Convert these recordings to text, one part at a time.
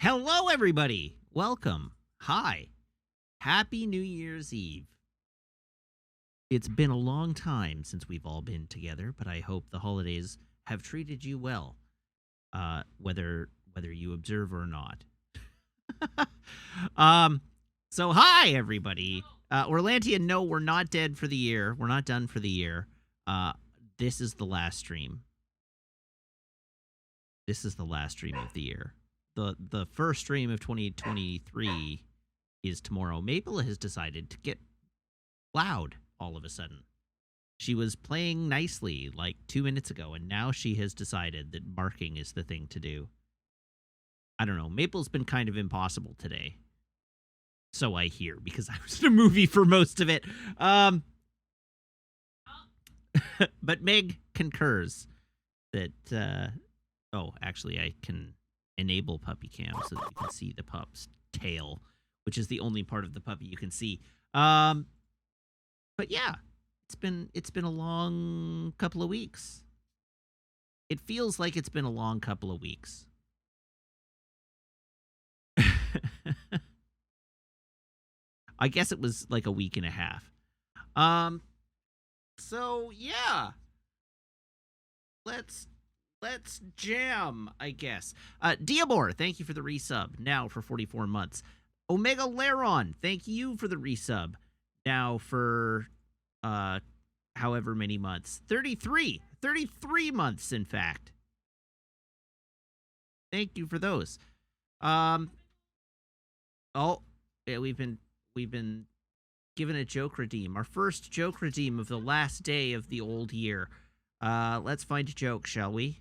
Hello, everybody. Welcome. Hi. Happy New Year's Eve. It's been a long time since we've all been together, but I hope the holidays have treated you well, whether you observe or not. um, so hi everybody. Orlantia, no, we're not dead for the year. We're not done for the year. This is the last stream. This is the last stream of the year. The first stream of 2023 is tomorrow. Maple has decided to get loud all of a sudden. She was playing nicely like 2 minutes ago, and now she has decided that barking is the thing to do. I don't know. Maple's been kind of impossible today. So I hear, because I was in a movie for most of it. But Meg concurs that, actually I can enable puppy cam so that you can see the pup's tail, which is the only part of the puppy you can see. But yeah, it's been a long couple of weeks. It feels like it's been a long couple of weeks. I guess it was like a week and a half. So yeah. Let's jam, I guess. Diabor, thank you for the resub. Now for 44 months. Omega Laron, thank you for the resub. Now for however many months. 33 months, in fact. Thank you for those. Yeah, we've been given a joke redeem. Our first joke redeem of the last day of the old year. Let's find a joke, shall we?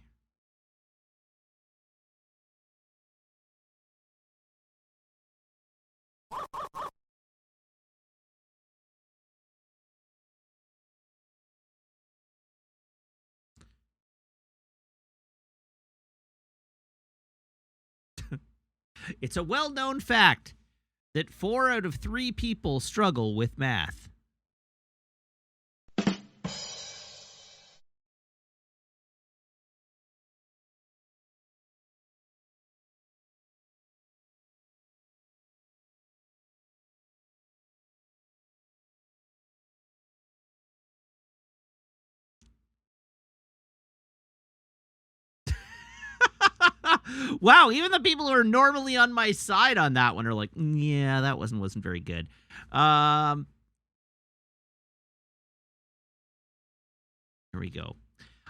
It's a well-known fact that 4 out of 3 people struggle with math. Wow, even the people who are normally on my side on that one are like, yeah, that wasn't very good. Here we go.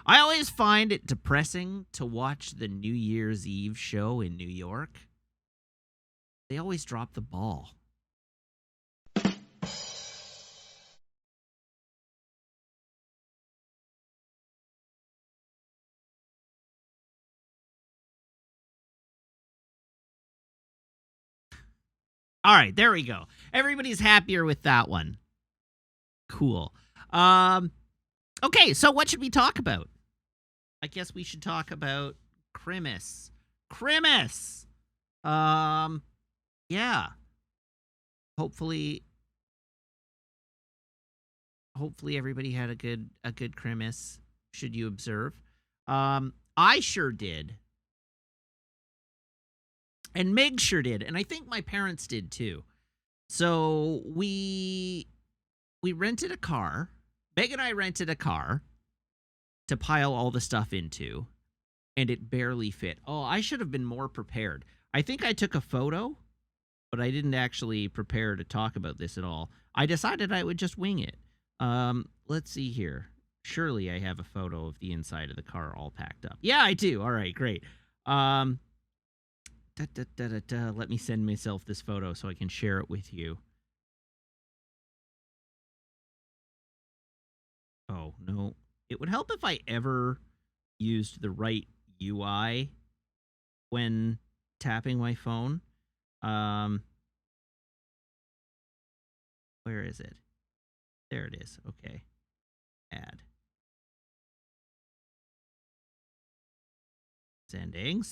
I always find it depressing to watch the New Year's Eve show in New York. They always drop the ball. All right, there we go. Everybody's happier with that one. Cool. Okay, so what should we talk about? I guess we should talk about Christmas. Christmas. Yeah. Hopefully everybody had a good Christmas. Should you observe? I sure did. And Meg sure did, and I think my parents did too. So we rented a car. Meg and I rented a car to pile all the stuff into, and it barely fit. Oh, I should have been more prepared. I think I took a photo, but I didn't actually prepare to talk about this at all. I decided I would just wing it. Let's see here. Surely I have a photo of the inside of the car all packed up. Yeah, I do. All right, great. Let me send myself this photo so I can share it with you. Oh, no. It would help if I ever used the right UI when tapping my phone. Where is it? There it is. Okay. Add. Sending.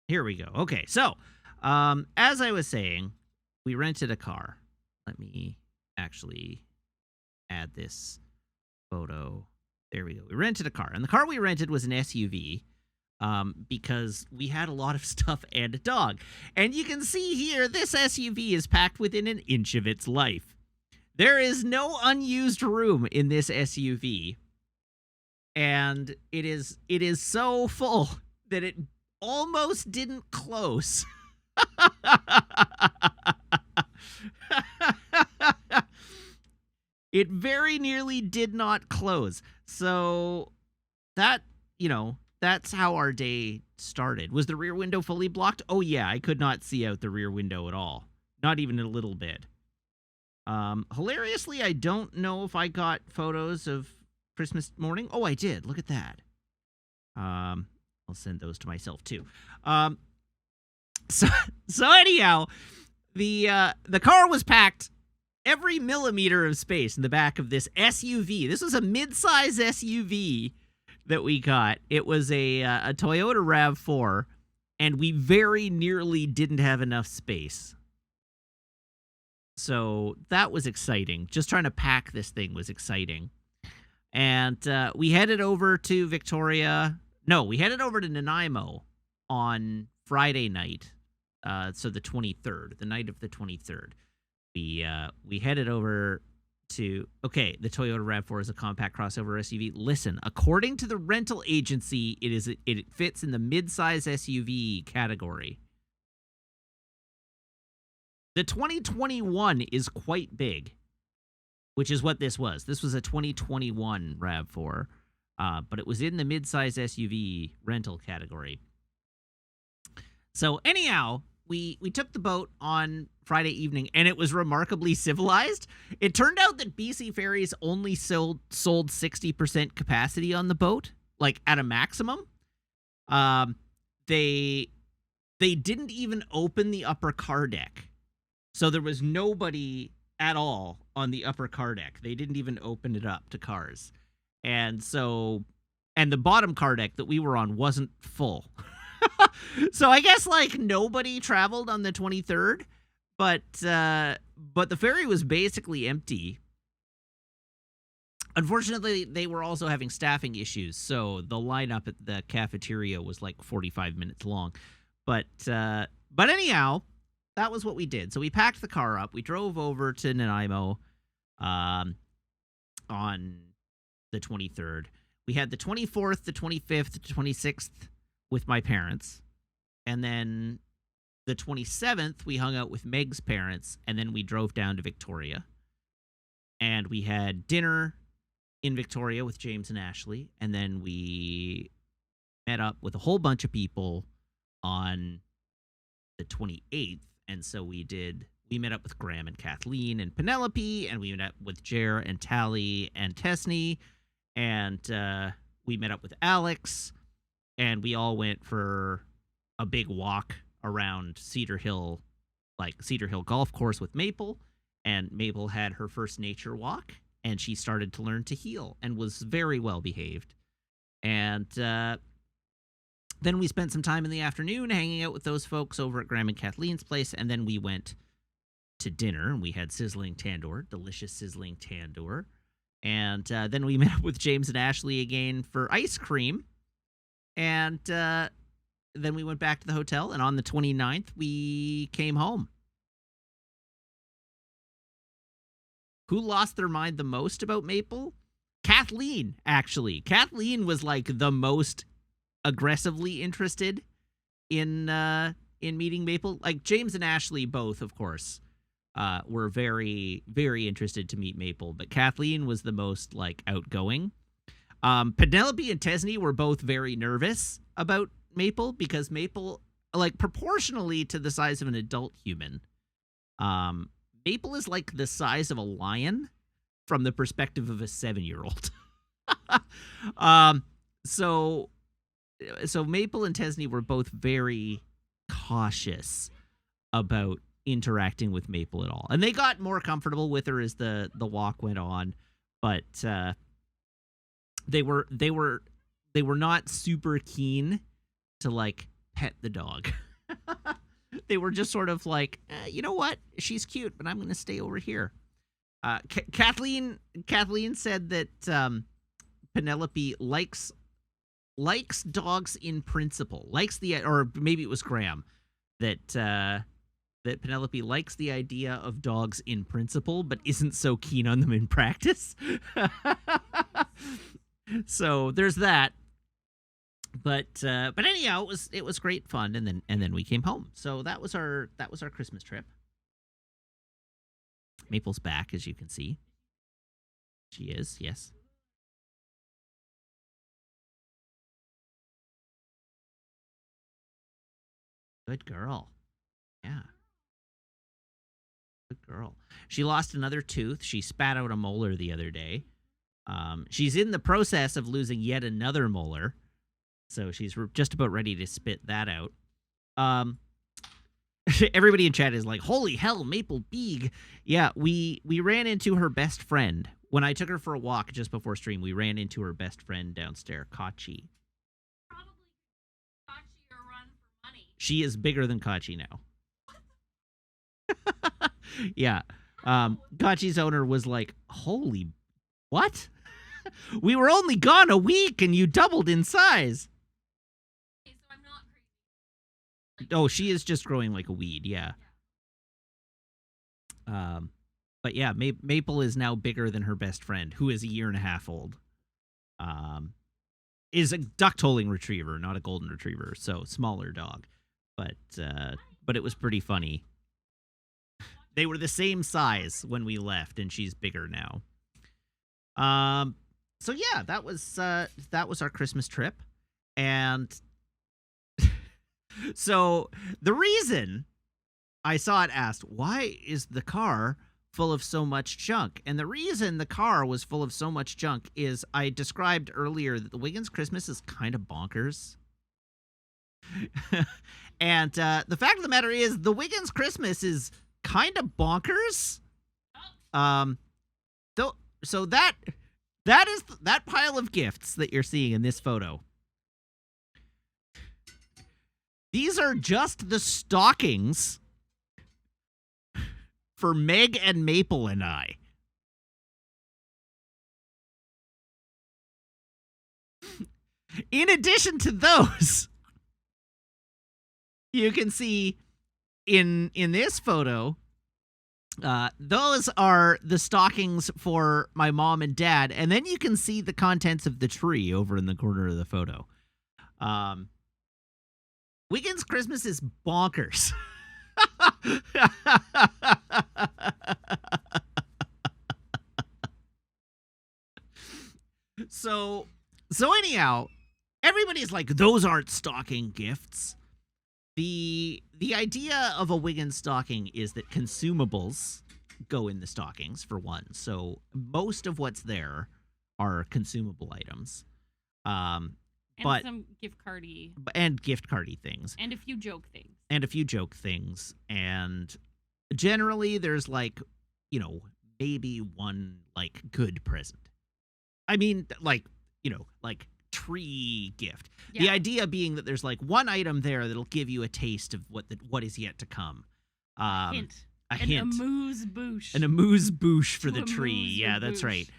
Here we go. Okay, so as I was saying, we rented a car. Let me actually add this photo. There we go. We rented a car, and the car we rented was an SUV. Because we had a lot of stuff and a dog. And you can see here, this SUV is packed within an inch of its life. There is no unused room in this SUV. And it is so full that it almost didn't close. It very nearly did not close. So that, that's how our day started. Was the rear window fully blocked? Oh, yeah, I could not see out the rear window at all. Not even a little bit. Hilariously, I don't know if I got photos of Christmas morning. Oh, I did. Look at that. I'll send those to myself, too. So anyhow, the car was packed every millimeter of space in the back of this SUV. This was a mid-size SUV that we got. It was a Toyota RAV4, and we very nearly didn't have enough space. So that was exciting. Just trying to pack this thing was exciting. And we headed over to Victoria. No, we headed over to Nanaimo on Friday night. So the 23rd, the night of the 23rd. We headed over to, the Toyota RAV4 is a compact crossover SUV. Listen, according to the rental agency, it fits in the mid-size SUV category. The 2021 is quite big, which is what this was. This was a 2021 RAV4, but it was in the mid-size SUV rental category. So anyhow, we took the boat on Friday evening, and it was remarkably civilized. It turned out that BC Ferries only sold 60% capacity on the boat, like at a maximum. They didn't even open the upper car deck. So there was nobody at all on the upper car deck. They didn't even open it up to cars. And the bottom car deck that we were on wasn't full. So I guess nobody traveled on the 23rd, but the ferry was basically empty. Unfortunately, they were also having staffing issues, so the lineup at the cafeteria was 45 minutes long. But anyhow, that was what we did. So we packed the car up. We drove over to Nanaimo on the 23rd. We had the 24th, the 25th, the 26th with my parents. And then the 27th, we hung out with Meg's parents, and then we drove down to Victoria. And we had dinner in Victoria with James and Ashley, and then we met up with a whole bunch of people on the 28th. And so we met up with Graham and Kathleen and Penelope, and we met up with Jer and Tally and Tesney, and we met up with Alex, and we all went for a big walk around Cedar Hill Golf Course with Maple, and Maple had her first nature walk, and she started to learn to heel and was very well behaved. And then we spent some time in the afternoon hanging out with those folks over at Graham and Kathleen's place, and then we went to dinner, and we had sizzling tandoor, delicious sizzling tandoor. And then we met up with James and Ashley again for ice cream. And then we went back to the hotel, and on the 29th, we came home. Who lost their mind the most about Maple? Kathleen, actually. Kathleen was the most aggressively interested in meeting Maple. James and Ashley both, of course, were very, very interested to meet Maple, but Kathleen was the most outgoing. Penelope and Tesney were both very nervous about Maple because Maple, proportionally to the size of an adult human, Maple is the size of a lion from the perspective of a 7-year-old. So Maple and Tesney were both very cautious about interacting with Maple at all. And they got more comfortable with her as the walk went on, but they were not super keen to pet the dog. They were just sort of you know what? She's cute, but I'm going to stay over here. Kathleen said that Penelope likes dogs in principle. Likes the or maybe it was Graham that that Penelope likes the idea of dogs in principle, but isn't so keen on them in practice. So there's that. But anyhow, it was great fun, and then we came home. So that was our Christmas trip. Maple's back, as you can see. She is, yes. Good girl. Yeah. Good girl. She lost another tooth. She spat out a molar the other day. She's in the process of losing yet another molar. So she's just about ready to spit that out. Everybody in chat is like, holy hell, Maple big. Yeah, we ran into her best friend. When I took her for a walk just before stream, we ran into her best friend downstairs, Kachi. Probably Kachi or Run for Money. She is bigger than Kachi now. Yeah. Kachi's owner was like, holy, what? We were only gone a week and you doubled in size. Okay, so I'm not crazy. Oh, she is just growing like a weed, yeah. But yeah, Maple is now bigger than her best friend, who is a year and a half old. Is a duck-tolling retriever, not a golden retriever, so smaller dog. But it was pretty funny. They were the same size when we left, and she's bigger now. So yeah, that was our Christmas trip, and so the reason I saw it asked, why is the car full of so much junk? And the reason the car was full of so much junk is I described earlier that the Wiggins Christmas is kind of bonkers. And the fact of the matter is the Wiggins Christmas is kind of bonkers. So that is that pile of gifts that you're seeing in this photo. These are just the stockings for Meg and Maple and I. In addition to those, you can see in this photo, those are the stockings for my mom and dad, and then you can see the contents of the tree over in the corner of the photo. Wiggins Christmas is bonkers. So anyhow, everybody's like, those aren't stocking gifts. The idea of a Wiggins stocking is that consumables go in the stockings, for one. So most of what's there are consumable items. And but some gift cardy. And gift cardy things. And a few joke things. And generally there's like, maybe one like good present. I mean, like, like tree gift. Yeah. The idea being that there's like one item there that'll give you a taste of what is yet to come. Hint. A hint. An amuse-bouche. An amuse-bouche for the tree. Yeah, that's right.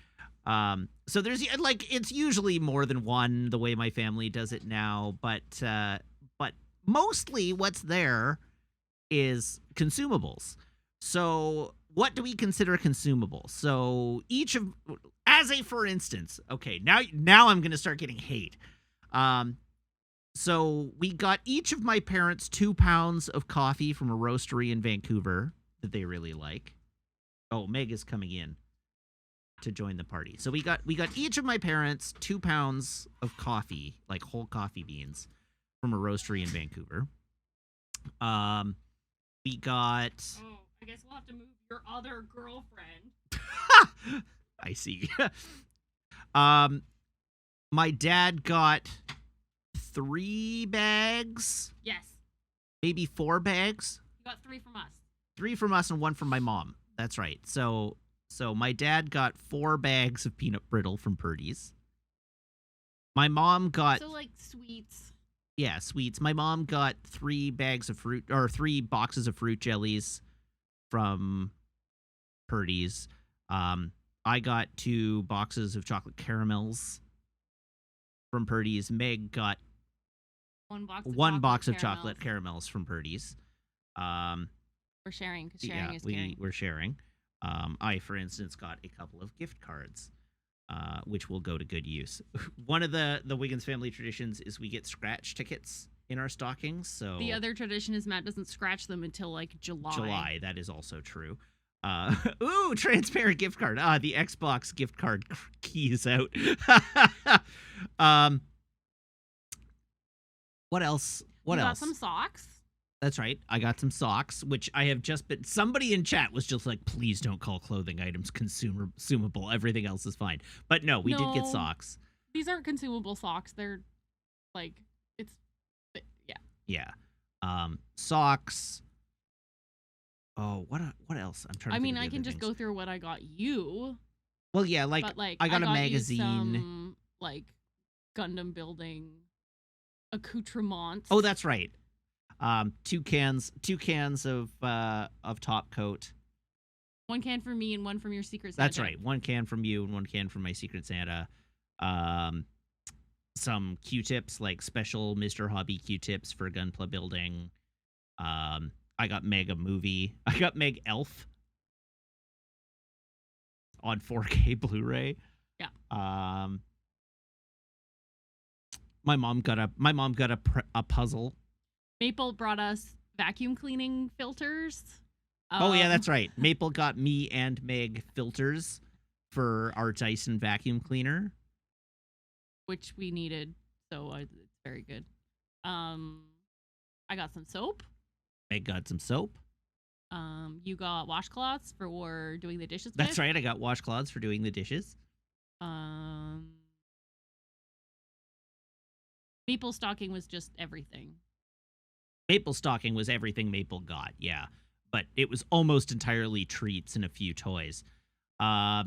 So there's like, it's usually more than one the way my family does it now, but mostly what's there is consumables. So what do we consider consumables? So for instance, okay, now I'm going to start getting hate. So we got each of my parents 2 pounds of coffee from a roastery in Vancouver that they really like. Oh, Meg is coming in to join the party. So we got each of my parents 2 pounds of coffee, like whole coffee beans, from a roastery in Vancouver. We got... Oh, I guess we'll have to move your other girlfriend. I see. My dad got 3 bags. Yes. Maybe 4 bags. You got 3 from us. 3 from us and 1 from my mom. That's right. So my dad got 4 bags of peanut brittle from Purdy's. My mom got... So, like, sweets. Yeah, sweets. My mom got 3 boxes of fruit jellies from Purdy's. I got 2 boxes of chocolate caramels from Purdy's. Meg got 1 box of chocolate caramels from Purdy's. We're sharing because Yeah, sharing is caring. we're sharing. I, for instance, got a couple of gift cards, which will go to good use. One of the Wiggins family traditions is we get scratch tickets in our stockings. So The other tradition is Matt doesn't scratch them until like July. July, that is also true. Ooh, transparent gift card. The Xbox gift card key is out. What else? What You else? got some socks. That's right. I got some socks, which I have just been. Somebody in chat was just like, please don't call clothing items consumable. Everything else is fine. But no, we did get No. socks. These aren't consumable socks. They're like, yeah. Yeah. Socks. Oh, what else? I'm trying to I think mean, of the I other can just things. go through what I got you. Well, yeah, like, But like I got a you magazine. some, like Gundam building accoutrements. Oh, that's right. 2 cans of top coat. 1 can for me and 1 from your Secret Santa. That's right. 1 can from you and 1 can from my Secret Santa. Some Q-tips, like special Mr. Hobby Q-tips for Gunpla building. I got Meg a movie. I got Meg Elf on 4K Blu-ray. Yeah. My mom got a puzzle. Maple brought us vacuum cleaning filters. Oh yeah, that's right. Maple got me and Meg filters for our Dyson vacuum cleaner, which we needed, so it's very good. I got some soap. Meg got some soap. You got washcloths for doing the dishes. That's right. I got washcloths for doing the dishes. Maple stocking was just everything. Maple stocking was everything Maple got, yeah. But it was almost entirely treats and a few toys.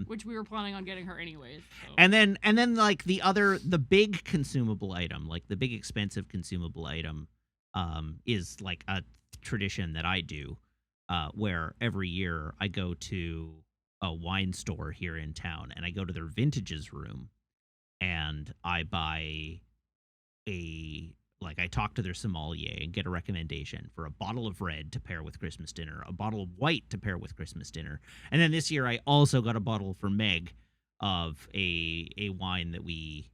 Which we were planning on getting her anyways. So. And then like the big consumable item, like the big expensive consumable item, is like a tradition that I do, where every year I go to a wine store here in town and I go to their vintages room and I buy I talk to their sommelier and get a recommendation for a bottle of red to pair with Christmas dinner, a bottle of white to pair with Christmas dinner. And then this year I also got a bottle for Meg of a wine that we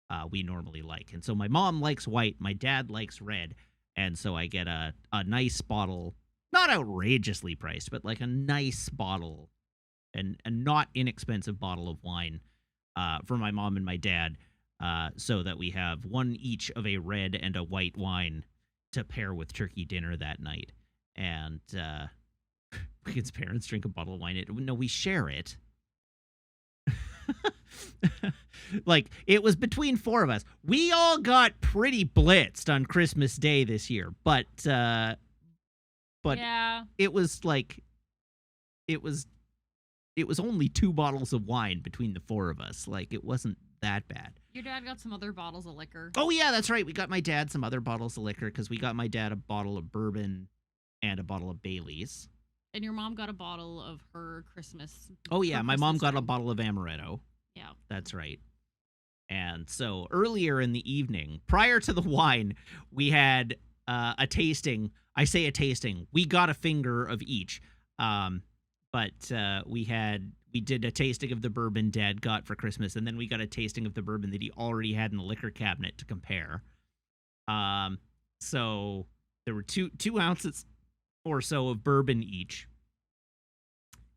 normally like. And so my mom likes white, my dad likes red, and so I get a nice bottle, not outrageously priced, but like a nice bottle and a not inexpensive bottle of wine for my mom and my dad. So that we have 1 each of a red and a white wine to pair with turkey dinner that night. And Wiggins' parents drink a bottle of wine. No, we share it. Like, it was between 4 of us. We all got pretty blitzed on Christmas Day this year, but yeah. It was like, it was only 2 bottles of wine between the 4 of us. Like, it wasn't that bad. Your dad got some other bottles of liquor. Oh, yeah, that's right. We got my dad some other bottles of liquor because we got my dad a bottle of bourbon and a bottle of Bailey's. And your mom got a bottle of her Christmas. Oh, yeah, my mom got a bottle of Amaretto. Yeah. That's right. And so earlier in the evening, prior to the wine, we had a tasting. I say a tasting. We got a finger of each. But we did a tasting of the bourbon Dad got for Christmas, and then we got a tasting of the bourbon that he already had in the liquor cabinet to compare. So there were two ounces or so of bourbon each.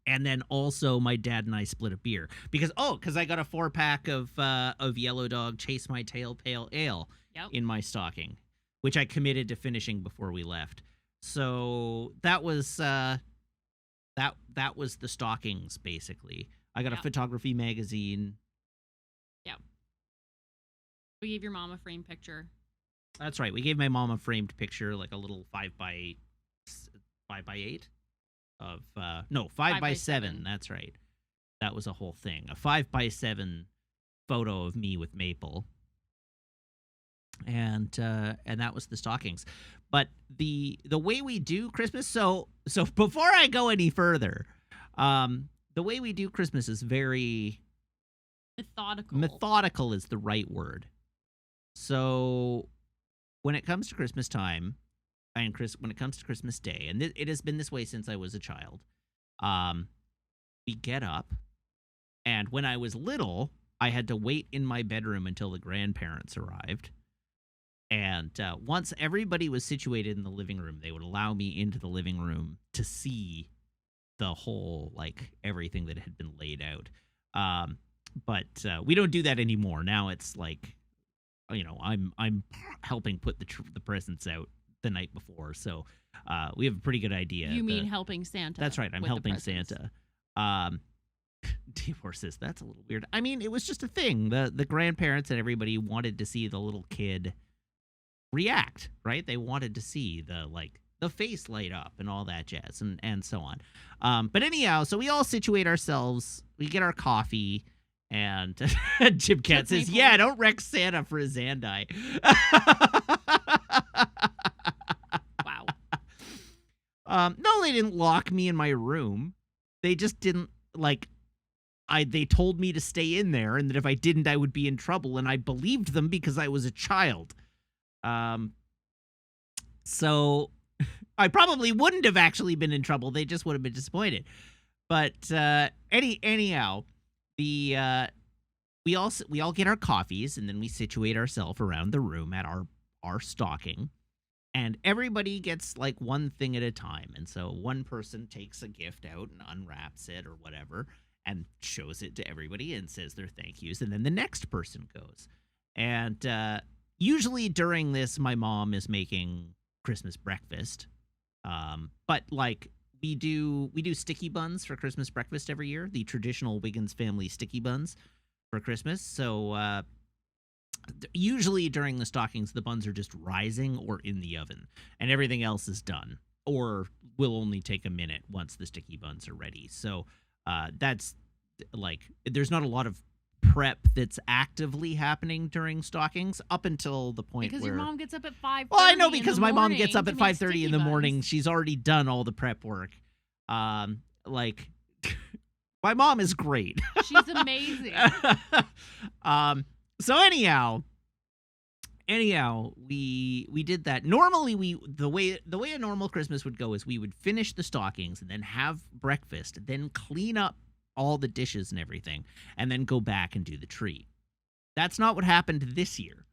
And then also my dad and I split a beer because I got a 4-pack of Yellow Dog Chase My Tail Pale Ale in my stocking, which I committed to finishing before we left. So that was that was the stockings basically. I got a photography magazine. Yeah. We gave your mom a framed picture. That's right. We gave my mom a framed picture, like a little 5x8 of 5x7. That's right. That was a whole thing. A 5x7 photo of me with Maple. And that was the stockings. But the way we do Christmas, so before I go any further, the way we do Christmas is very methodical is the right word. So when it comes to Christmas time and when it comes to Christmas Day, and it has been this way since I was a child, we get up, and when I was little, I had to wait in my bedroom until the grandparents arrived. And once everybody was situated in the living room, they would allow me into the living room to see the whole, like, everything that had been laid out. But we don't do that anymore. Now it's like, I'm helping put the presents out the night before, so we have a pretty good idea. You mean helping Santa? That's right. I'm helping Santa. Divorce says that's a little weird. I mean, it was just a thing. The grandparents and everybody wanted to see the little kid react, right? They wanted to see the face light up and all that jazz and so on. But anyhow, so we all situate ourselves. We get our coffee, and Jim Cat says, "Yeah, don't wreck Santa for his Zandai." Wow. No, they didn't lock me in my room. They just didn't they told me to stay in there, and that if I didn't, I would be in trouble, and I believed them because I was a child. So I probably wouldn't have actually been in trouble. They just would have been disappointed. But anyhow, we all get our coffees, and then we situate ourselves around the room at our stocking. And everybody gets like one thing at a time. And so one person takes a gift out and unwraps it or whatever and shows it to everybody and says their thank yous. And then the next person goes. And usually during this, my mom is making Christmas breakfast. But like we do sticky buns for Christmas breakfast every year, the traditional Wiggins family sticky buns for Christmas. So usually during the stockings, the buns are just rising or in the oven, and everything else is done or will only take a minute once the sticky buns are ready. So that's like, there's not a lot of prep that's actively happening during stockings up until the point because where your mom gets up at 5:30. Well, I know, because my mom gets up at 5:30 in the morning. She's already done all the prep work. Like my mom is great. She's amazing. So anyhow, we did that. Normally, the way a normal Christmas would go is we would finish the stockings and then have breakfast, then clean up all the dishes and everything, and then go back and do the tree. That's not what happened this year.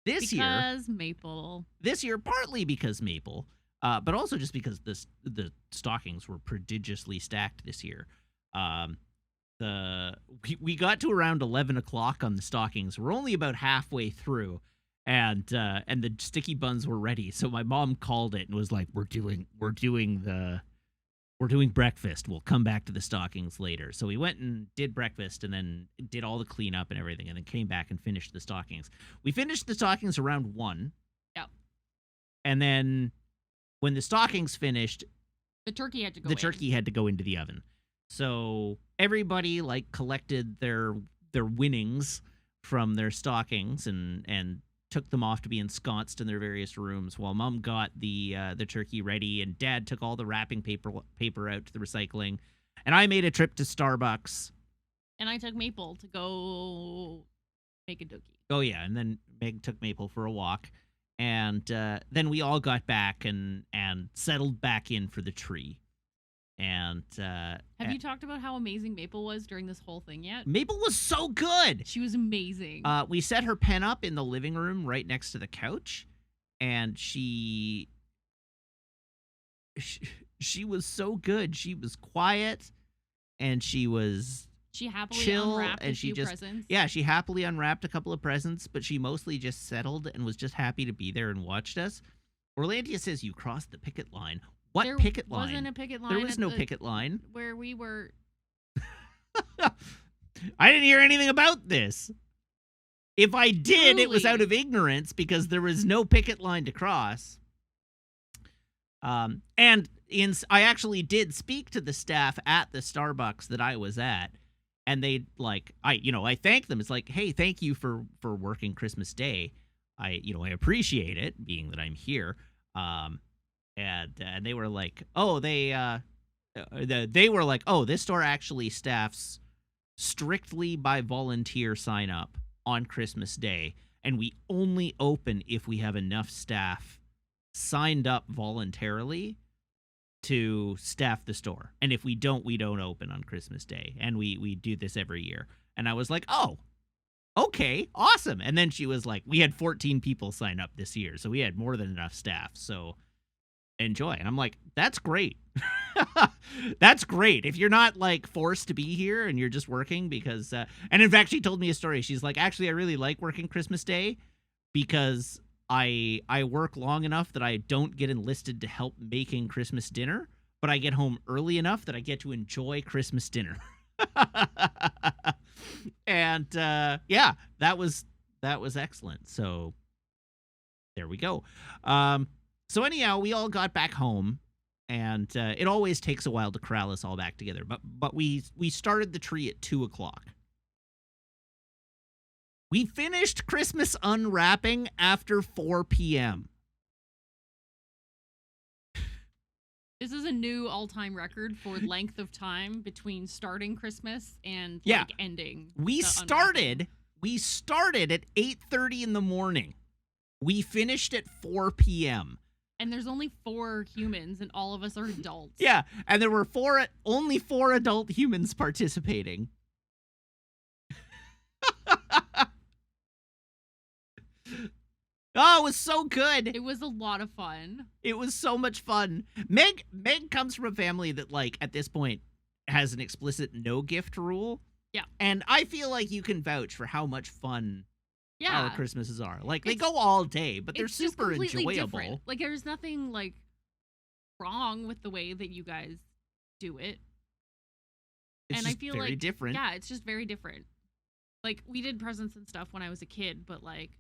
Because Maple. This year, partly because Maple, but also just because the stockings were prodigiously stacked this year. We got to around 11 o'clock on the stockings. We're only about halfway through, and the sticky buns were ready. So my mom called it and was like, "We're doing breakfast. We'll come back to the stockings later." So we went and did breakfast, and then did all the cleanup and everything, and then came back and finished the stockings. We finished the stockings around 1. Yep. And then when the stockings finished, the turkey had to go. Turkey had to go into the oven. So everybody like collected their winnings from their stockings and took them off to be ensconced in their various rooms, while Mom got the turkey ready, and Dad took all the wrapping paper out to the recycling, and I made a trip to Starbucks. And I took Maple to go make a dookie. Oh yeah, and then Meg took Maple for a walk, and then we all got back and settled back in for the tree. And have you talked about how amazing Maple was during this whole thing yet? Maple was so good. She was amazing. We set her pen up in the living room right next to the couch, and she was so good. She was quiet, and she was happily chill, unwrapped and a few presents. Yeah, she happily unwrapped a couple of presents, but she mostly just settled and was just happy to be there and watched us. Orlandia says you crossed the picket line. What picket line? There wasn't a picket line. There was no picket line. Where we were. I didn't hear anything about this. If I did, Truly. It was out of ignorance, because there was no picket line to cross. And I actually did speak to the staff at the Starbucks that I was at, and they I thanked them. It's like, hey, thank you for working Christmas Day. I appreciate it, being that I'm here. And they were like, oh, they they were like, oh, this store actually staffs strictly by volunteer sign up on Christmas Day, and we only open if we have enough staff signed up voluntarily to staff the store. And if we don't open on Christmas Day. And we do this every year. And I was like, oh, okay, awesome. And then she was like, we had 14 people sign up this year, so we had more than enough staff. So enjoy. And I'm like, that's great. That's great. If you're not like forced to be here and you're just working because, and in fact, she told me a story. She's like, actually, I really like working Christmas Day because I work long enough that I don't get enlisted to help making Christmas dinner, but I get home early enough that I get to enjoy Christmas dinner. And yeah, that was excellent. So there we go. So anyhow, we all got back home, and it always takes a while to corral us all back together. But we started the tree at 2:00. We finished Christmas unwrapping after 4 p.m. This is a new all-time record for length of time between starting Christmas and ending. We started at 8:30 in the morning. We finished at 4 p.m. And there's only 4 humans, and all of us are adults. Yeah, and there were only 4 adult humans participating. Oh, it was so good. It was a lot of fun. It was so much fun. Meg comes from a family that, like, at this point has an explicit no gift rule. Yeah. And I feel like you can vouch for how much fun our Christmases are. Like, they go all day, but they're super enjoyable. Different. Like, there's nothing, like, wrong with the way that you guys do it. It's and just I feel very like different. Yeah, it's just very different. Like, we did presents and stuff when I was a kid, but, like,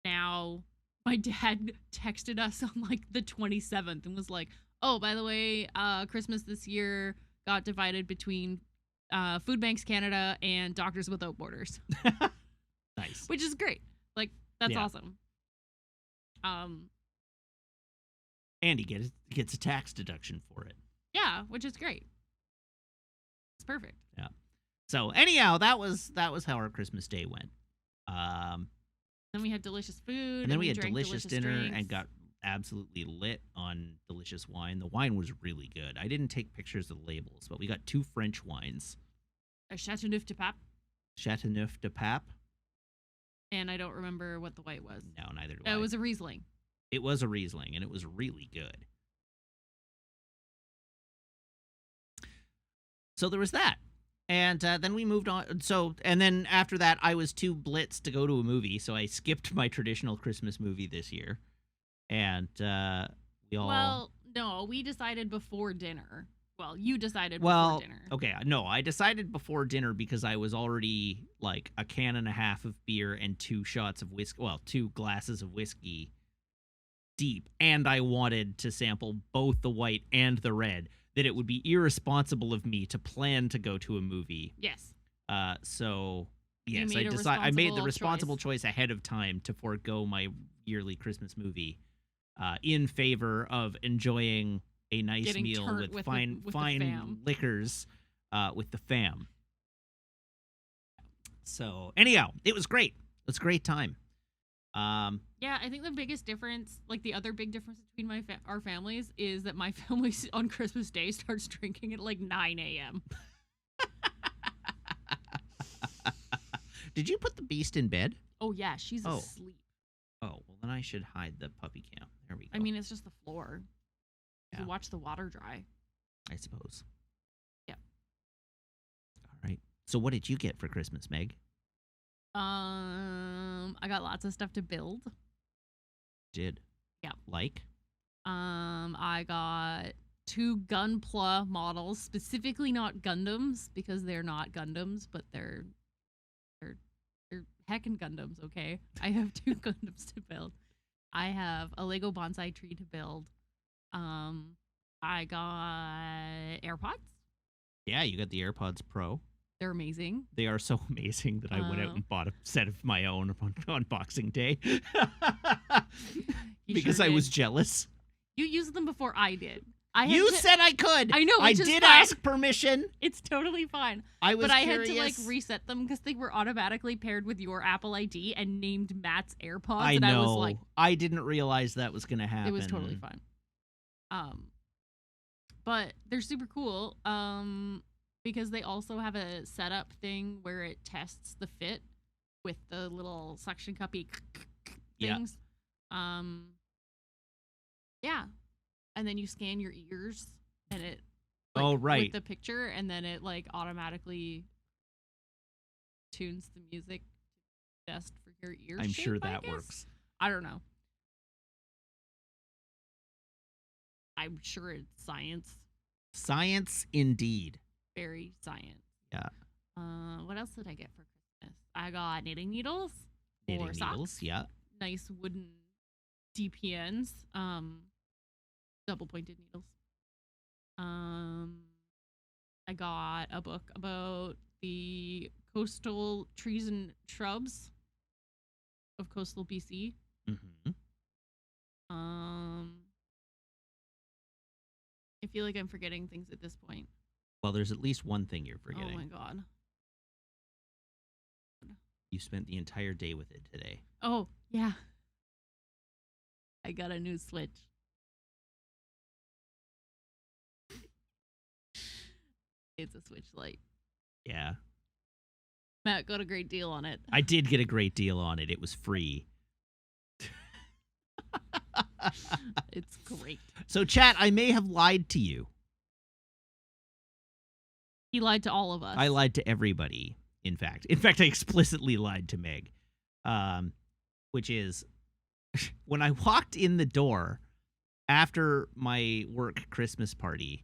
now my dad texted us on, like, the 27th and was like, oh, by the way, Christmas this year got divided between Food Banks Canada and Doctors Without Borders. Nice. Which is great. Like, that's awesome. And he gets a tax deduction for it. Yeah, which is great. It's perfect. Yeah. So anyhow, that was how our Christmas Day went. Then we had delicious food. And then we had delicious dinner drinks. and got absolutely lit on delicious wine. The wine was really good. I didn't take pictures of the labels, but we got 2 French wines. A Chateauneuf de Pape. Chateauneuf de Pape. And I don't remember what the white was. No, neither do I. It was a Riesling. It was a Riesling, and it was really good. So there was that. And then we moved on. And then after that, I was too blitzed to go to a movie, so I skipped my traditional Christmas movie this year. And we all... Well, no, we decided before dinner. Well, you decided before dinner. Okay, no, I decided before dinner because I was already, like, a can and a half of beer and 2 shots of whiskey, well, 2 glasses of whiskey deep, and I wanted to sample both the white and the red, that it would be irresponsible of me to plan to go to a movie. Yes. So, yes, I made the responsible choice ahead of time to forego my yearly Christmas movie in favor of enjoying a nice meal with fine liquors with the fam. So anyhow, it was great. It was a great time. Yeah, I think the biggest difference, like the other big difference between our families, is that my family on Christmas Day starts drinking at like 9 a.m. Did you put the beast in bed? Oh yeah, she's asleep. Oh, well then I should hide the puppy cam. There we go. I mean, it's just the floor. Yeah. You watch the water dry. I suppose. Yeah. All right. So what did you get for Christmas, Meg? I got lots of stuff to build. Did? Yeah. Like? I got 2 Gunpla models, specifically not Gundams, because they're not Gundams, but they're heckin' Gundams, okay? I have 2 Gundams to build. I have a Lego bonsai tree to build. I got AirPods. Yeah, you got the AirPods Pro. They're amazing. They are so amazing that I went out and bought a set of my own on Boxing Day. Because I was jealous. You used them before I did. You said I could. I know, I which is did fine. ask permission. It's totally fine. I was But I curious. had to like reset them because they were automatically paired with your Apple ID and named Matt's AirPods. I and know. I was like, I didn't realize that was going to happen. it was totally fine. But they're super cool. Because they also have a setup thing where it tests the fit with the little suction cuppy things. Yeah. And then you scan your ears and it with the picture, and then it like automatically tunes the music best for your ear I'm shape, sure that works. I don't know. I'm sure it's science. Science indeed. Very science. Yeah. What else did I get for Christmas? I got knitting needles. Knitting or needles, socks. yeah. Nice wooden DPNs. Double pointed needles. I got a book about the coastal trees and shrubs of coastal BC. Mm-hmm. I feel like I'm forgetting things at this point. Well, there's at least one thing you're forgetting. Oh my god. You spent the entire day with it today. Oh, yeah. I got a new Switch. It's a Switch Lite. Yeah. Matt got a great deal on it. I did get a great deal on it. It was free. It's great. So, chat, I may have lied to you. He lied to all of us. I lied to everybody, in fact. In fact, I explicitly lied to Meg. Which is, when I walked in the door after my work Christmas party,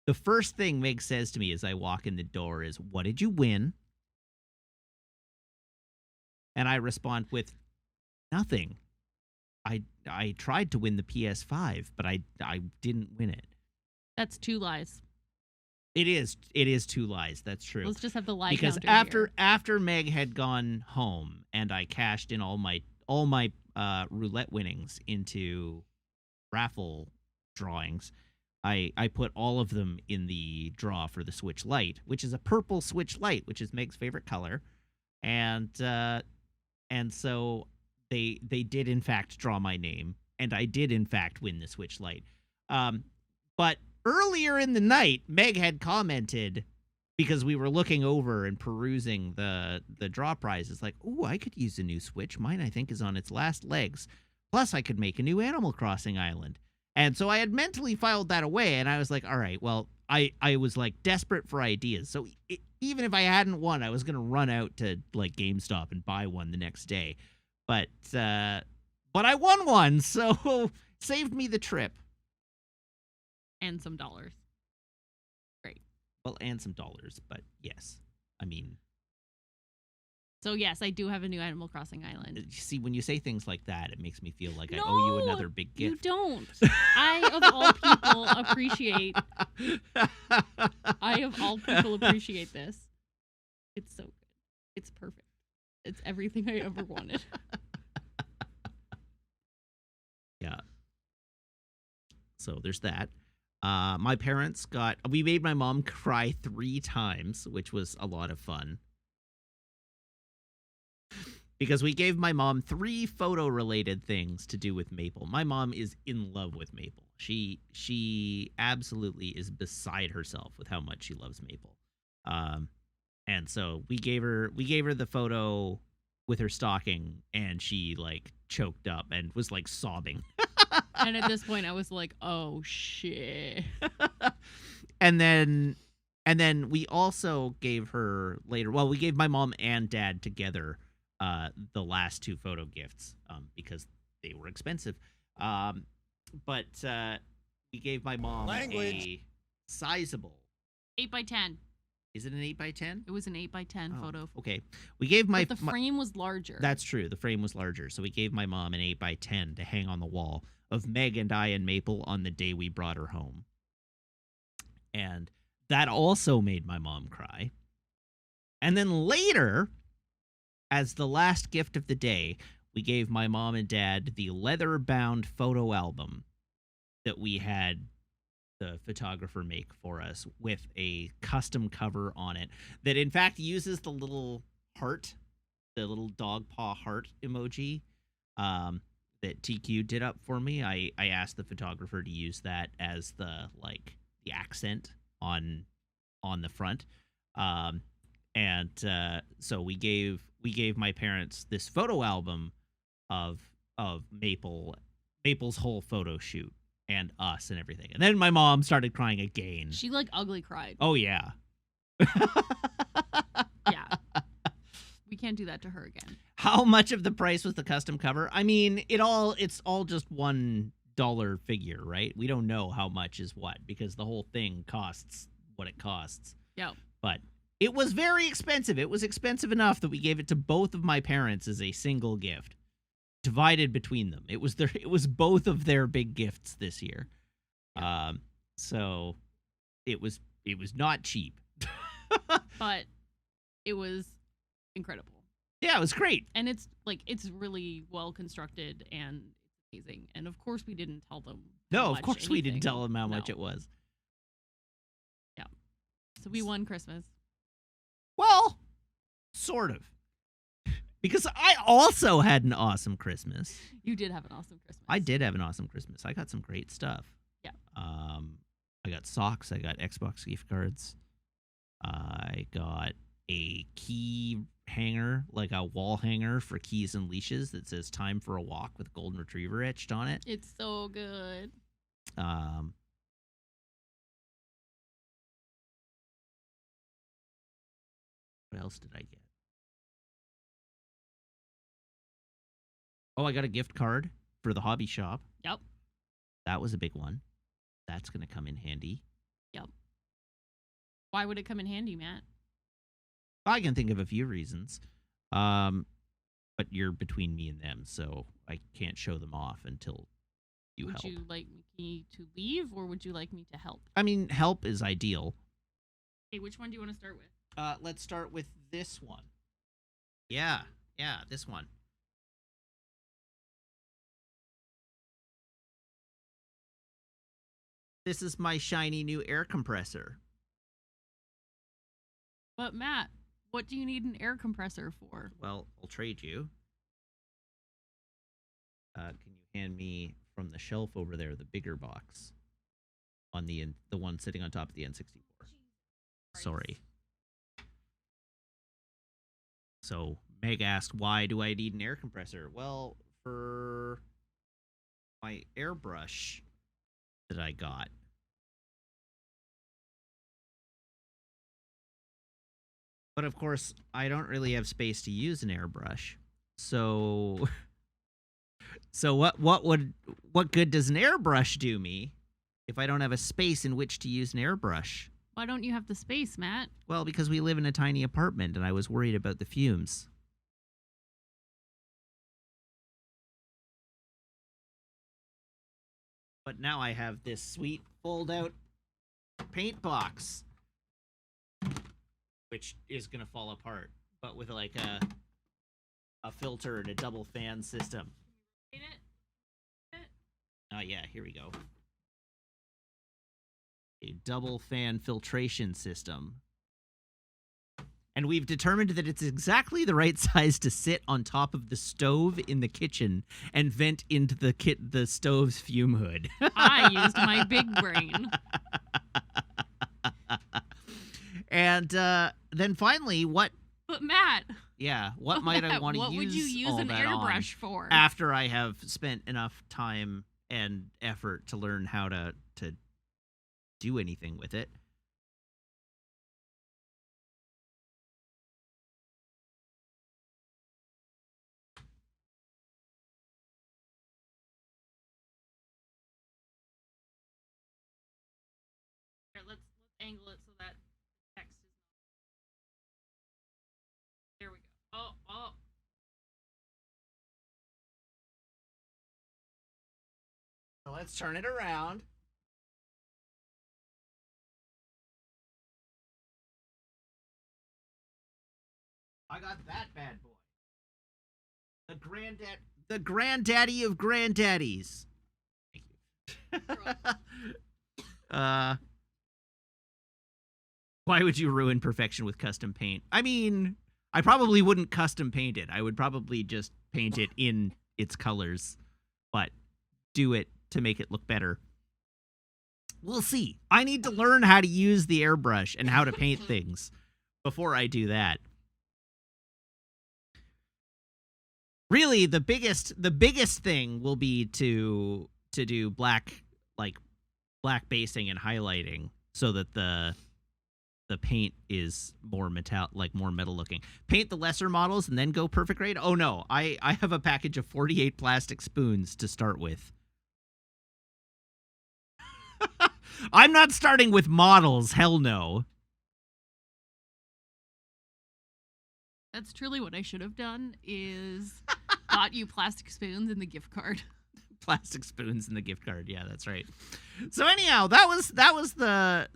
the first thing Meg says to me as I walk in the door is, "What did you win?" And I respond with, "Nothing. I tried to win the PS5, but I didn't win it." That's two lies. It is two lies. That's true. Let's just have the lie because counter after Meg had gone home and I cashed in all my roulette winnings into raffle drawings, I put all of them in the draw for the Switch Lite, which is a purple Switch Lite, which is Meg's favorite color, and so they did in fact draw my name, and I did in fact win the Switch Lite. But earlier in the night, Meg had commented, because we were looking over and perusing the draw prizes, like, "Ooh, I could use a new Switch. Mine, I think, is on its last legs. Plus, I could make a new Animal Crossing island." And so I had mentally filed that away, and I was like, all right, well, I was, like, desperate for ideas. So even if I hadn't won, I was going to run out to, like, GameStop and buy one the next day. But I won one, so saved me the trip. and some dollars. Great. Well, and some dollars, but yes. I mean... So, yes, I do have a new Animal Crossing island. See, when you say things like that, it makes me feel like I owe you another big gift. You don't. I, of all people, appreciate... this. It's so good. It's perfect. It's everything I ever wanted. Yeah. So there's that. My parents we made my mom cry 3 times, which was a lot of fun. Because we gave my mom 3 photo-related things to do with Maple. My mom is in love with Maple. She absolutely is beside herself with how much she loves Maple. And so we gave her the photo with her stocking, and she like choked up and was like sobbing. And at this point I was like, oh shit. And then we also gave her later, well, we gave my mom and dad together the last 2 photo gifts because they were expensive. But we gave my mom a sizable 8x10. Is it an 8x10? It was an 8x10 photo. Okay. We gave but the frame was larger. That's true. The frame was larger. So we gave my mom an 8x10 to hang on the wall of Meg and I and Maple on the day we brought her home. And that also made my mom cry. And then later, as the last gift of the day, we gave my mom and dad the leather-bound photo album that we had the photographer make for us with a custom cover on it that in fact uses the little heart, the little dog paw heart emoji that TQ did up for me. I asked the photographer to use that as the accent on the front. And so we gave my parents this photo album of Maple's whole photo shoot and us and everything. And then my mom started crying again. She like ugly cried. Oh yeah. Yeah. We can't do that to her again. How much of the price was the custom cover? I mean, it's all just $1 figure, right? We don't know how much is what because the whole thing costs what it costs. Yep. But it was very expensive. It was expensive enough that we gave it to both of my parents as a single gift, divided between them. It was both of their big gifts this year. Yep. So it was not cheap. But it was incredible. Yeah, it was great. And it's really well constructed and amazing. And of course we didn't tell them. No, of course we didn't tell them how much it was. Yeah. So we won Christmas. Well, sort of. Because I also had an awesome Christmas. You did have an awesome Christmas. I did have an awesome Christmas. I got some great stuff. Yeah. I got socks. I got Xbox gift cards. I got a key hanger, like a wall hanger for keys and leashes that says "Time for a Walk" with golden retriever etched on it. It's so good. What else did I get? Oh, I got a gift card for the hobby shop. Yep. That was a big one. That's going to come in handy. Yep. Why would it come in handy, Matt? I can think of a few reasons. But you're between me and them, so I can't show them off until you help. Would you like me to leave, or would you like me to help? I mean, help is ideal. Okay, which one do you want to start with? Let's start with this one. Yeah, this one. This is my shiny new air compressor. But Matt, what do you need an air compressor for? Well, I'll trade you. Can you hand me from the shelf over there the bigger box on the one sitting on top of the N64? Sorry. So Meg asked, why do I need an air compressor? Well, for my airbrush that I got. But of course, I don't really have space to use an airbrush. So what good does an airbrush do me if I don't have a space in which to use an airbrush? Why don't you have the space, Matt? Well, because we live in a tiny apartment and I was worried about the fumes. But now I have this sweet fold-out paint box, which is going to fall apart, but with like a filter and a double fan system. Yeah, here we go. A double fan filtration system. And we've determined that it's exactly the right size to sit on top of the stove in the kitchen and vent into the stove's fume hood. I used my big brain. And then finally, what? But Matt. Yeah, what might I want to use? What would you use all an that airbrush for? After I have spent enough time and effort to learn how to do anything with it. Here, let's angle it so that text is. There we go. Oh. So let's turn it around. I got that bad boy. The granddaddy of granddaddies. Thank you. Why would you ruin perfection with custom paint? I mean, I probably wouldn't custom paint it. I would probably just paint it in its colors, but do it to make it look better. We'll see. I need to learn how to use the airbrush and how to paint things before I do that. Really, the biggest thing will be to do black basing and highlighting so that the paint is more metal looking. Paint the lesser models and then go perfect grade. Oh no, I have a package of 48 plastic spoons to start with. I'm not starting with models. Hell no. That's truly what I should have done is bought you plastic spoons in the gift card. Plastic spoons in the gift card. Yeah, that's right. So anyhow, that was the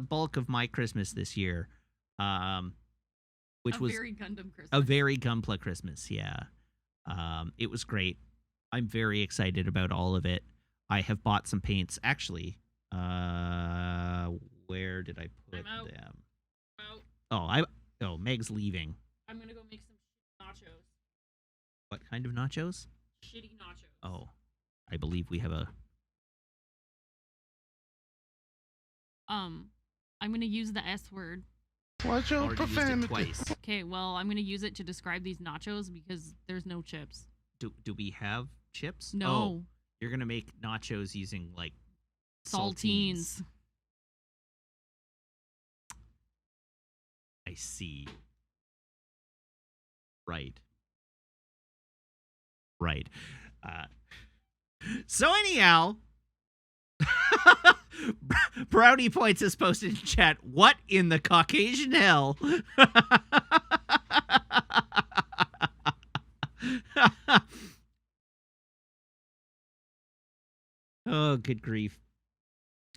bulk of my Christmas this year. Which was very Gundam Christmas. A very Gunpla Christmas, yeah. It was great. I'm very excited about all of it. I have bought some paints. Actually, where did I put them? Oh, Meg's leaving. I'm gonna go make some nachos. What kind of nachos? Shitty nachos. Oh, I believe we have a... I'm gonna use the S word. Watch your profanity. Twice. Okay, well, I'm gonna use it to describe these nachos because there's no chips. Do we have chips? No. Oh, you're gonna make nachos using like saltines. I see. Right. So anyhow, Brownie Points has posted in chat, what in the Caucasian hell? Oh, good grief.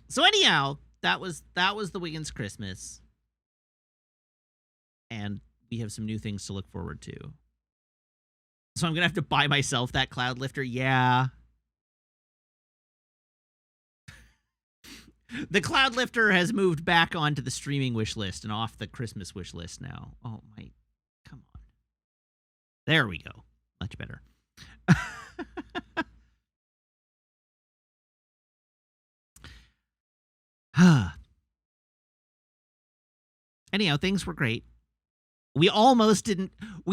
So anyhow, that was the Wiggins Christmas. And we have some new things to look forward to. So I'm going to have to buy myself that cloud lifter. Yeah. The cloud lifter has moved back onto the streaming wish list and off the Christmas wish list now. Oh my, come on. There we go. Much better. Anyhow, things were great. We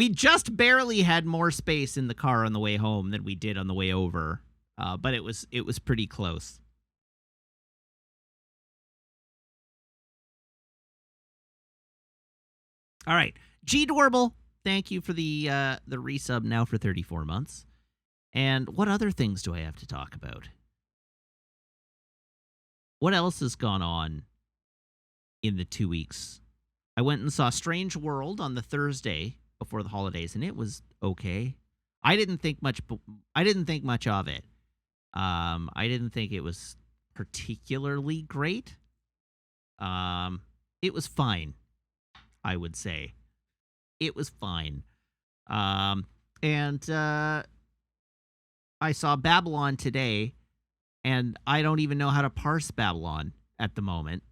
just barely had more space in the car on the way home than we did on the way over. But it was pretty close. All right. G Dwarble, thank you for the resub now for 34 months. And what other things do I have to talk about? What else has gone on in the 2 weeks? I went and saw Strange World on the Thursday before the holidays, and it was okay. I didn't think much of it. I didn't think it was particularly great. It was fine, I would say. It was fine. And I saw Babylon today, and I don't even know how to parse Babylon at the moment.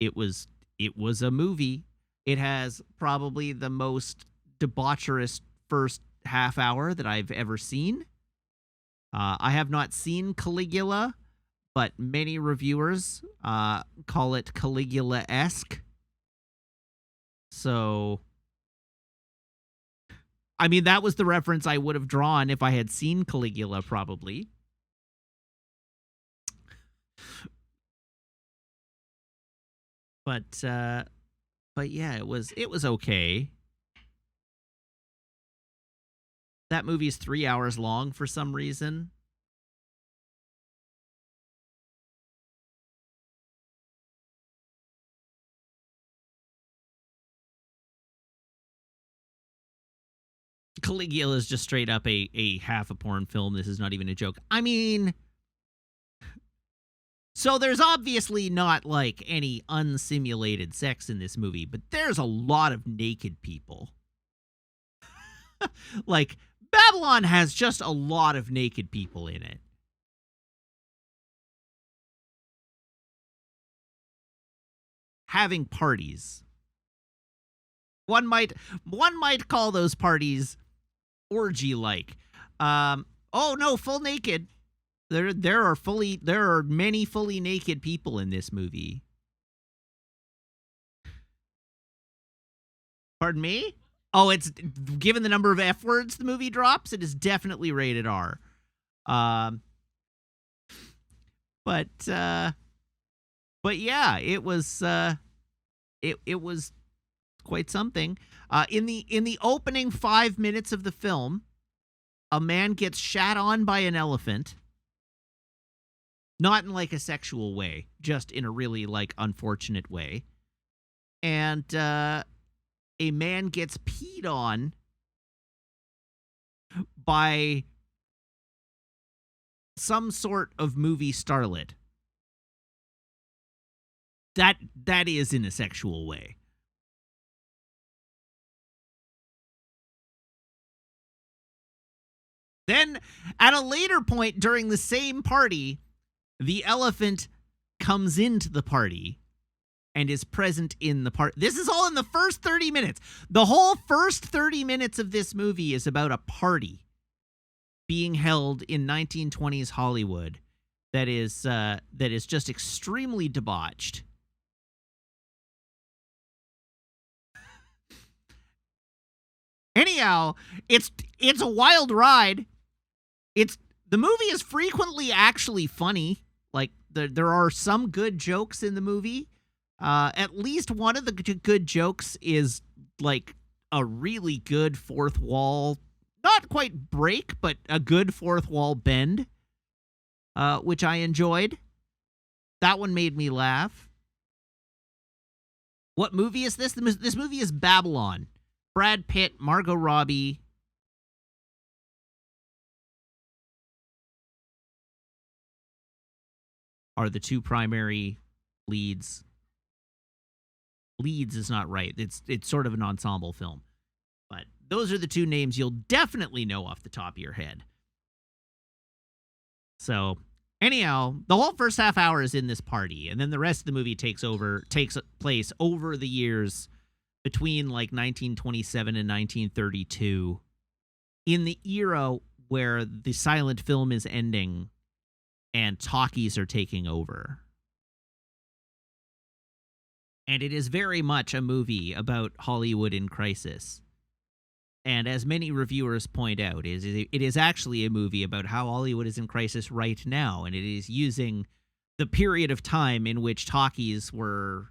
It was a movie. It has probably the most debaucherous first half hour that I've ever seen. I have not seen Caligula, but many reviewers call it Caligula-esque. So, I mean, that was the reference I would have drawn if I had seen Caligula, probably. But yeah, it was okay. That movie is 3 hours long for some reason. Caligula is just straight up a half a porn film. This is not even a joke. I mean, so there's obviously not like any unsimulated sex in this movie, but there's a lot of naked people. Like, Babylon has just a lot of naked people in it. having parties. One might call those parties orgy-like. Oh no, full naked. There are many fully naked people in this movie. Pardon me? Oh, it's given the number of F words the movie drops, it is definitely rated R. But yeah, it was it was quite something. In the opening 5 minutes of the film, a man gets shat on by an elephant. Not in like a sexual way, just in a really like unfortunate way. And a man gets peed on by some sort of movie starlet. That is in a sexual way. Then, at a later point during the same party, the elephant comes into the party and is present in the party. This is all in the first 30 minutes. The whole first 30 minutes of this movie is about a party being held in 1920s Hollywood that is just extremely debauched. Anyhow, it's a wild ride. The movie is frequently actually funny. Like there are some good jokes in the movie. At least one of the good jokes is like a really good fourth wall, not quite break, but a good fourth wall bend, which I enjoyed. That one made me laugh. What movie is this? This movie is Babylon. Brad Pitt, Margot Robbie. Are the two primary leads. Leads is not right. It's sort of an ensemble film. But those are the two names you'll definitely know off the top of your head. So, anyhow, the whole first half hour is in this party, and then the rest of the movie takes place over the years between like 1927 and 1932, in the era where the silent film is ending and talkies are taking over. And it is very much a movie about Hollywood in crisis. And as many reviewers point out, it is actually a movie about how Hollywood is in crisis right now, and it is using the period of time in which talkies were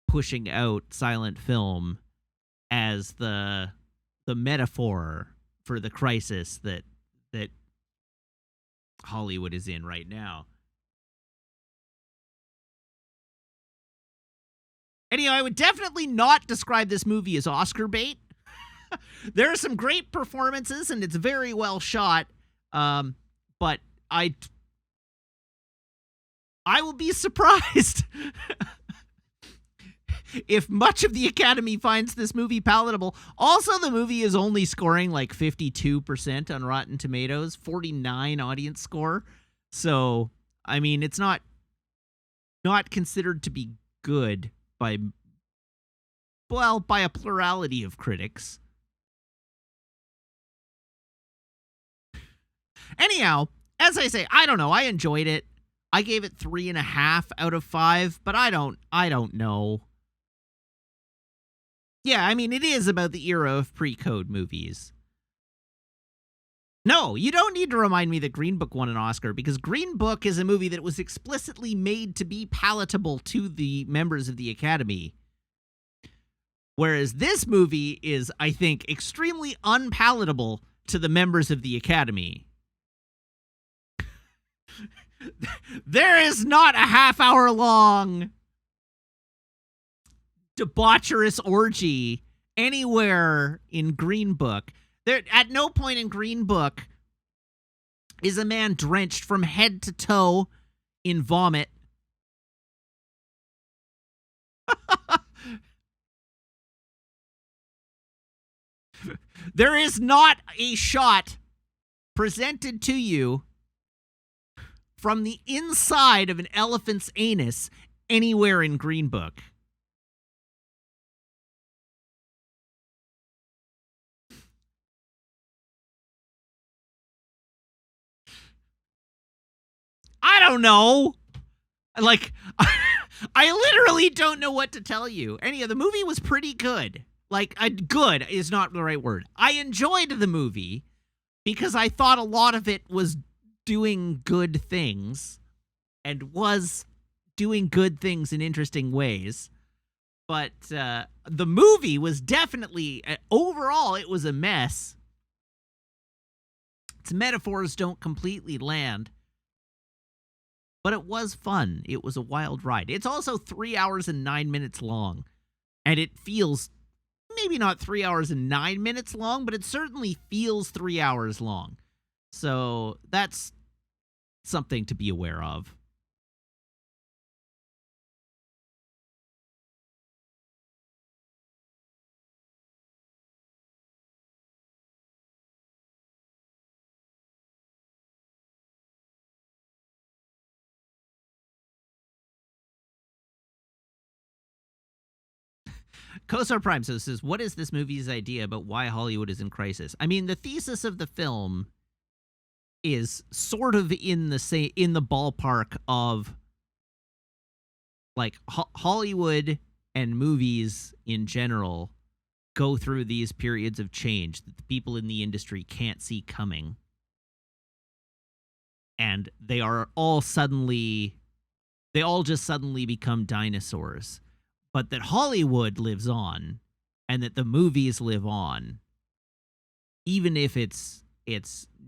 pushing out silent film as the metaphor for the crisis that Hollywood is in right now. Anyway, I would definitely not describe this movie as Oscar bait. There are some great performances, and it's very well shot. But I will be surprised if much of the Academy finds this movie palatable. Also, the movie is only scoring like 52% on Rotten Tomatoes, 49 audience score. So, I mean, it's not considered to be good by a plurality of critics. Anyhow, as I say, I don't know. I enjoyed it. I gave it 3.5 out of 5, but I don't know. Yeah, I mean, it is about the era of pre-code movies. No, you don't need to remind me that Green Book won an Oscar, because Green Book is a movie that was explicitly made to be palatable to the members of the Academy. Whereas this movie is, I think, extremely unpalatable to the members of the Academy. There is not a half-hour-long debaucherous orgy anywhere in Green Book. There, at no point in Green Book is a man drenched from head to toe in vomit. There is not a shot presented to you from the inside of an elephant's anus anywhere in Green Book. I don't know. Like, I literally don't know what to tell you. The movie was pretty good. Like, good is not the right word. I enjoyed the movie because I thought a lot of it was doing good things and was doing good things in interesting ways. But the movie was definitely, overall, it was a mess. Its metaphors don't completely land. But it was fun. It was a wild ride. It's also 3 hours and 9 minutes long. And it feels maybe not 3 hours and 9 minutes long, but it certainly feels 3 hours long. So that's something to be aware of. Kosar Prime says, what is this movie's idea about why Hollywood is in crisis? I mean, the thesis of the film is sort of in the ballpark of like Hollywood and movies in general go through these periods of change that the people in the industry can't see coming. And they all just suddenly become dinosaurs. But that Hollywood lives on, and that the movies live on, even if it's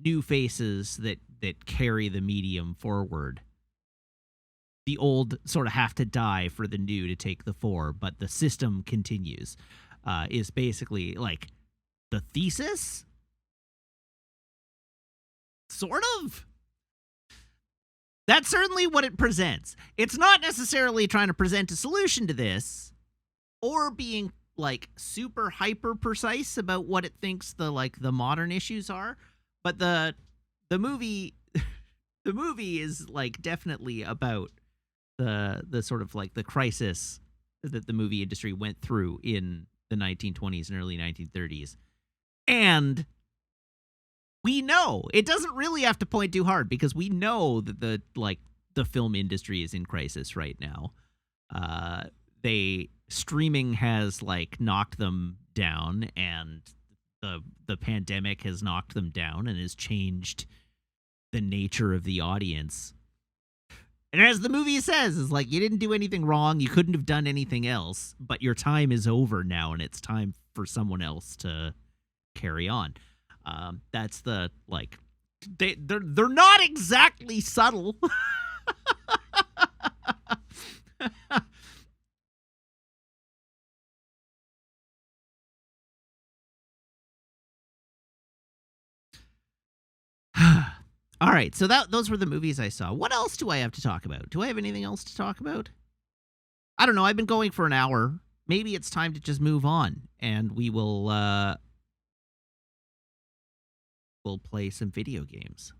new faces that carry the medium forward. The old sort of have to die for the new to take the fore, but the system continues, is basically like the thesis? Sort of. That's certainly what it presents. It's not necessarily trying to present a solution to this or being like super hyper precise about what it thinks the modern issues are, but the movie the movie is like definitely about the sort of like the crisis that the movie industry went through in the 1920s and early 1930s. And we know it doesn't really have to point too hard because we know that the film industry is in crisis right now. Streaming has like knocked them down, and the pandemic has knocked them down and has changed the nature of the audience. And as the movie says, it's like you didn't do anything wrong, you couldn't have done anything else, but your time is over now, and it's time for someone else to carry on. That's the like they're not exactly subtle. All right, so those were the movies I saw. What else do I have to talk about? Do I have anything else to talk about? I don't know. I've been going for an hour. Maybe it's time to just move on, and we'll play some video games.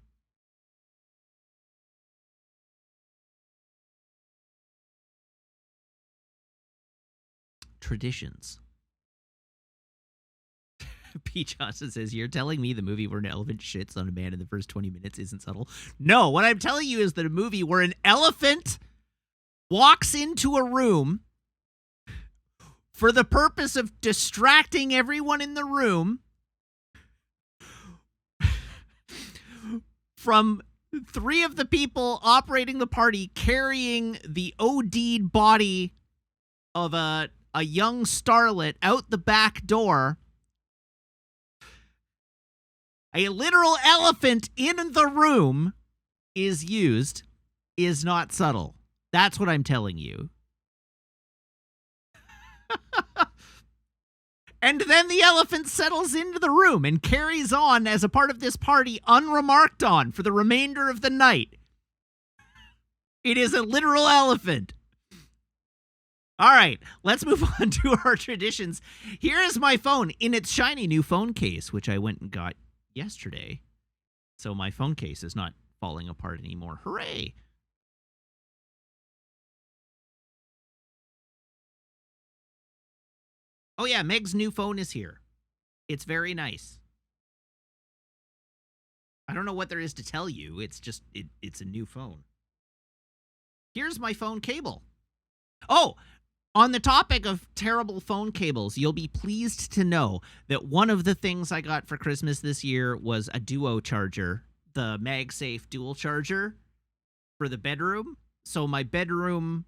Traditions. P. Johnson says, you're telling me the movie where an elephant shits on a man in the first 20 minutes isn't subtle? No, what I'm telling you is that a movie where an elephant walks into a room for the purpose of distracting everyone in the room from 3 of the people operating the party carrying the OD'd body of a young starlet out the back door. A literal elephant in the room is not subtle. That's what I'm telling you. And then the elephant settles into the room and carries on as a part of this party unremarked on for the remainder of the night. It is a literal elephant. All right, let's move on to our traditions. Here is my phone in its shiny new phone case, which I went and got yesterday. So my phone case is not falling apart anymore. Hooray. Oh yeah, Meg's new phone is here. It's very nice. I don't know what there is to tell you. It's just, it's a new phone. Here's my phone cable. Oh, on the topic of terrible phone cables, you'll be pleased to know that one of the things I got for Christmas this year was a duo charger, the MagSafe dual charger for the bedroom. So my bedroom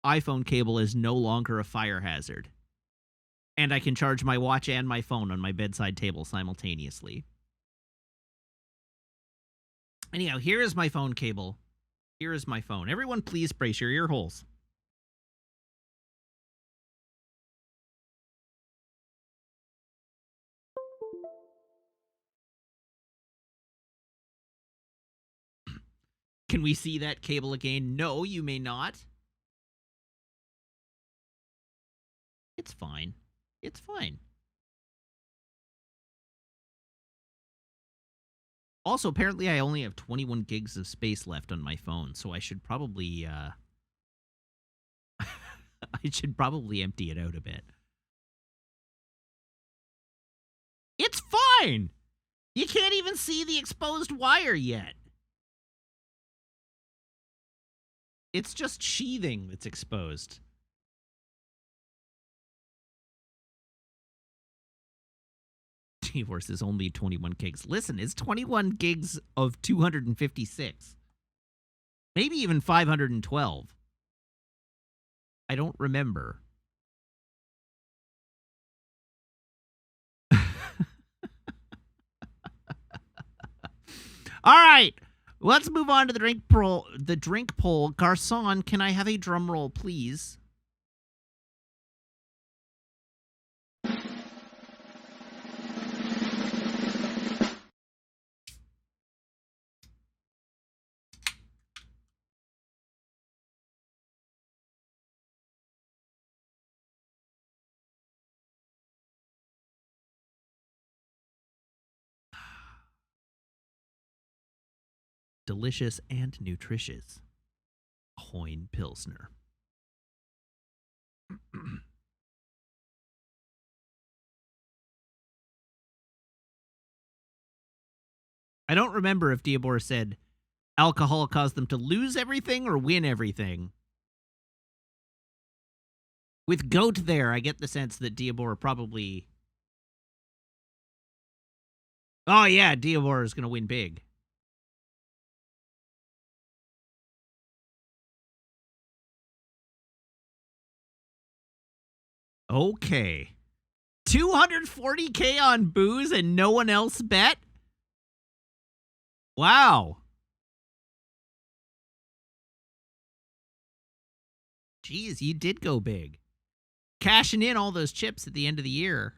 iPhone cable is no longer a fire hazard. And I can charge my watch and my phone on my bedside table simultaneously. Anyhow, here is my phone cable. Here is my phone. Everyone, please brace your ear holes. Can we see that cable again? No, you may not. It's fine. It's fine. Also, apparently I only have 21 gigs of space left on my phone, so I should probably, I should probably empty it out a bit. It's fine! You can't even see the exposed wire yet. It's just sheathing that's exposed. GeForce is only 21 gigs. Listen, it's 21 gigs of 256. Maybe even 512. I don't remember. All right. Let's move on to the drink poll. Garçon, can I have a drum roll, please? Delicious and nutritious. Hoyne Pilsner. I don't remember if Diabor said alcohol caused them to lose everything or win everything. With goat there, I get the sense that Diabor probably... Oh yeah, Diabor is going to win big. Okay. 240K on booze and no one else bet? Wow. Jeez, you did go big. Cashing in all those chips at the end of the year.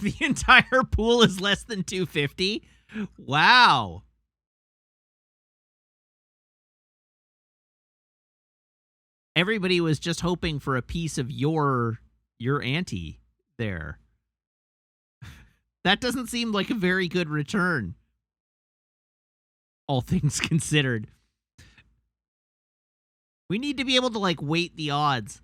The entire pool is less than 250? Wow. Everybody was just hoping for a piece of your ante there. That doesn't seem like a very good return, all things considered. We need to be able to, like, weight the odds.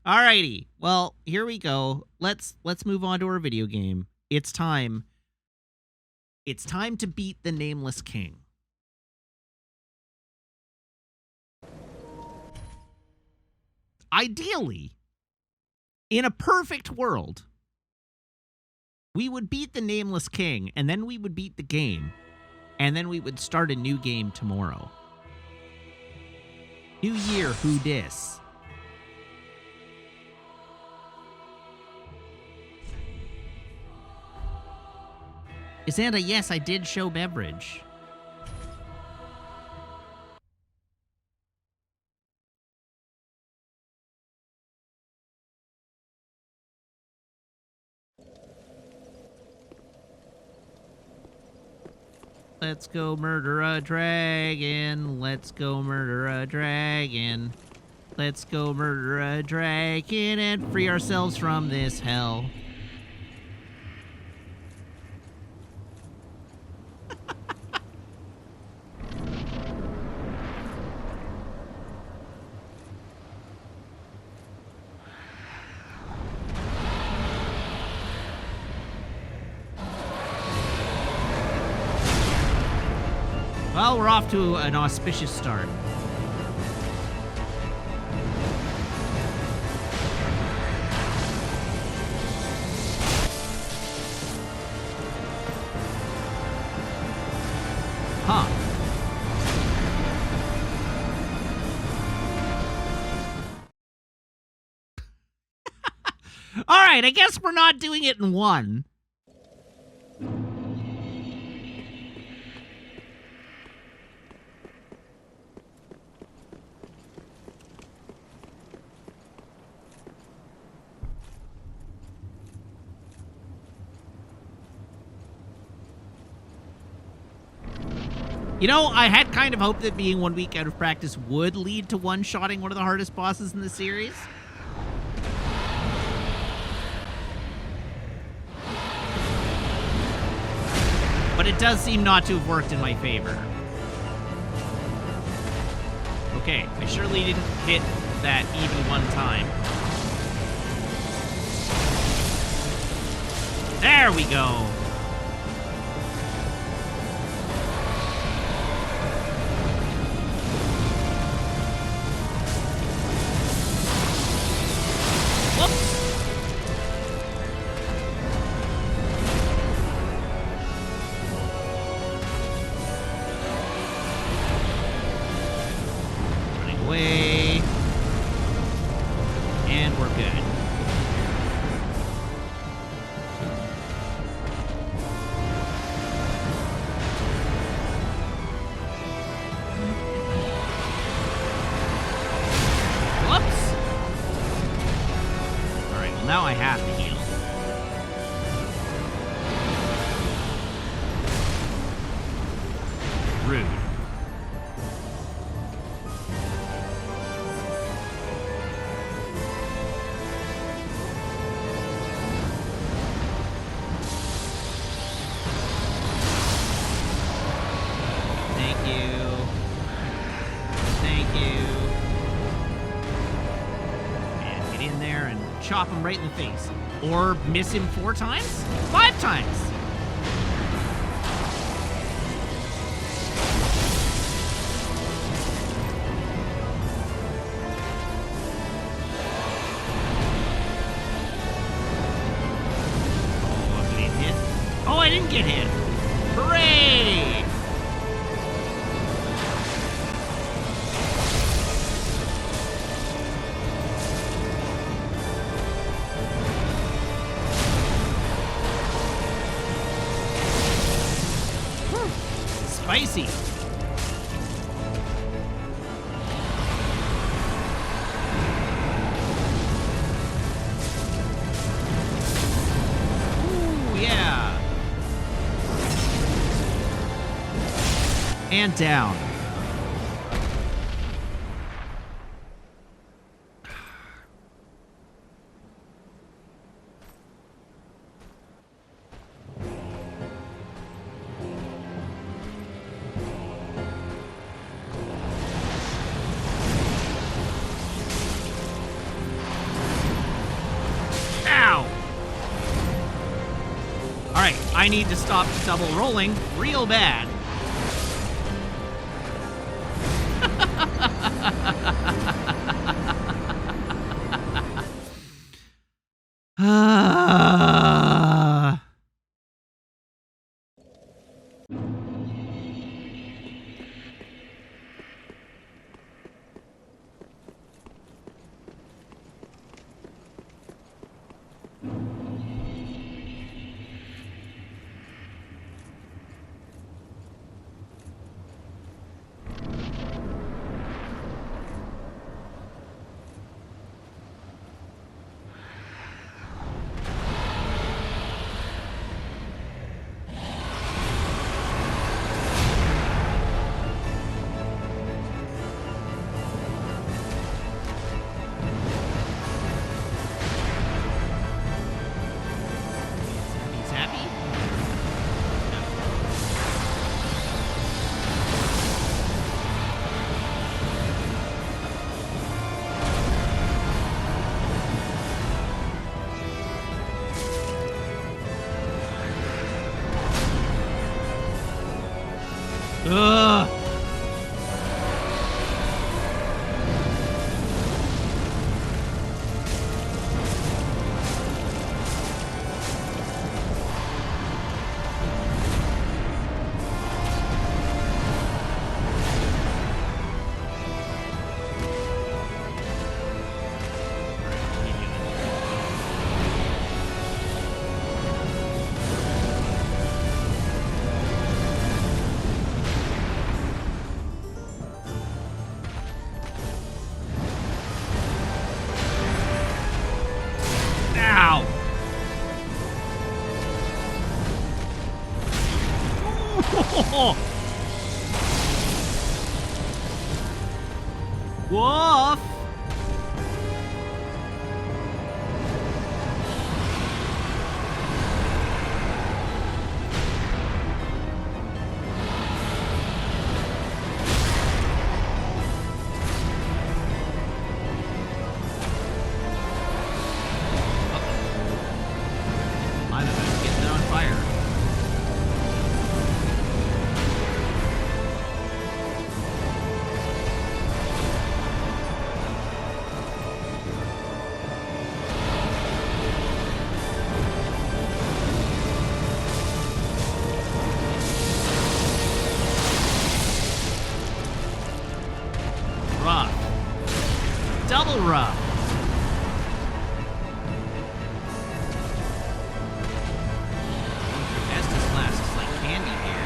Alrighty. Well, here we go. Let's move on to our video game. It's time. It's time to beat the Nameless King. Ideally, in a perfect world, we would beat the Nameless King, and then we would beat the game, and then we would start a new game tomorrow. New year, who dis? Isanda, yes, I did show beverage. Let's go murder a dragon. Let's go murder a dragon. Let's go murder a dragon and free ourselves from this hell. Well, we're off to an auspicious start. Huh. All right, I guess we're not doing it in one. You know, I had kind of hoped that being 1 week out of practice would lead to one-shotting one of the hardest bosses in the series. But it does seem not to have worked in my favor. Okay, I surely didn't hit that even one time. There we go. Now I have to heal. Rude. Thank you. Thank you. And get in there and chop him right in the face. Or miss him 4 times? 5 times! Oh, I'm getting hit. Oh, I didn't get hit! Hooray! Spicy. Ooh, yeah. And down. Alright, I need to stop double rolling real bad. Ugh. Woof! I'm about to get lit on fire. Rough. Double rough. Estes flasks like candy here.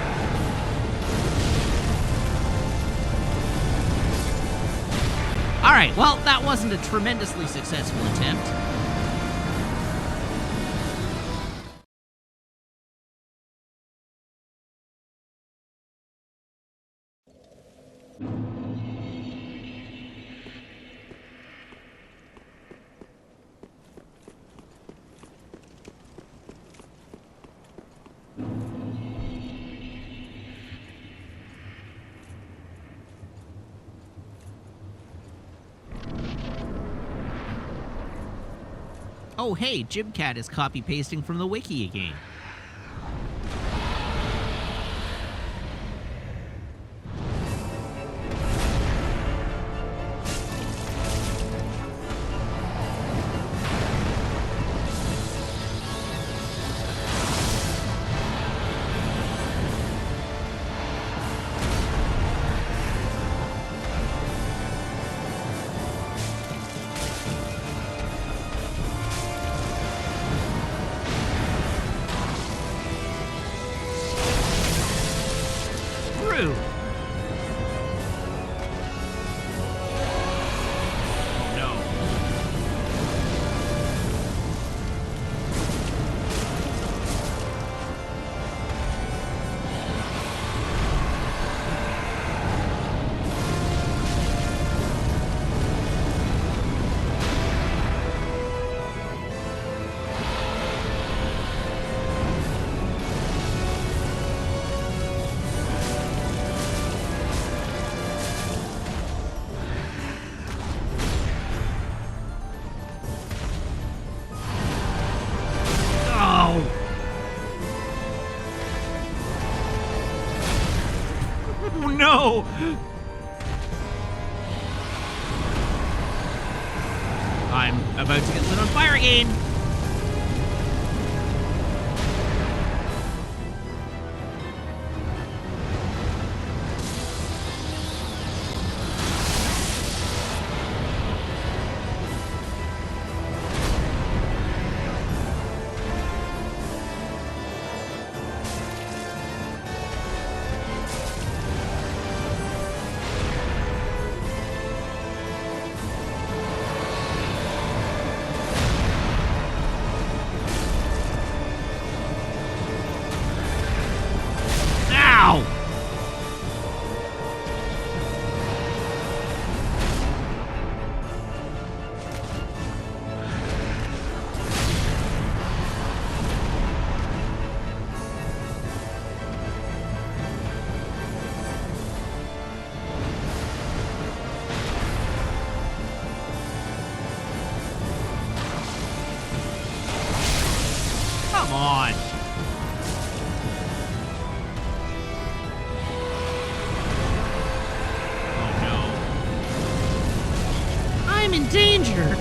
Alright, well, that wasn't a tremendously successful attempt. Oh, hey, Jimcat is copy-pasting from the wiki again. Rude. No. Oh. Oh, no. I'm about to get lit on fire again. Ow! Come on. Oh no. I'm in danger.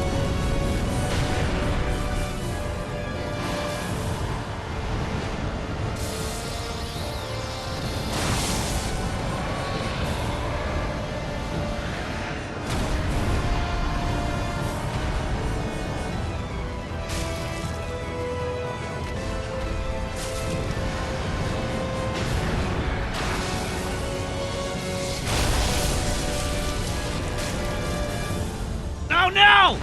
Oh no!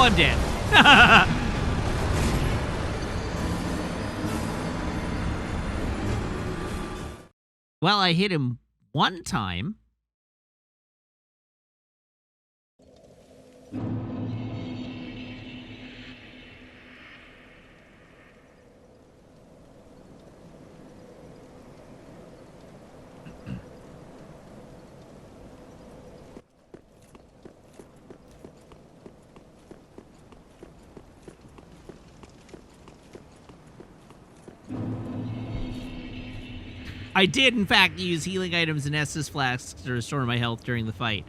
I'm dead. Well, I hit him one time. I did, in fact, use healing items and Estus flasks to restore my health during the fight.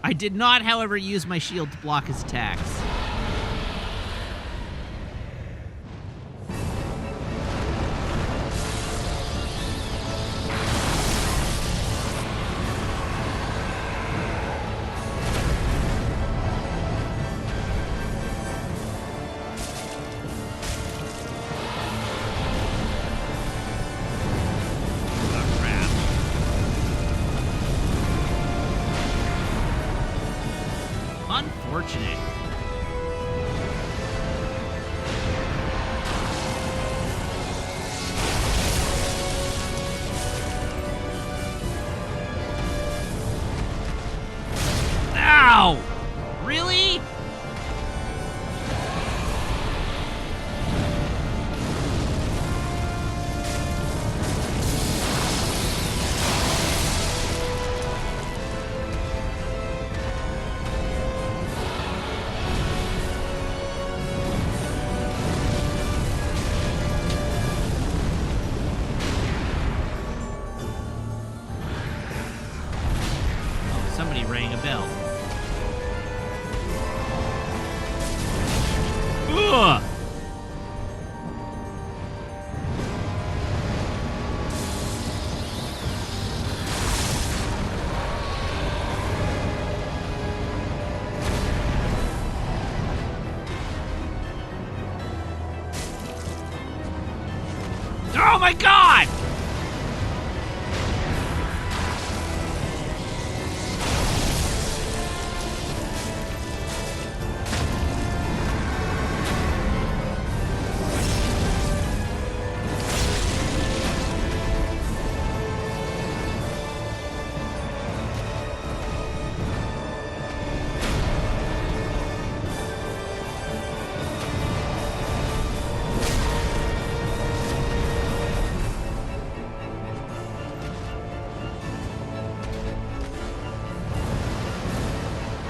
I did not, however, use my shield to block his attacks. Unfortunate. Ow! Really? Somebody rang a bell. Ugh! Oh my God!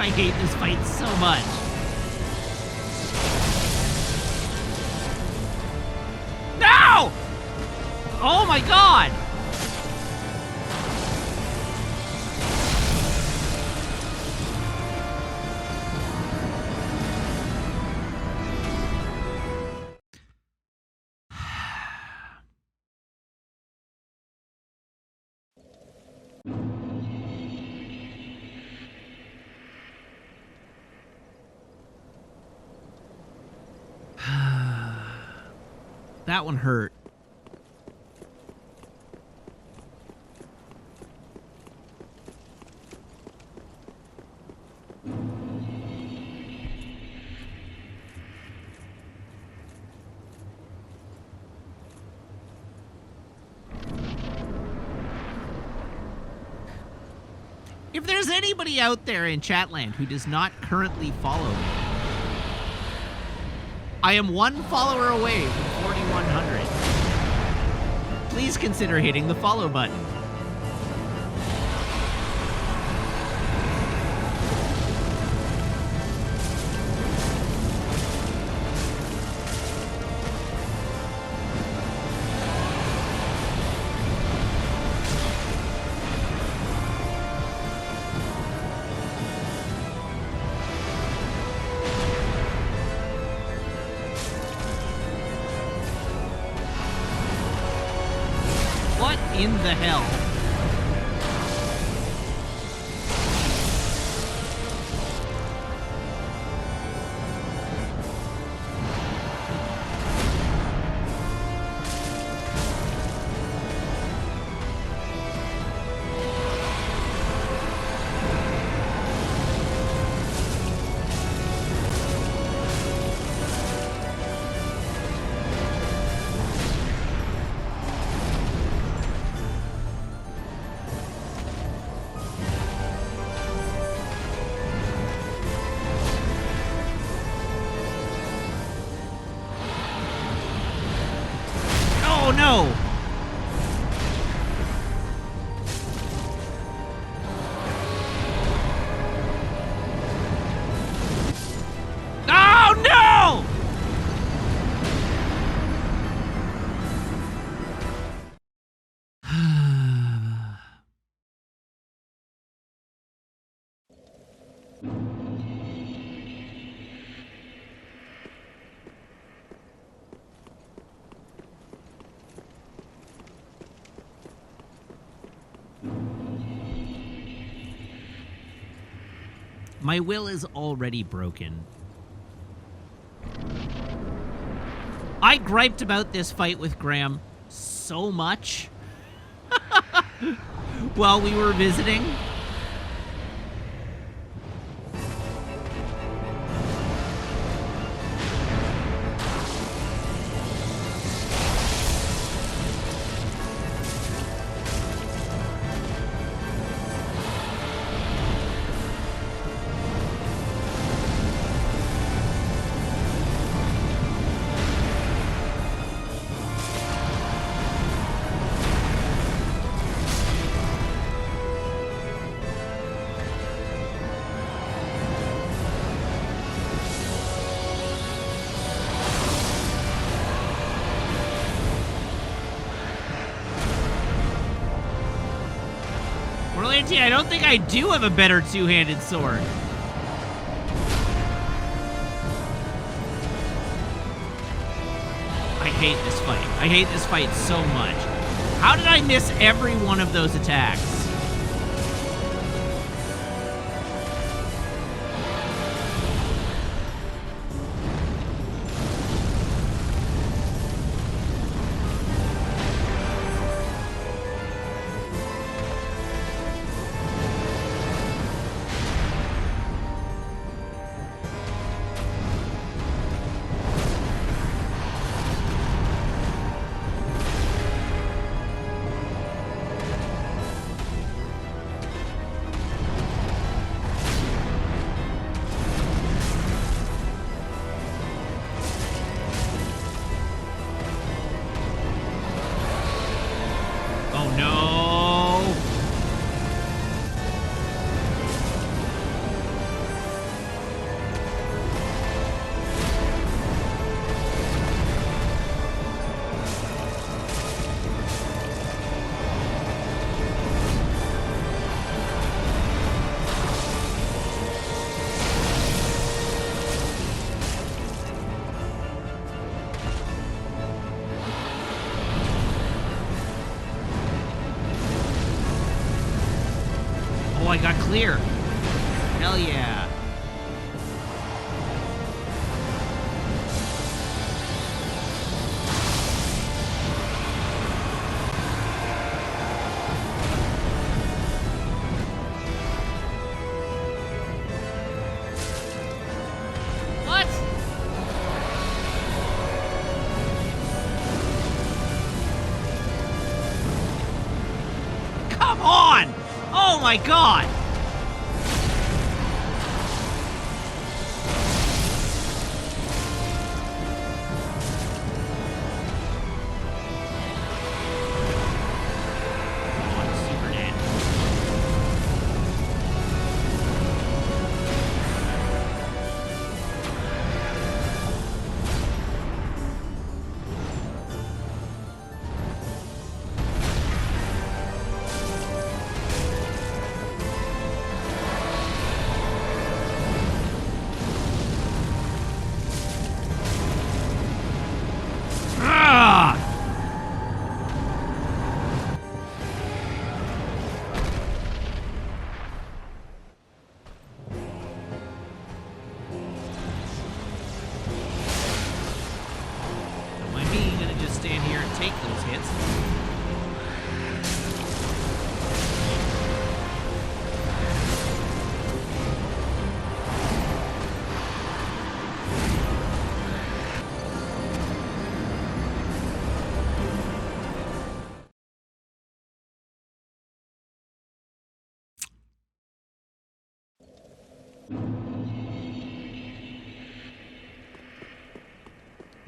I hate this fight so much. No! Oh my God! That one hurt. If there's anybody out there in Chatland who does not currently follow me, I am one follower away from 4,100. Please consider hitting the follow button. What in the hell? Oh, no! Oh, no! My will is already broken. I griped about this fight with Graham so much while we were visiting. Orlanti, I don't think I do have a better two-handed sword. I hate this fight. I hate this fight so much. How did I miss every one of those attacks? Oh no! Oh, I got clear. Hell yeah. What? Come on! Oh my god! Oh, I'm super dead. Ah! Don't mind me, gonna just stand here and take those hits.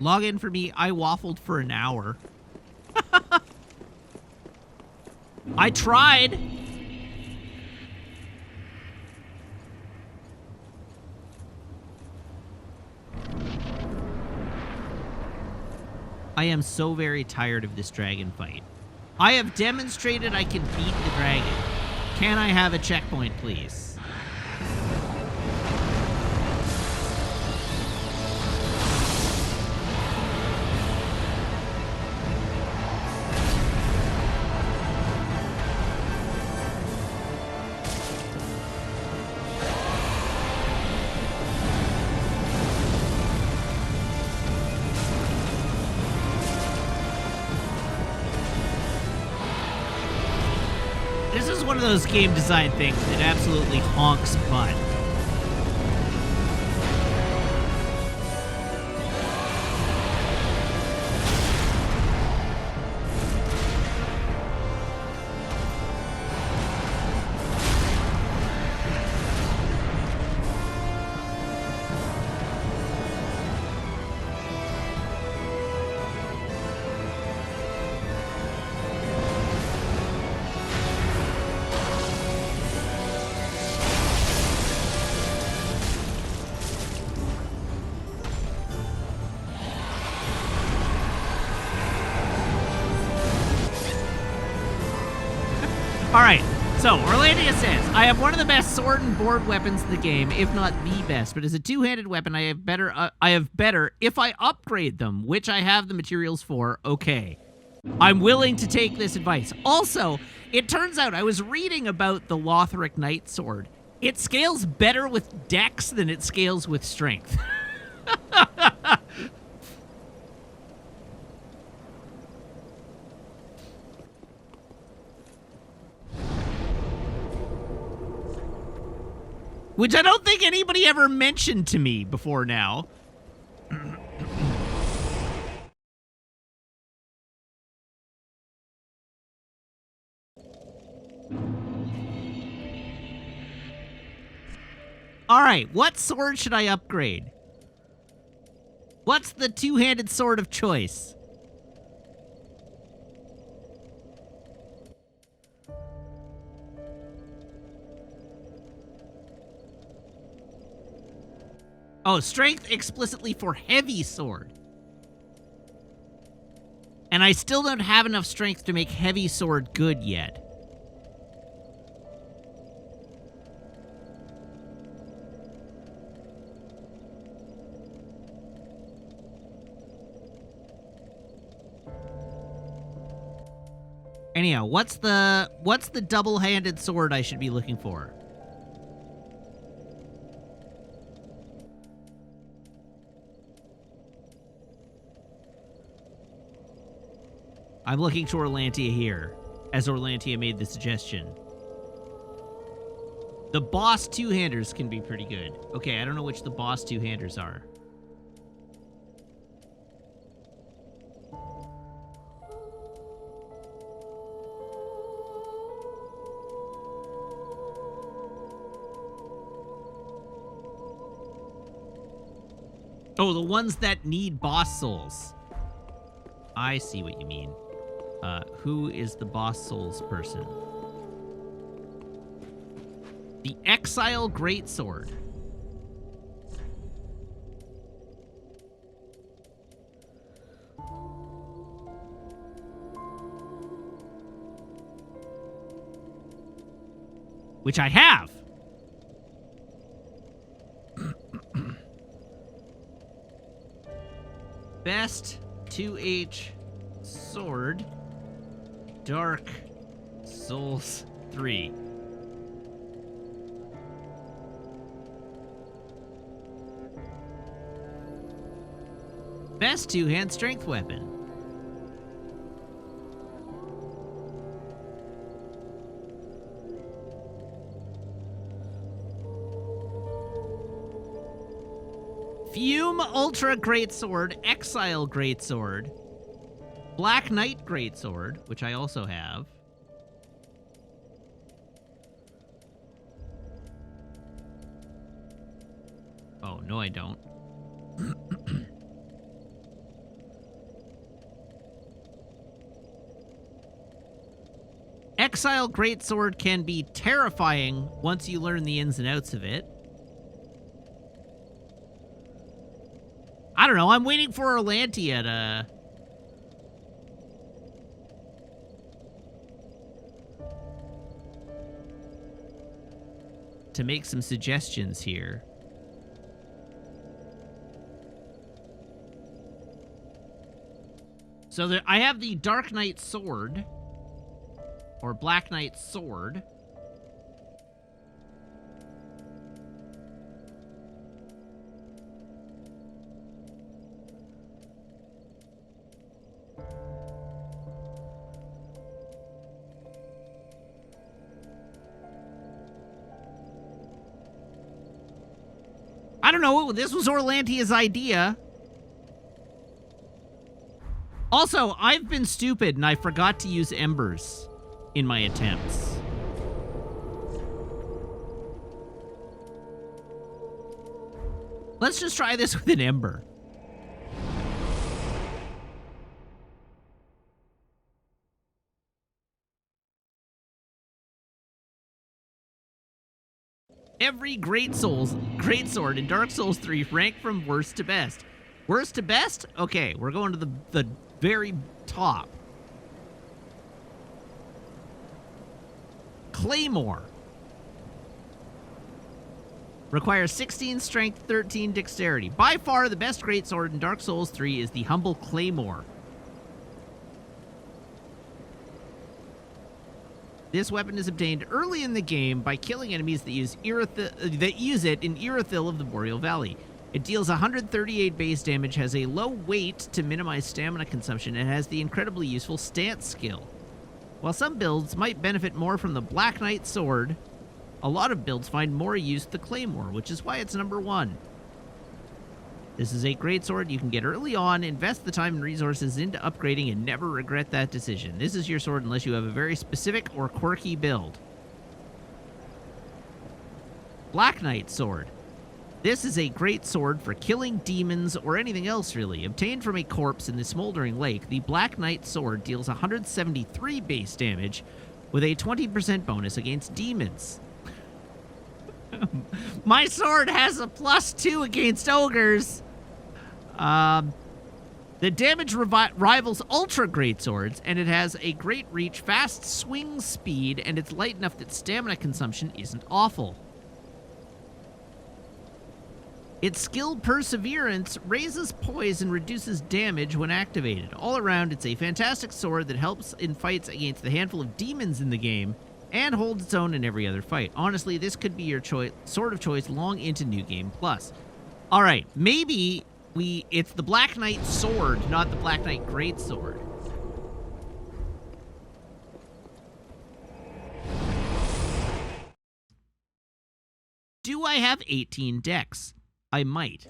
Log in for me. I waffled for an hour. I tried. I am so very tired of this dragon fight. I have demonstrated I can beat the dragon. Can I have a checkpoint, please? This is one of those game design things that absolutely honks butt. Alright, so Orlandia says, I have one of the best sword and board weapons in the game, if not the best, but as a two-handed weapon, I have better if I upgrade them, which I have the materials for, okay. I'm willing to take this advice. Also, it turns out I was reading about the Lothric Knight Sword. It scales better with dex than it scales with strength. Which I don't think anybody ever mentioned to me before now. Alright, what sword should I upgrade? What's the two-handed sword of choice? Oh, strength explicitly for heavy sword. And I still don't have enough strength to make heavy sword good yet. Anyhow, what's the double-handed sword I should be looking for? I'm looking to Orlantia here, as Orlantia made the suggestion. The boss two-handers can be pretty good. Okay, I don't know which the boss two-handers are. Oh, the ones that need boss souls. I see what you mean. Who is the boss souls person? The Exile Greatsword. Which I have. Best 2H sword. Dark Souls 3. Best two-hand strength weapon. Fume Ultra Greatsword, Exile Greatsword, Black Knight Greatsword, which I also have. Oh, no I don't. Exile Greatsword can be terrifying once you learn the ins and outs of it. I don't know. I'm waiting for Orlantia to make some suggestions here. So I have the Dark Knight Sword, or Black Knight Sword. I don't know, this was Orlantia's idea. Also, I've been stupid and I forgot to use embers in my attempts. Let's just try this with an ember. Every greatsword in Dark Souls 3 ranked from worst to best. Worst to best? Okay, we're going to the very top. Claymore. Requires 16 strength, 13 dexterity. By far the best greatsword in Dark Souls 3 is the Humble Claymore. This weapon is obtained early in the game by killing enemies that use it in Irithyll of the Boreal Valley. It deals 138 base damage, has a low weight to minimize stamina consumption, and has the incredibly useful stance skill. While some builds might benefit more from the Black Knight Sword, a lot of builds find more use the Claymore, which is why it's number 1. This is a great sword you can get early on, invest the time and resources into upgrading, and never regret that decision. This is your sword unless you have a very specific or quirky build. Black Knight Sword. This is a great sword for killing demons or anything else, really. Obtained from a corpse in the smoldering lake, the Black Knight Sword deals 173 base damage with a 20% bonus against demons. My sword has a +2 against ogres. The damage rivals Ultra Greatswords, and it has a great reach, fast swing speed, and it's light enough that stamina consumption isn't awful. Its skill Perseverance raises poise and reduces damage when activated. All around, it's a fantastic sword that helps in fights against the handful of demons in the game, and holds its own in every other fight. Honestly, this could be your sword of choice long into New Game Plus. All right, maybe it's the Black Knight Sword, not the Black Knight Greatsword. Do I have 18 decks? I might.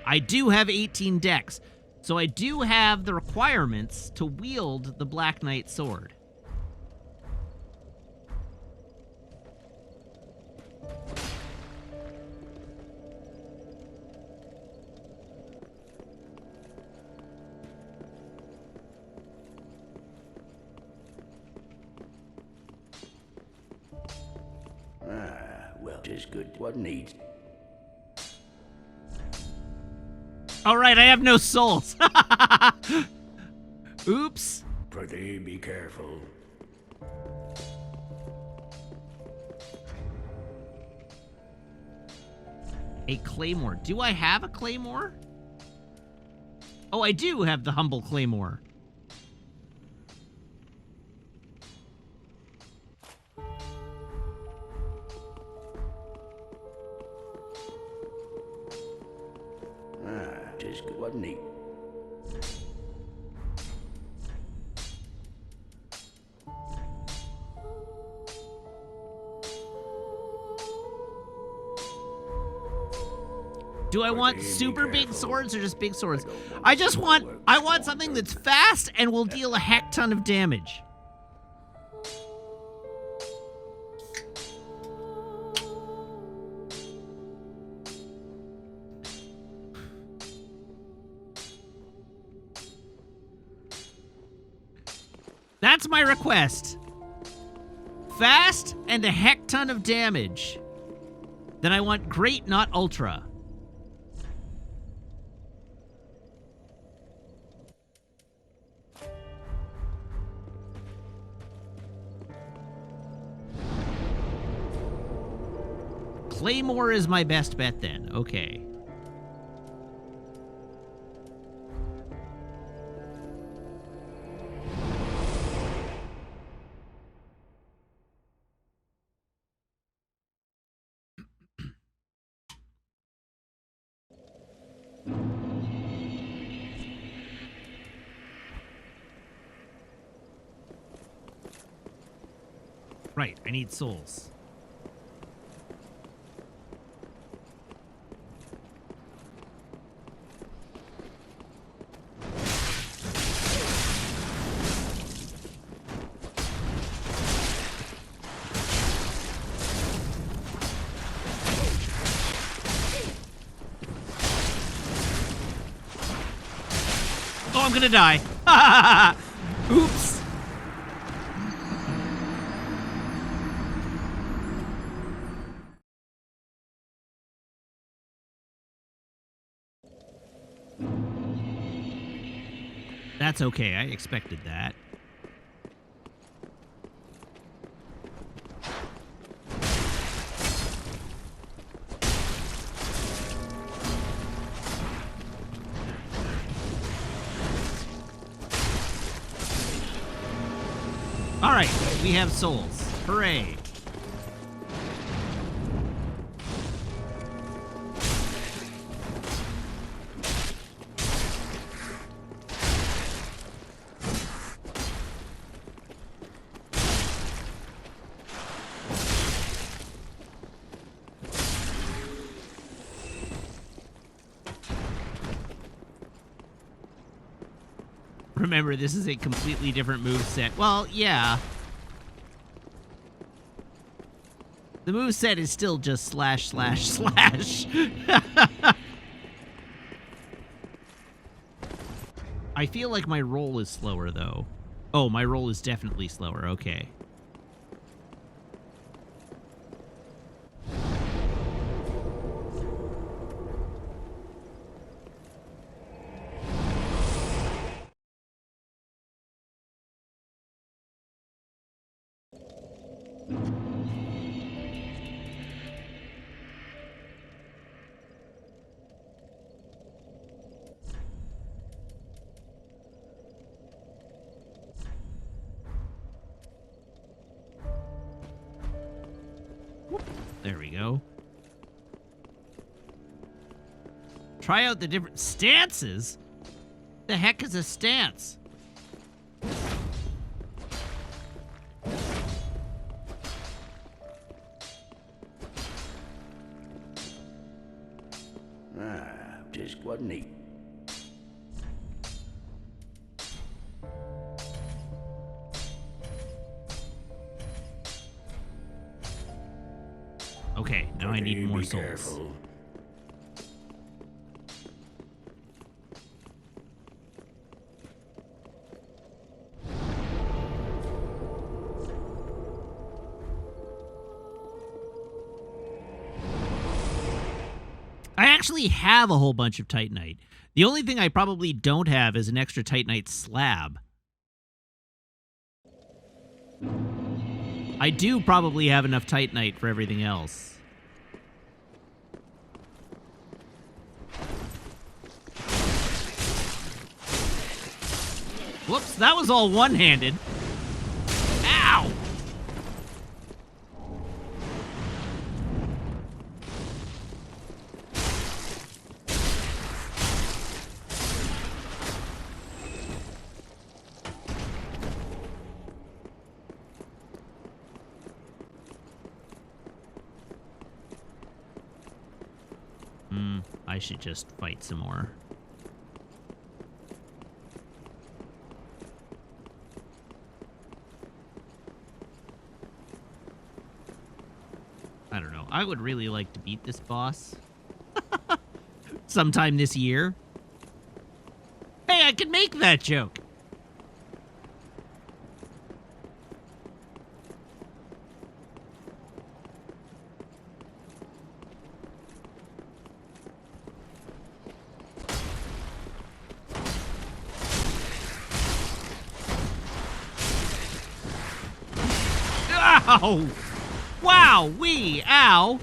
I do have 18 decks. So I do have the requirements to wield the Black Knight Sword. Well, just good. What needs? All right, I have no souls. Oops. Prithee, be careful. A claymore. Do I have a claymore? Oh, I do have the Humble Claymore. Just good. What neat. Do I want super big swords or just big swords? I want something that's fast and will deal a heck ton of damage. That's my request. Fast and a heck ton of damage. Then I want great, not ultra. Claymore is my best bet then. Okay. Right, I need souls. Oh, I'm gonna die. Oops. That's okay. I expected that. All right, we have souls. Hooray. Remember, this is a completely different moveset. Well, yeah. The moveset is still just slash, slash, slash. I feel like my roll is slower, though. Oh, my roll is definitely slower. Okay. There we go. Try out the different stances? The heck is a stance? Just what neat. Okay, now I need more Be souls. careful. I actually have a whole bunch of Titanite. The only thing I probably don't have is an extra Titanite slab. I do probably have enough Titanite for everything else. Whoops, that was all one-handed. Ow! I should just fight some more. I don't know. I would really like to beat this boss. Sometime this year. Hey, I can make that joke. Oh! Wow! Wee! Ow!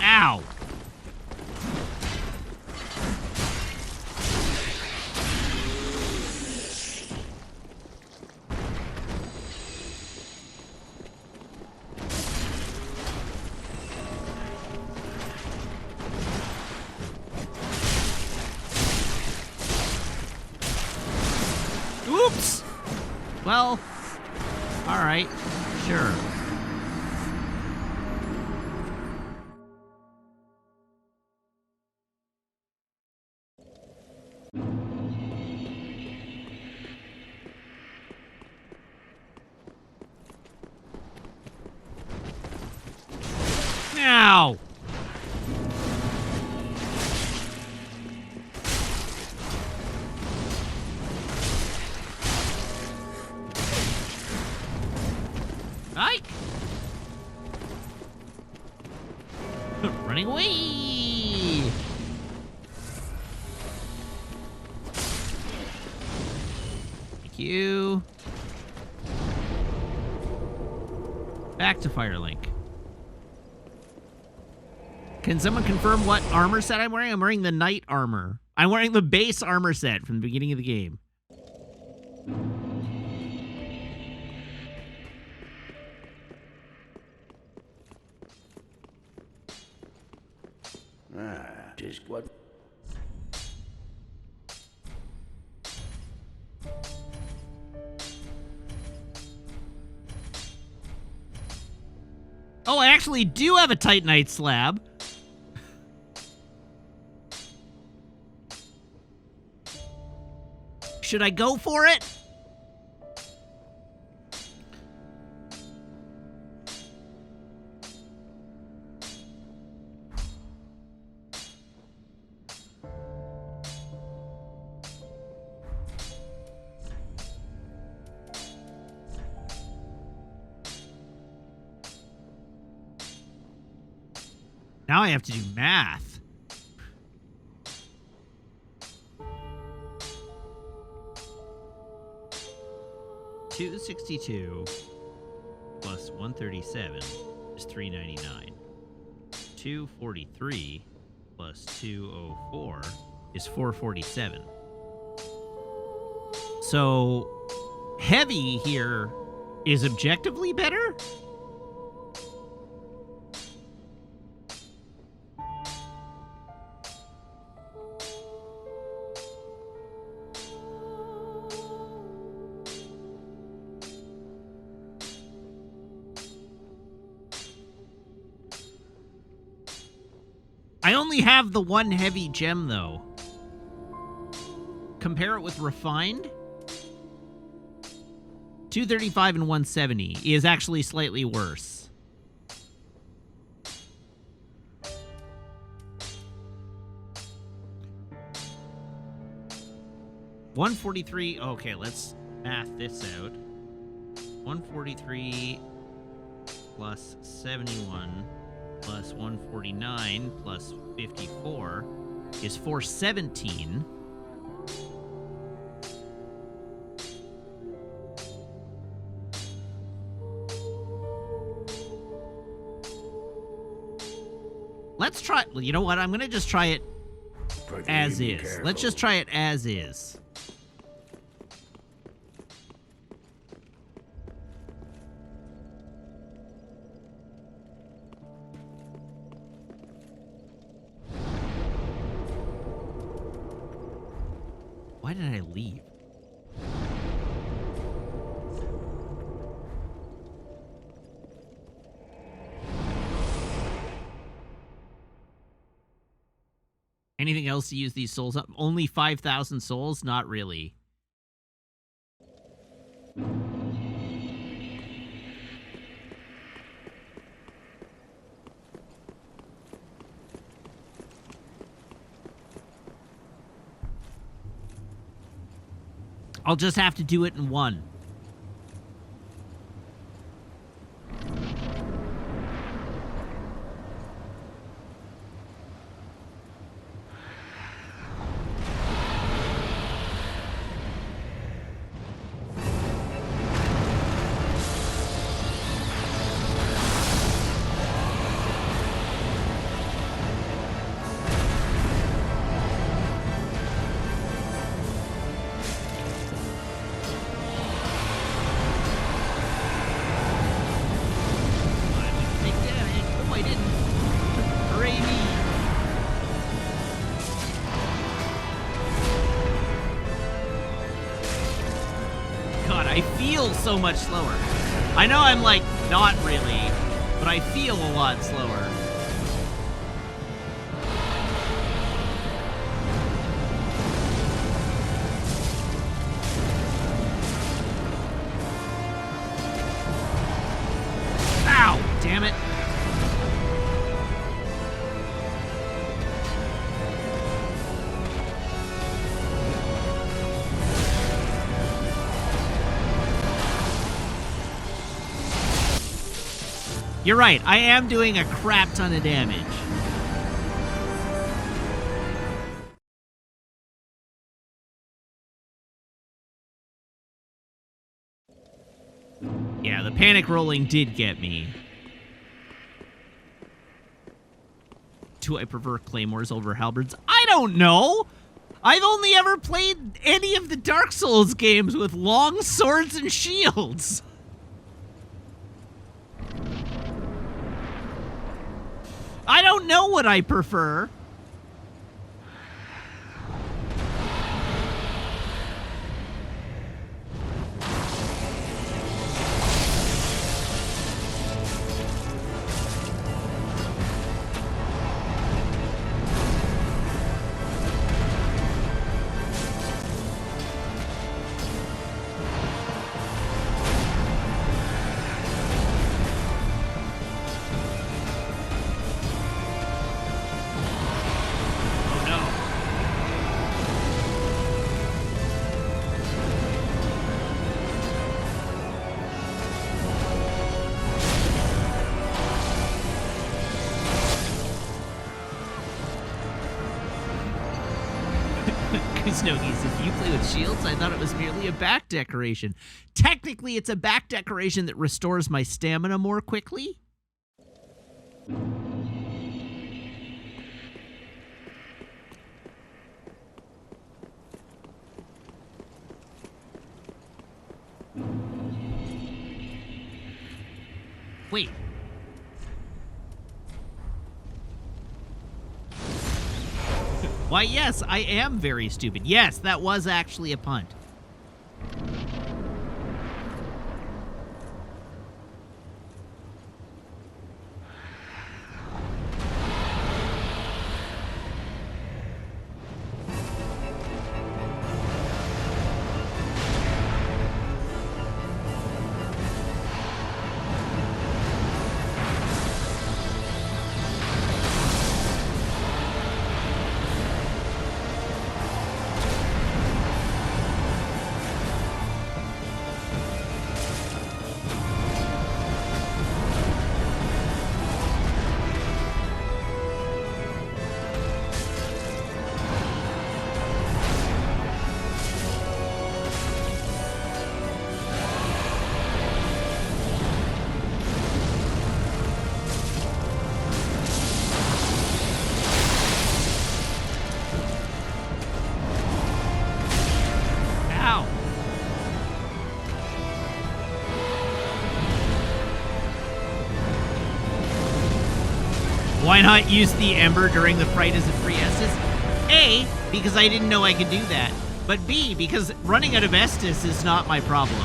Ow! Oops! Well, alright, sure. Ow! Ike! Running away! Thank you. Back to Firelink. Can someone confirm what armor set I'm wearing? I'm wearing the knight armor. I'm wearing the base armor set from the beginning of the game. Just what? Oh, I actually do have a Titanite slab. Should I go for it? Now I have to do math. $262 plus 137 is $399. 243 plus 204 is 447. So heavy here is objectively better? I only have the one heavy gem, though. Compare it with refined. 235 and 170 is actually slightly worse. $143. Okay, let's math this out. 143 plus 71 plus 149 plus 54 is 417. Let's try, you know what? I'm going to just try it as is. Careful. Let's just try it as is. Why did I leave? Anything else to use these souls up? Only 5,000 souls? Not really. I I'll just have to do it in one. So much slower. I know I'm like not really, but I feel a lot slower. Ow, damn it. You're right, I am doing a crap ton of damage. Yeah, the panic rolling did get me. Do I prefer claymores over halberds? I don't know! I've only ever played any of the Dark Souls games with long swords and shields. I don't know what I prefer. Snoggies, if you play with shields, I thought it was merely a back decoration. Technically, it's a back decoration that restores my stamina more quickly. Wait. Why, yes, I am very stupid. Yes, that was actually a punt. Why not use the Ember during the fight as a free Estus? A, because I didn't know I could do that. But B, because running out of Estus is not my problem.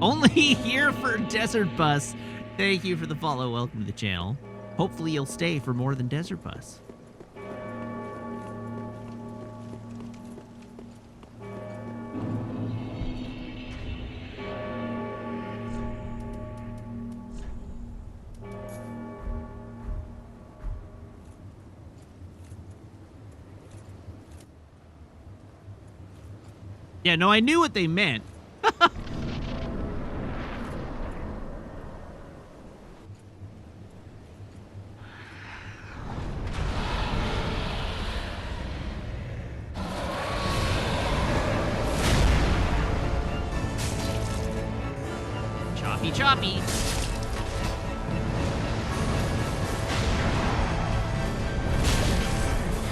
Only here for Desert Bus. Thank you for the follow. Welcome to the channel. Hopefully you'll stay for more than Desert Bus. Yeah, no, I knew what they meant. Choppy, choppy.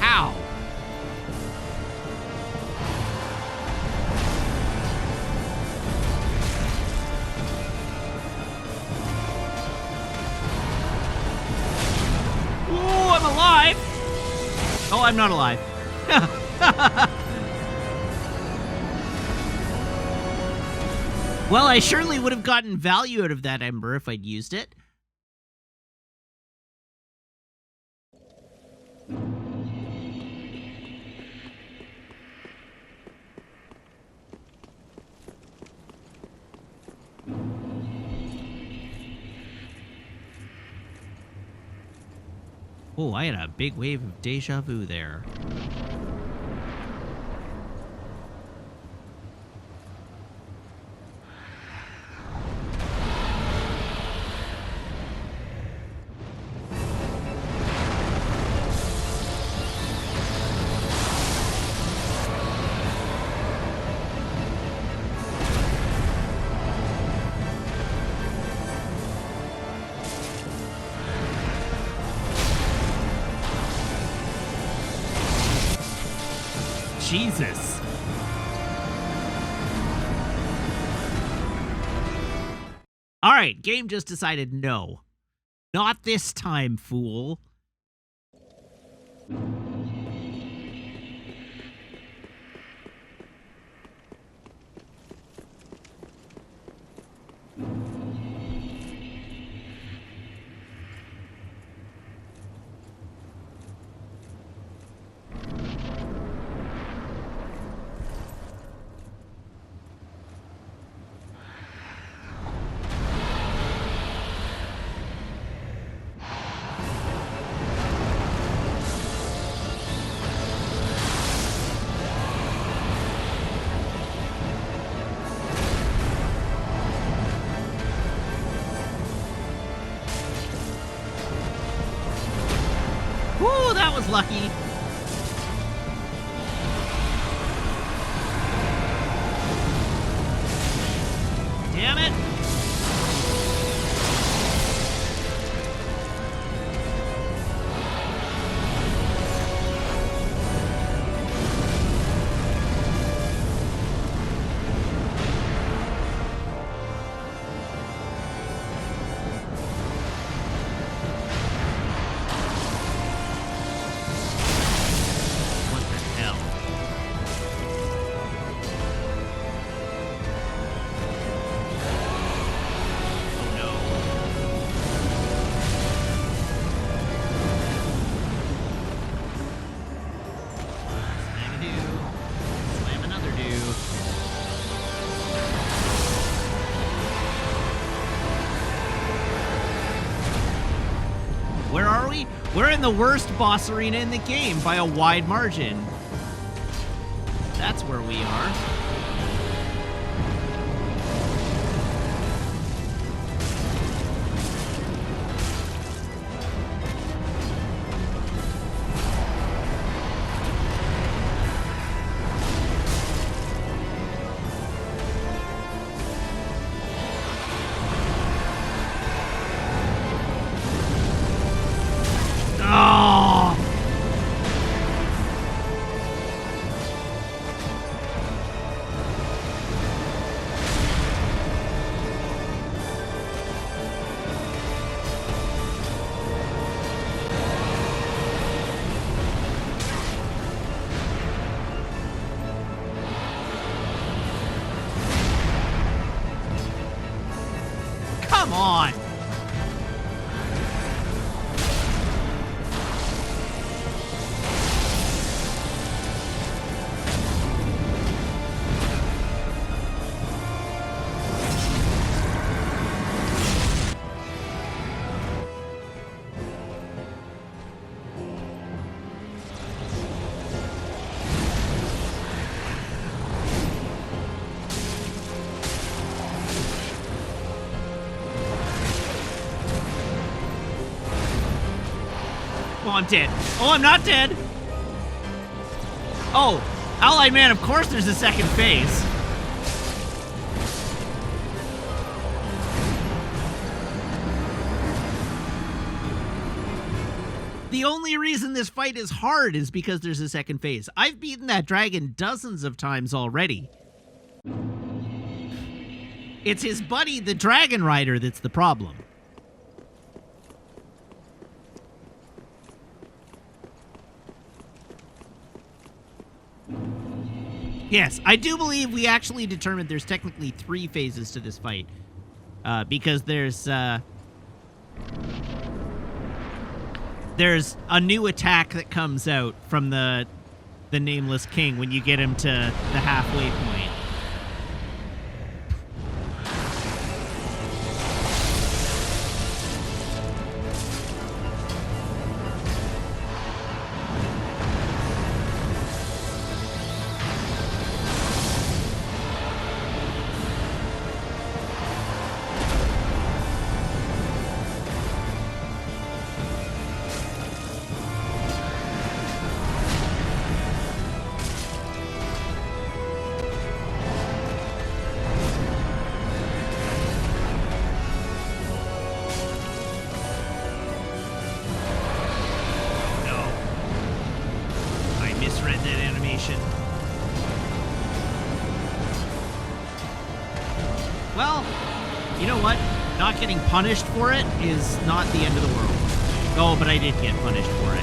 How? Ooh, I'm alive. Oh, I'm not alive. Well, I surely would have gotten value out of that ember if I'd used it. Oh, I had a big wave of deja vu there. Jesus. All right, game just decided no. Not this time, fool. Woo, that was lucky. Damn it. What the hell? Oh no. Slam a do. Slam another do. Where are we? We're in the worst boss arena in the game by a wide margin. That's where we are. Oh! come on. Oh, I'm dead. Oh, I'm not dead. Oh, Allied Man, of course there's a second phase. The only reason this fight is hard is because there's a second phase. I've beaten that dragon dozens of times already. It's his buddy, the Dragon Rider, that's the problem. Yes, I do believe we actually determined there's technically 3 phases to this fight. Because there's a new attack that comes out from the Nameless King when you get him to the halfway point. Misread that animation. Well, you know what? Not getting punished for it is not the end of the world. Oh, but I did get punished for it.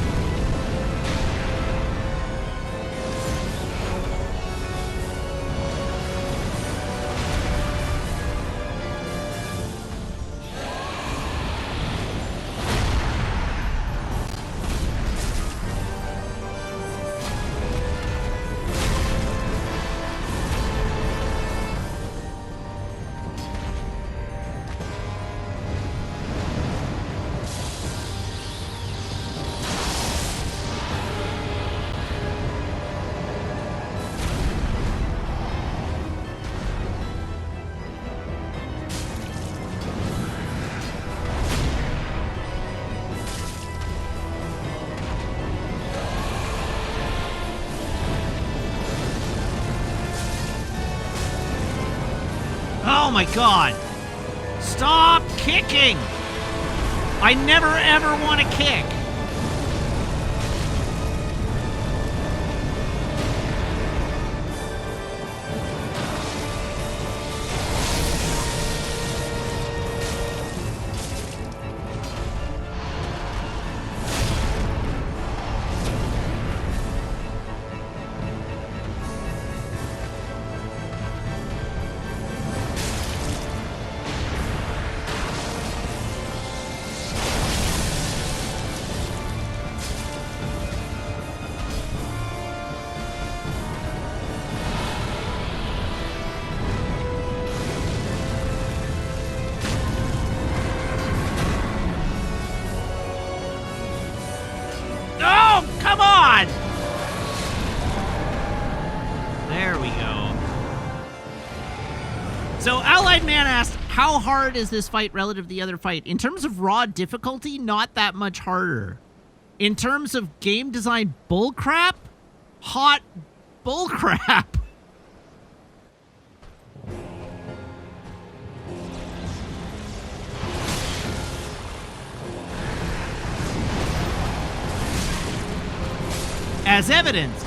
Oh my god! Stop kicking! I never ever want to kick! No! Come on! There we go. So, Allied Man asked, how hard is this fight relative to the other fight? In terms of raw difficulty, not that much harder. In terms of game design bullcrap, hot bullcrap. As evidenced.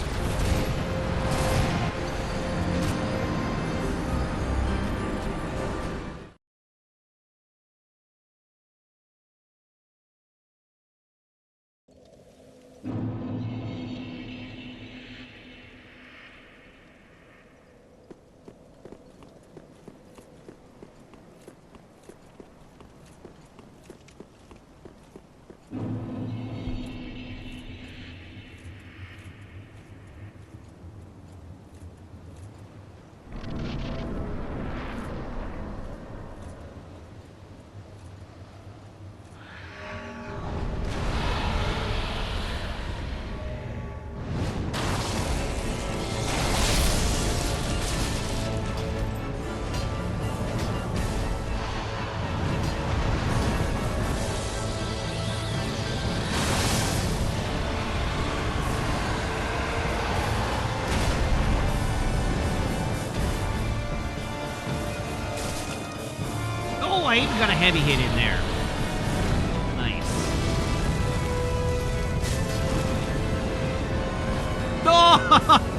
I even got a heavy hit in there. Nice. Oh!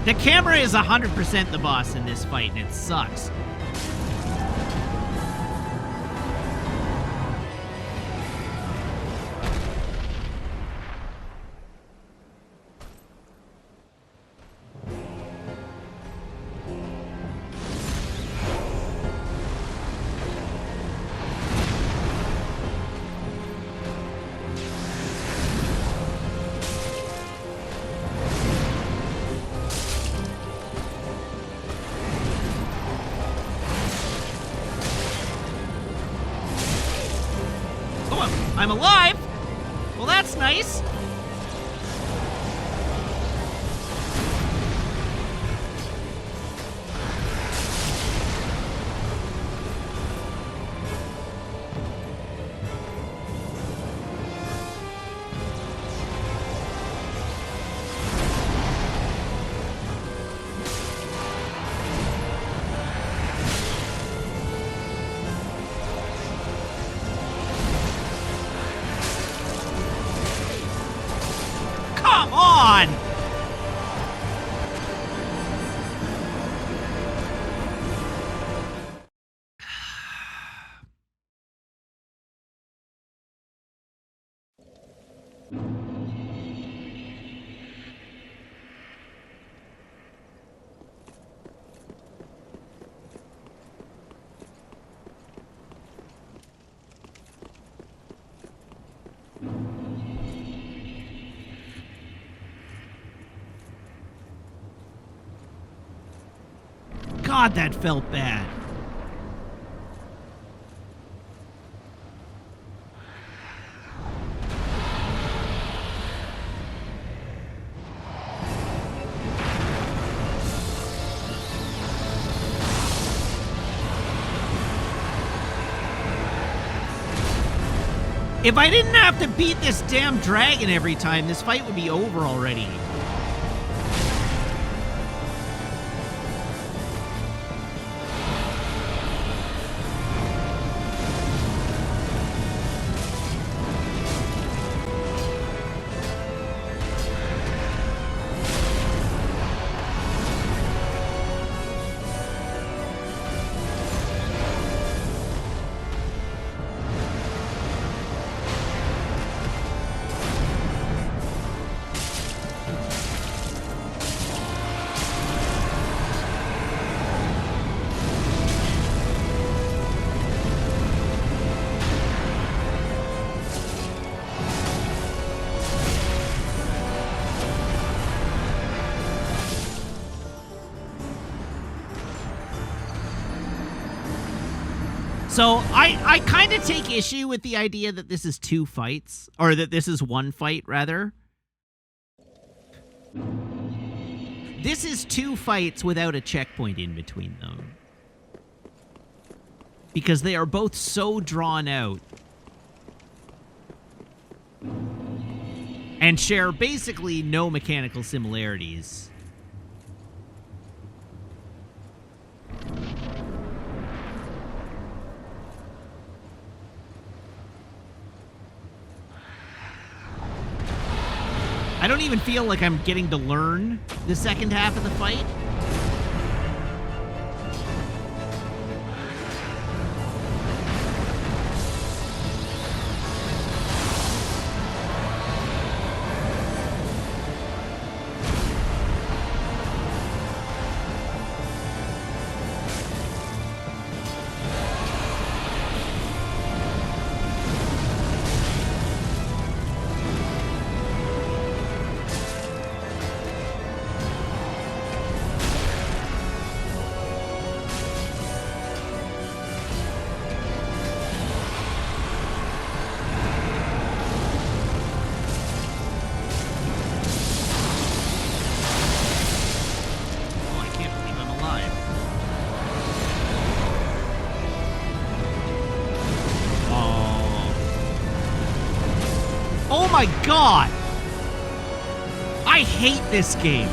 The camera is 100% the boss in this fight, and it sucks. I'm alive! Well, that's nice. Come on! God, that felt bad. If I didn't have to beat this damn dragon every time, this fight would be over already. So I kind of take issue with the idea that this is two fights, or that this is one fight, rather. This is two fights without a checkpoint in between them. Because they are both so drawn out. And share basically no mechanical similarities. I don't even feel like I'm getting to learn the second half of the fight. Oh my god! I hate this game.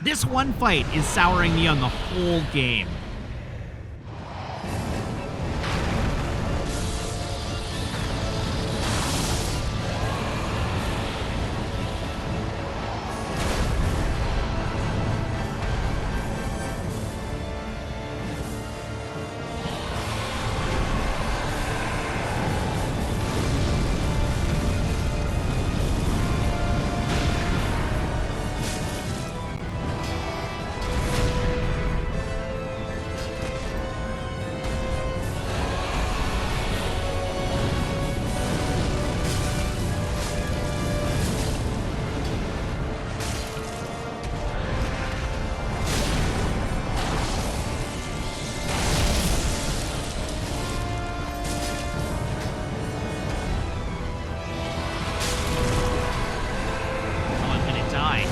This one fight is souring me on the whole game. Oh, I'm gonna die.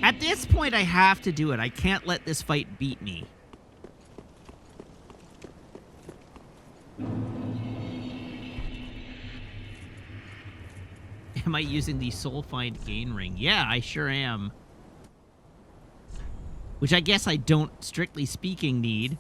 At this point, I have to do it. I can't let this fight beat me. Am I using the Soul Find Gain Ring? Yeah, I sure am. Which I guess I don't, strictly speaking, need.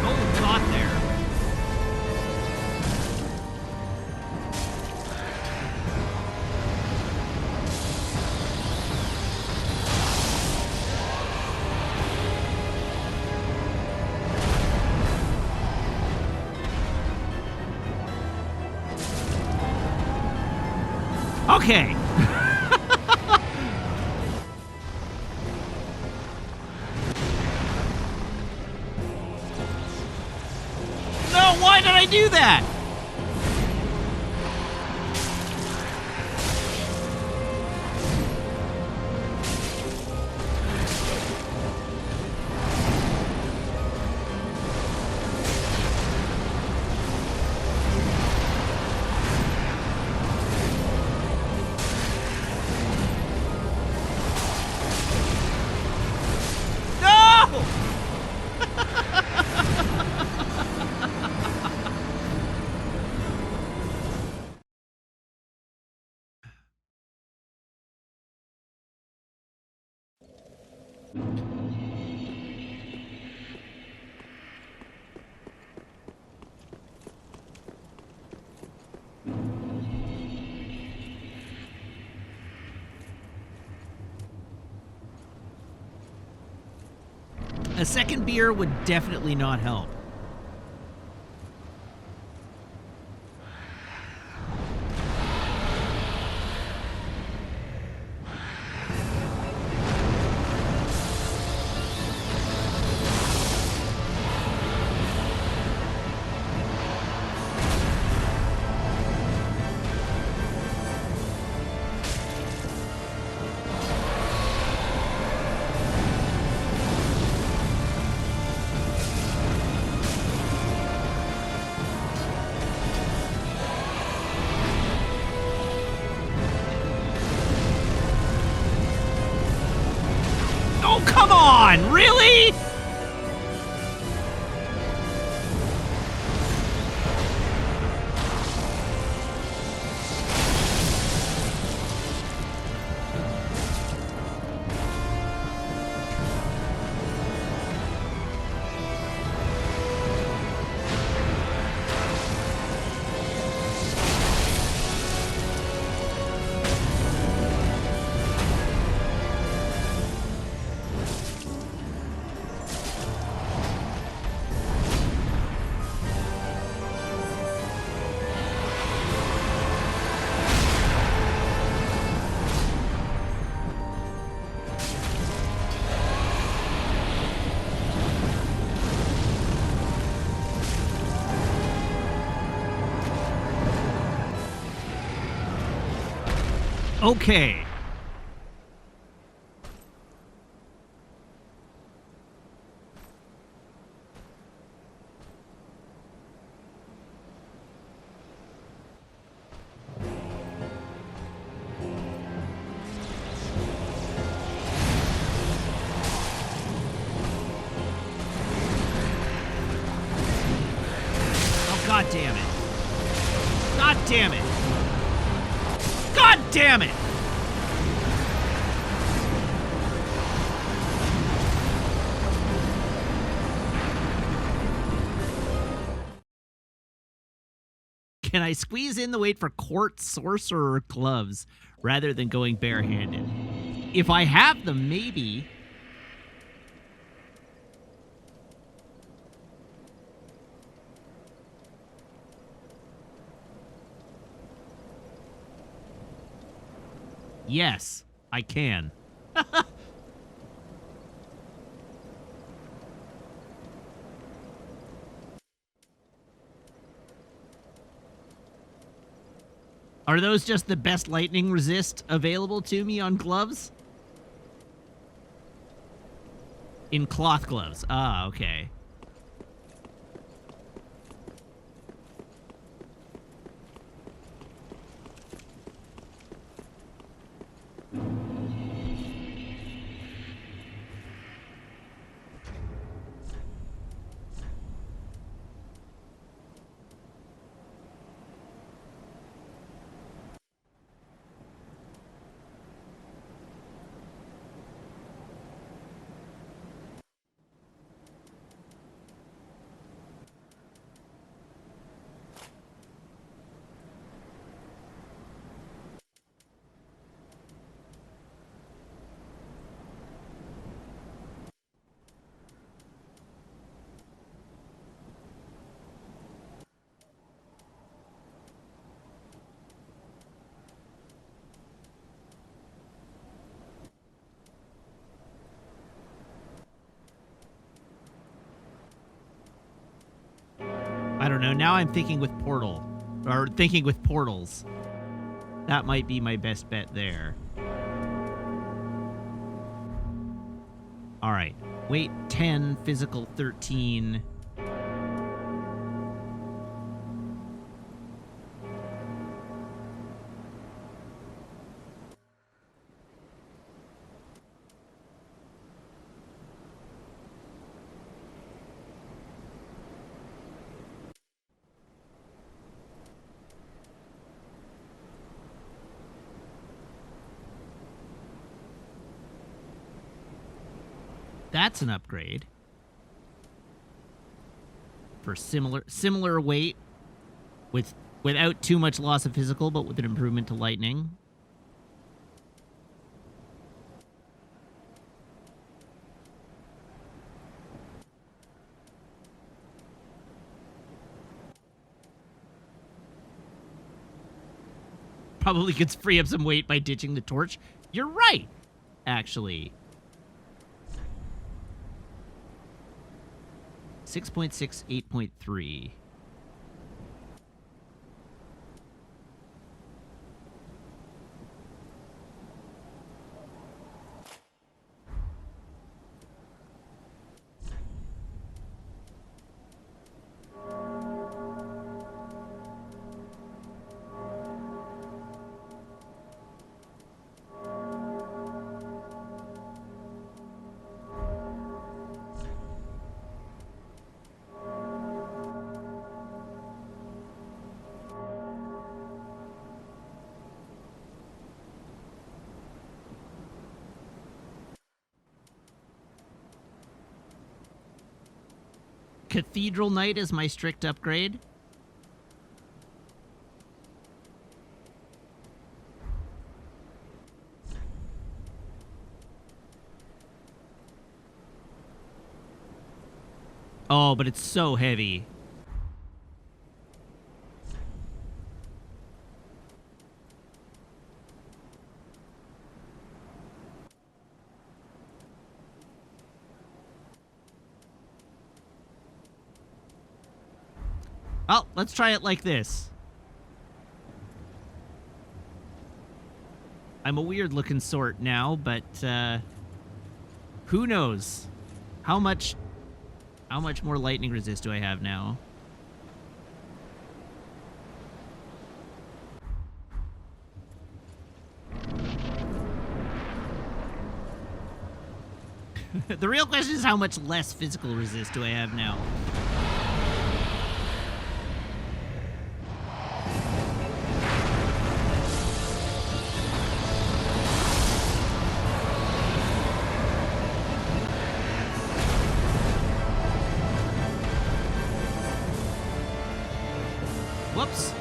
Oh, got there. Okay. No, why did I do that? No! A second beer would definitely not help. Oh, come on! Really? Okay. Oh, God damn it. God damn it. God damn it! Can I squeeze in the weight for quartz sorcerer gloves rather than going barehanded? If I have them, maybe. Yes, I can. Are those just the best lightning resist available to me on gloves? In cloth gloves. Ah, okay. I don't know. Now I'm thinking with portals. That might be my best bet there. All right. Weight 10, physical 13. That's an upgrade. For similar weight without too much loss of physical, but with an improvement to lightning. Probably could free up some weight by ditching the torch. You're right, actually. 6.6, 8.3. Cathedral Knight is my strict upgrade. Oh, but it's so heavy. Oh, let's try it like this. I'm a weird looking sort now, but who knows? How much more lightning resist do I have now? The real question is how much less physical resist do I have now? Whoops.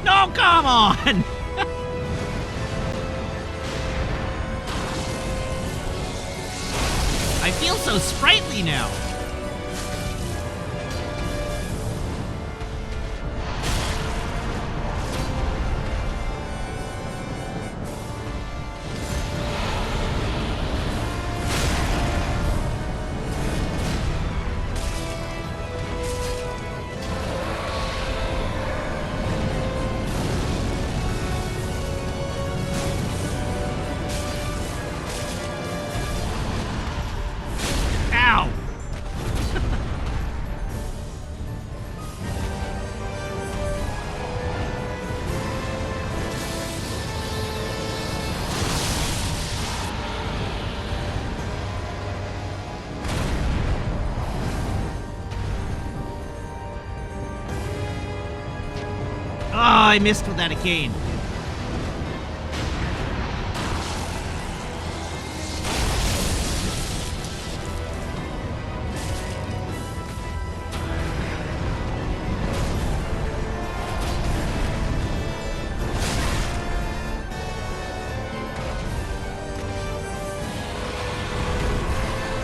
No, come on! I feel so sprightly now. Ow! Oh, I missed with that cane.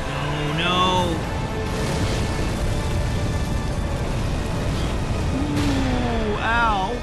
No, no. Ooh, ow.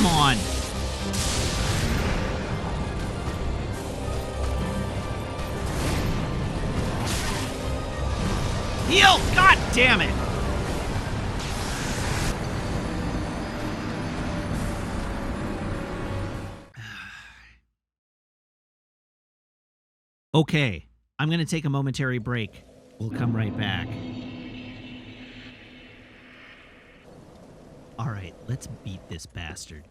come on. Heal! God damn it! Okay, I'm going to take a momentary break. We'll come right back. All right, let's beat this bastard.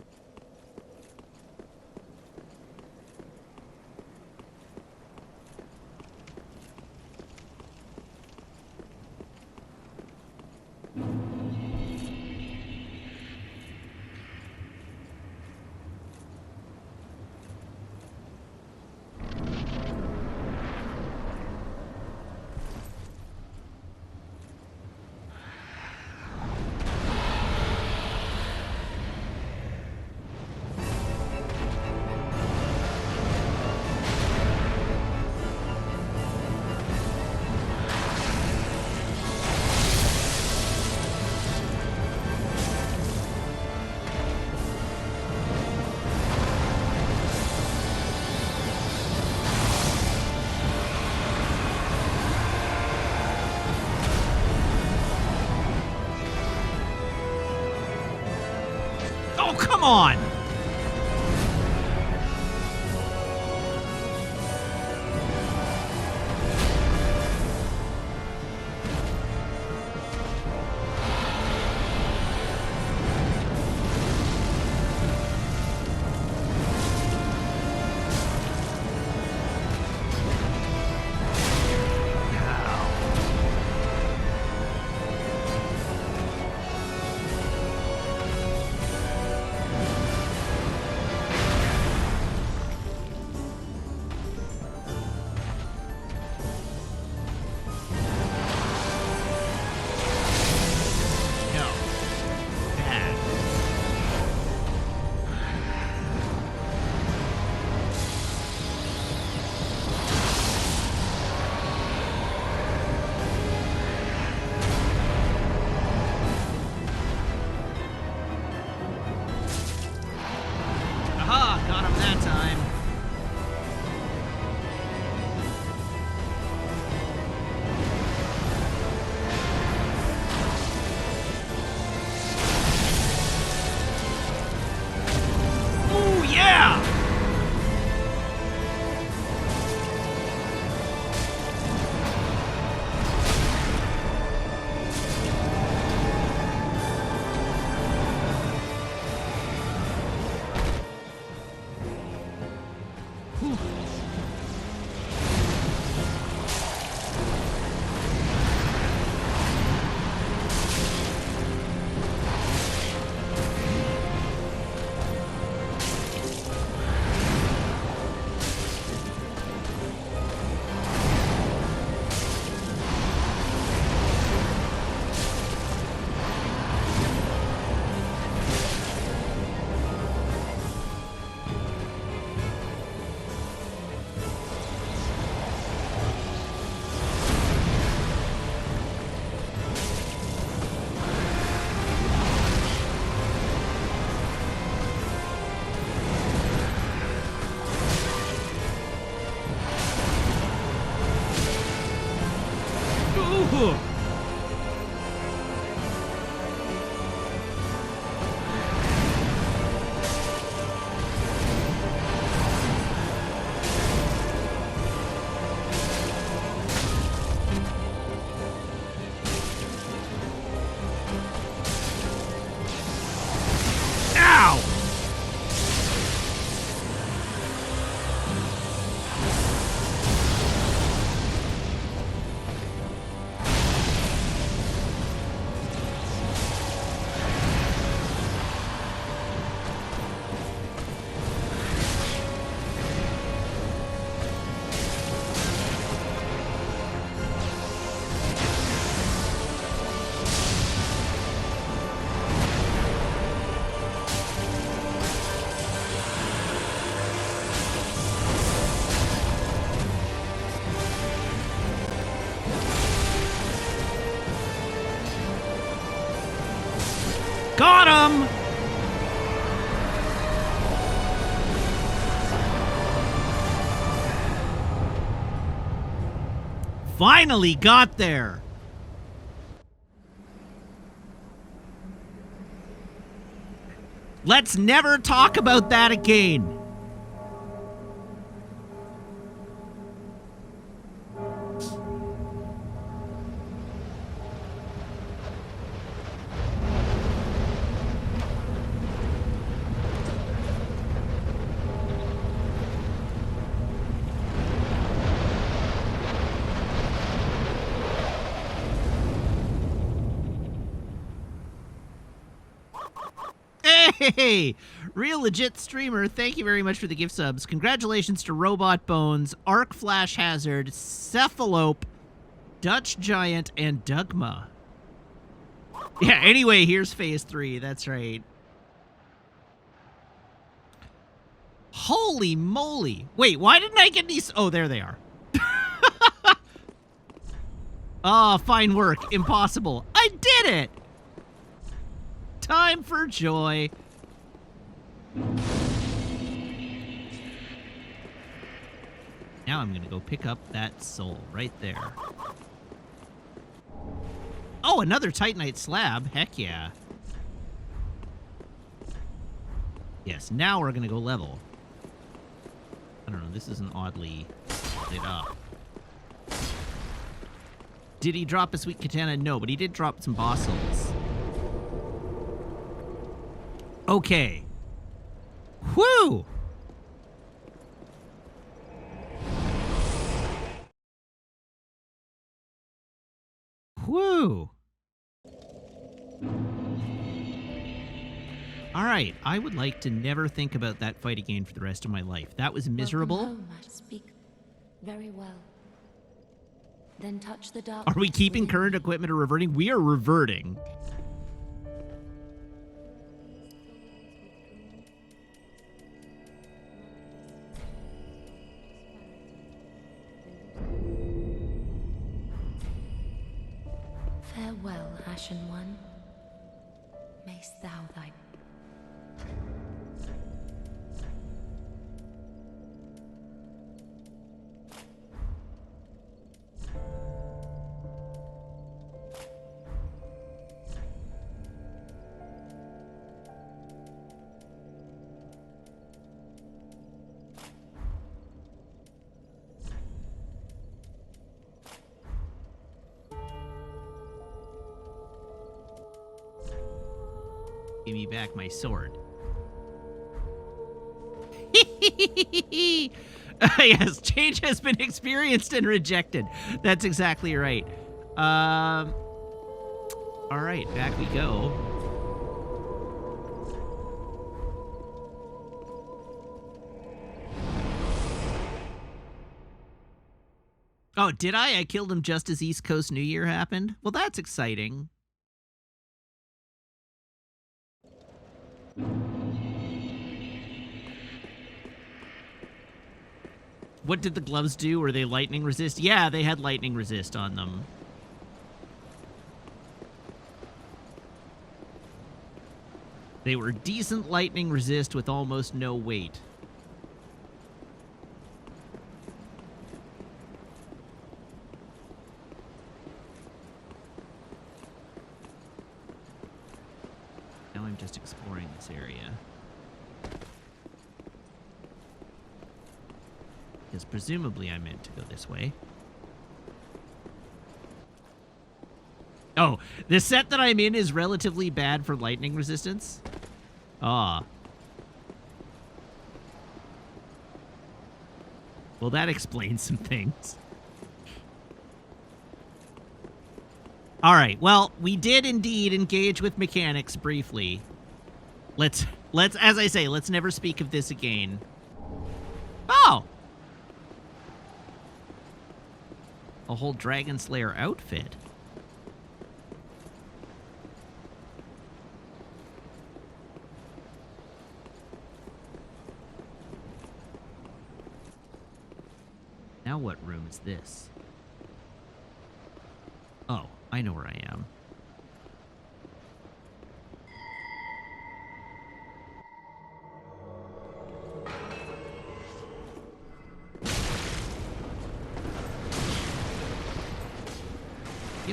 Oh, come on! No. Bad. Aha! Got him that time. Ooh, yeah! Whew. Ooh. Ow! Got him! finally got there. Let's never talk about that again. Hey, real legit streamer, thank you very much for the gift subs. Congratulations to Robot Bones, Arc Flash Hazard, Cephalope, Dutch Giant, and Dugma. Yeah, anyway, here's phase 3. That's right. Holy moly. Wait, why didn't I get these? Oh, there they are. Oh, fine work. Impossible. I did it. Time for joy. Now I'm going to go pick up that soul right there. Oh, another Titanite slab. Heck yeah. Yes, now we're going to go level. I don't know, this isn't oddly lit up. Did he drop a sweet katana? No, but he did drop some boss souls. Okay. Whew! Whew! Alright, I would like to never think about that fight again for the rest of my life. That was miserable. Welcome home, I speak very well. Then touch the dark. Are we keeping current equipment or reverting? We are reverting. Farewell, Ashen One. Mayst thou thy... Give me back my sword. Yes, change has been experienced and rejected. That's exactly right. All right, back we go. Oh, did I? I killed him just as East Coast New Year happened? Well, that's exciting. What did the gloves do? Were they lightning resist? Yeah, they had lightning resist on them. They were decent lightning resist with almost no weight. Now I'm just exploring this area. Because presumably I meant to go this way. Oh, the set that I'm in is relatively bad for lightning resistance. Ah. Well, that explains some things. All right, well, we did indeed engage with mechanics briefly. Let's, as I say, let's never speak of this again. Oh! A whole Dragon Slayer outfit. Now what room is this? Oh, I know where I am.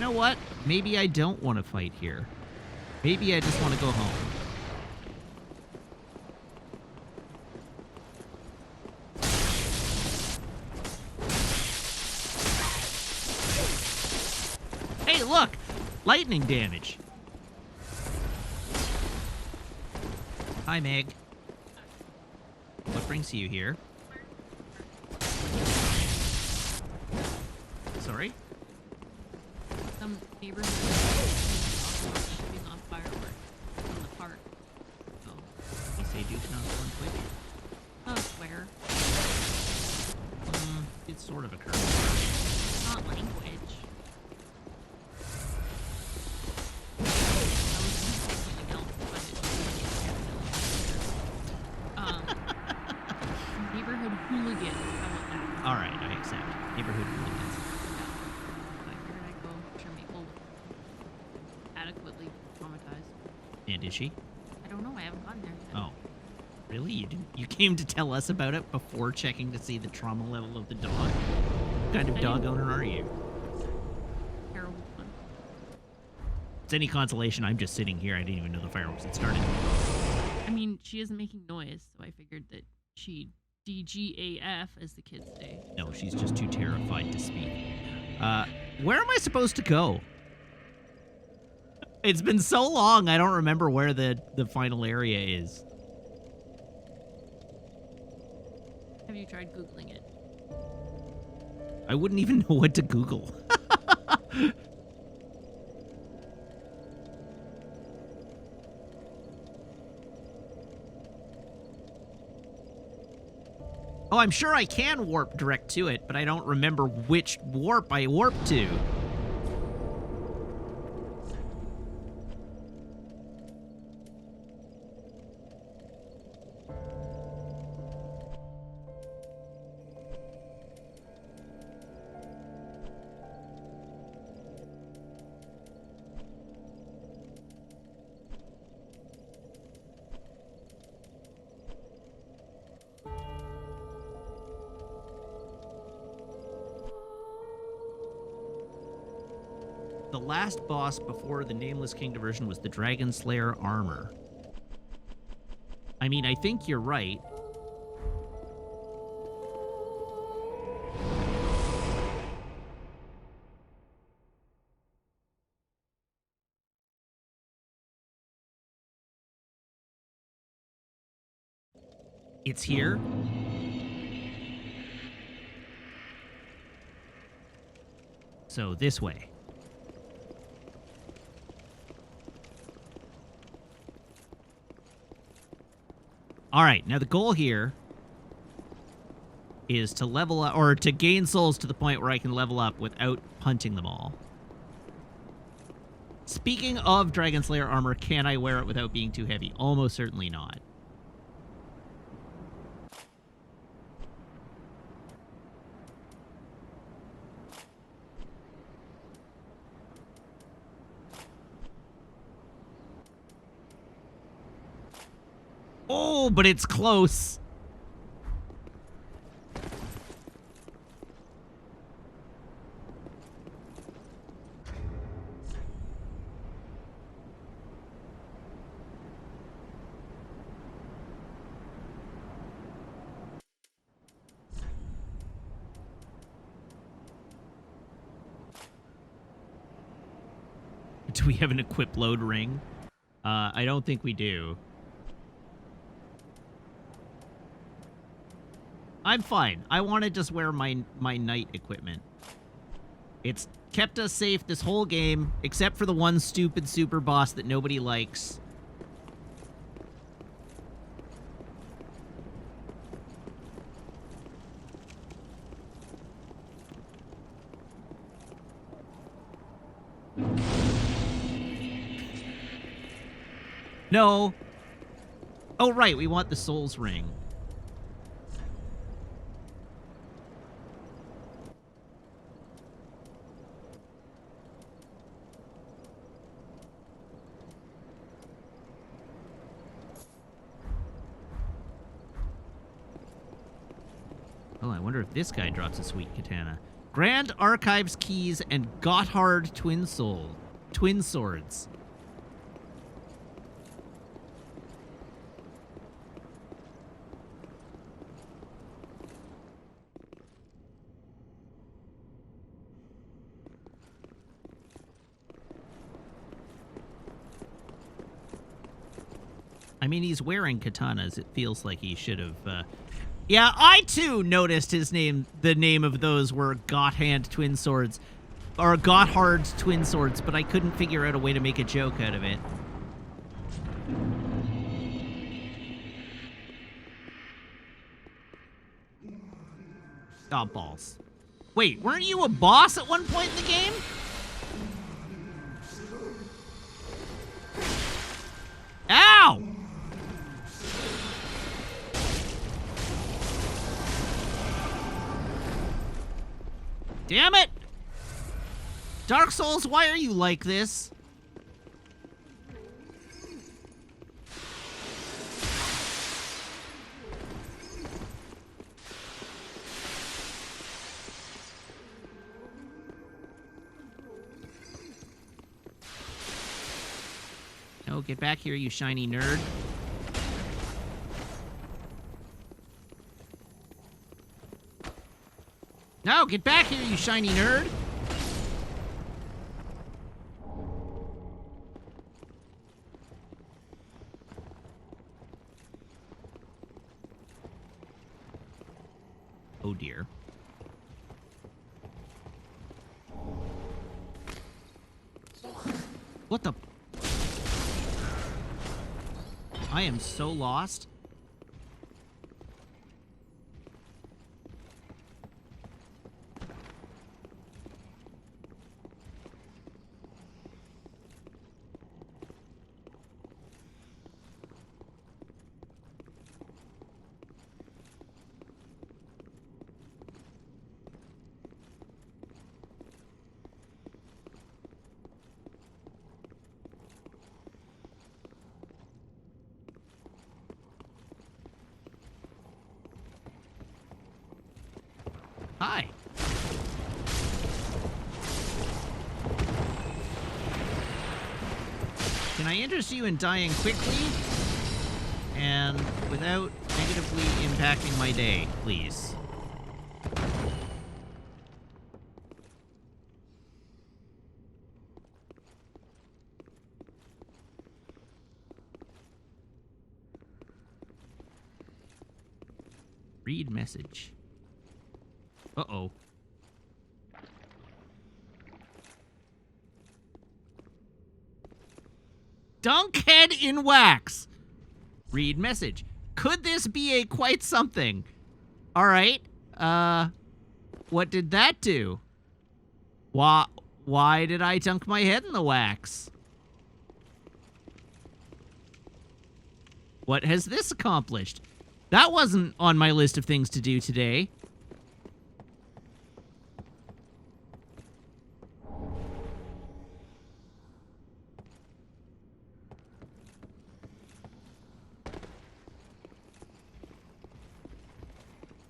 know what? Maybe I don't want to fight here. Maybe I just want to go home. Hey, look! Lightning damage. Hi, Meg. What brings you here? Sorry? Some neighborhood shooting off fireworks from the park. So, You say Duke not on Twitch? I swear. It's sort of a curse. Not language. I was gonna say something else, but it's neighborhood hooligans. How about that? Alright, I accept. Neighborhood hooligans. I figured I'd go to Maple adequately traumatized. And is she? I don't know. I haven't gotten there yet. Oh. Really? You didn't? You came to tell us about it before checking to see the trauma level of the dog? What kind of dog owner are you? Terrible one. If it's any consolation, I'm just sitting here. I didn't even know the fireworks had started. I mean, she isn't making noise, so I figured that she'd DGAF, as the kids say. No, she's just too terrified to speak. Where am I supposed to go? It's been so long, I don't remember where the final area is. Have you tried Googling it? I wouldn't even know what to Google. Oh, I'm sure I can warp direct to it, but I don't remember which warp I warped to. The last boss before the Nameless King diversion was the Dragon Slayer armor. I mean, I think you're right. It's here. So this way. All right, now the goal here is to level up, or to gain souls to the point where I can level up without punting them all. Speaking of Dragon Slayer armor, can I wear it without being too heavy? Almost certainly not. Oh, but it's close. Do we have an equip load ring? I don't think we do. I'm fine. I want to just wear my knight equipment. It's kept us safe this whole game, except for the one stupid super boss that nobody likes. No. Oh, right. We want the Souls Ring. Oh, I wonder if this guy drops a sweet katana. Grand Archives keys and Gotthard twin swords. I mean, he's wearing katanas. It feels like he should have. Yeah, I too noticed his name. The name of those were Gotthard twin swords, or Gotthard twin swords, but I couldn't figure out a way to make a joke out of it. Oh, balls. Wait, weren't you a boss at one point in the game? Ow! Damn it! Dark Souls, why are you like this? No, get back here, you shiny nerd. No, get back here, you shiny nerd! Oh dear. What the? I am so lost. Hi. Can I interest you in dying quickly and without negatively impacting my day, please? Read message. Uh-oh. Dunkhead in wax. Read message. Could this be a quite something? All right. What did that do? Why did I dunk my head in the wax? What has this accomplished? That wasn't on my list of things to do today.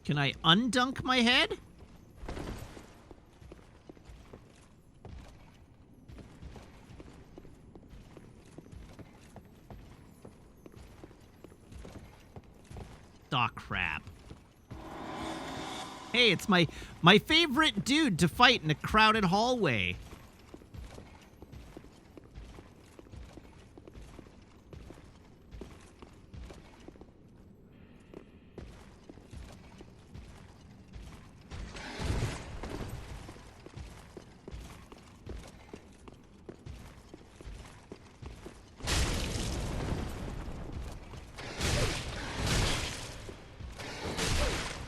Can I undunk my head? Aw, crap. Hey, it's my favorite dude to fight in a crowded hallway.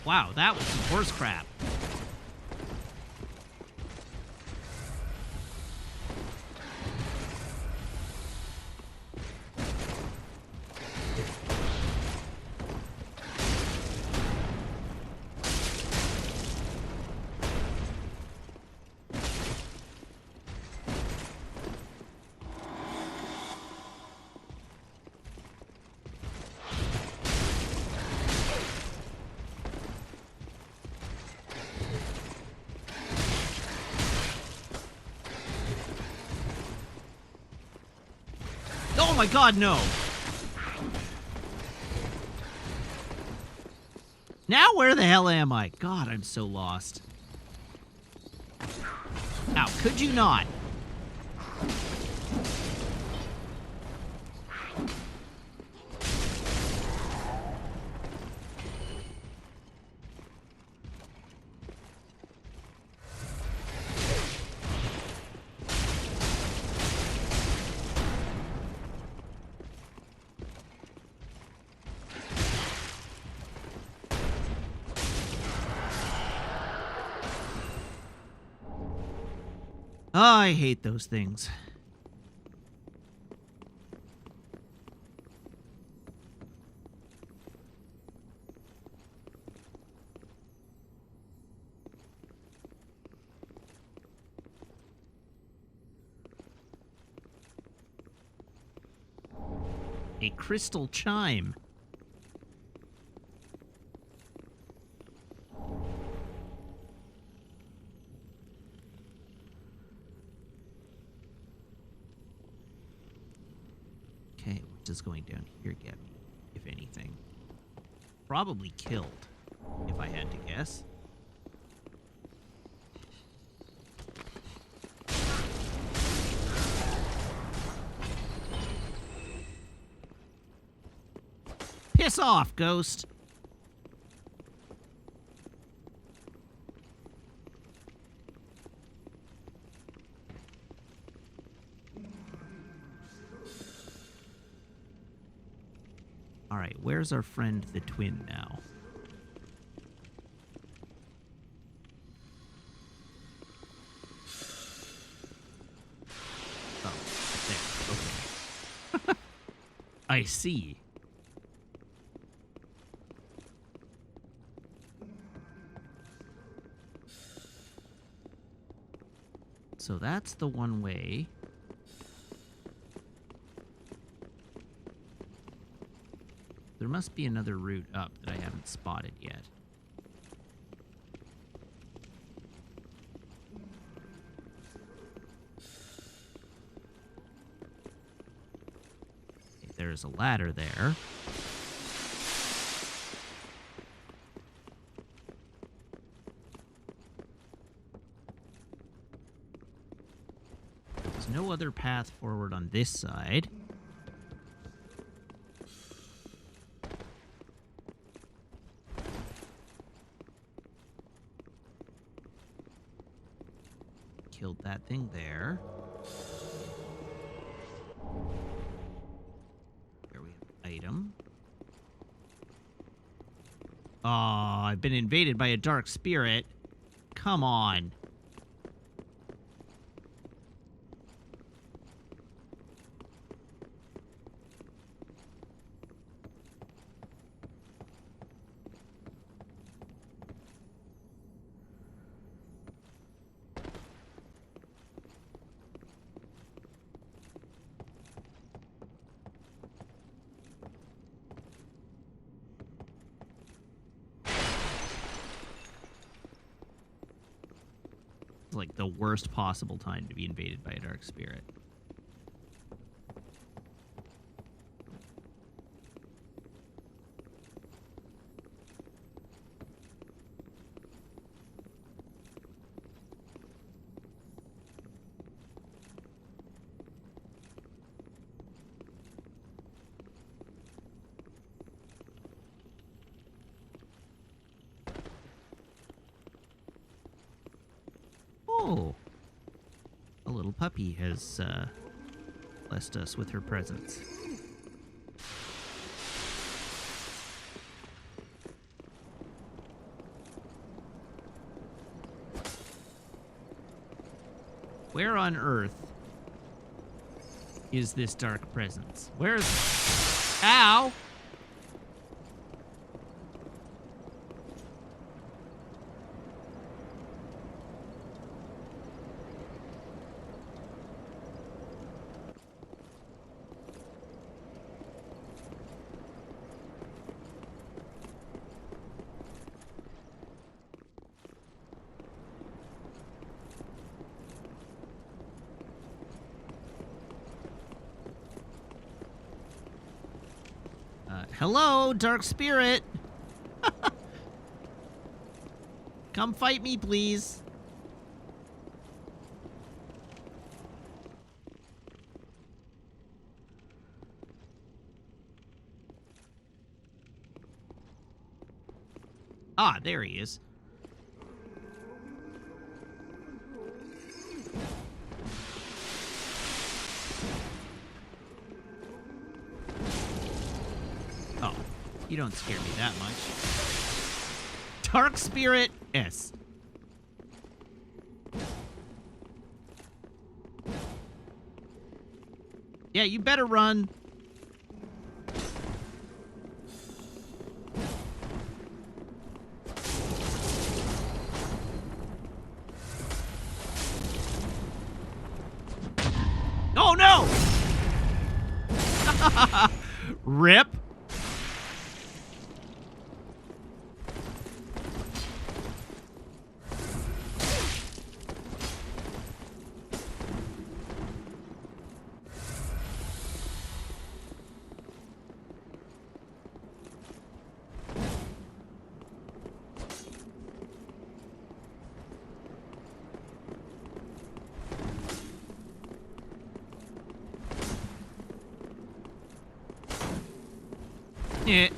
Wow, that was some horse crap. my god, no! Now where the hell am I? God, I'm so lost. Now, could you not? Oh, I hate those things. A crystal chime. Okay, what does going down here get me, if anything? Probably killed, if I had to guess. Piss off, ghost! Alright, where's our friend the twin now? Oh, there, okay. I see. So that's the one way. There must be another route up that I haven't spotted yet. Okay, there's a ladder there. There's no other path forward on this side. Killed that thing there. Here we have an item. Oh, I've been invaded by a dark spirit. Come on. Like the worst possible time to be invaded by a dark spirit. Oh, a little puppy has blessed us with her presence. Where on earth is this dark presence? Where's... Ow! Hello, Dark Spirit. Come fight me, please. Ah, there he is. Oh, you don't scare me that much. Dark Spirit S. Yeah, you better run. Oh no! Rip. Yeah.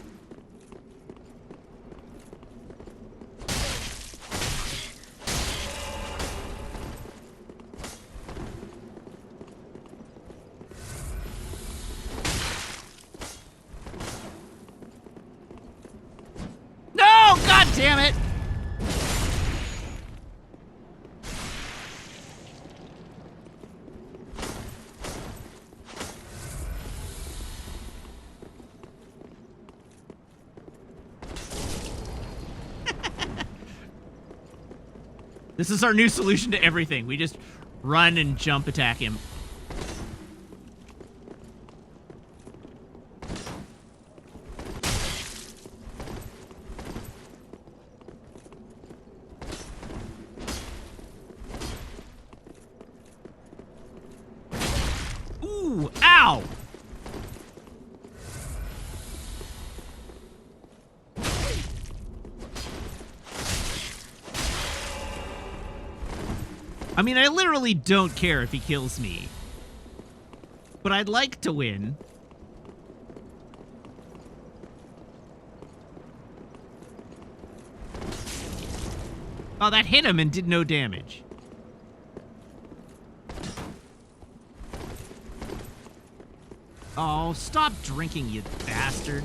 No! God damn it! This is our new solution to everything. We just run and jump attack him. Ooh, ow! I mean, I literally don't care if he kills me. But I'd like to win. Oh, that hit him and did no damage. Oh, stop drinking, you bastard.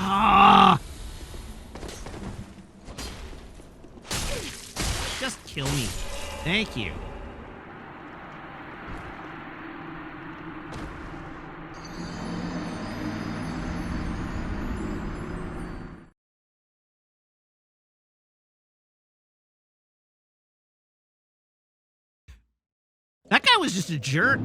Ah! Just kill me. Thank you. That guy was just a jerk.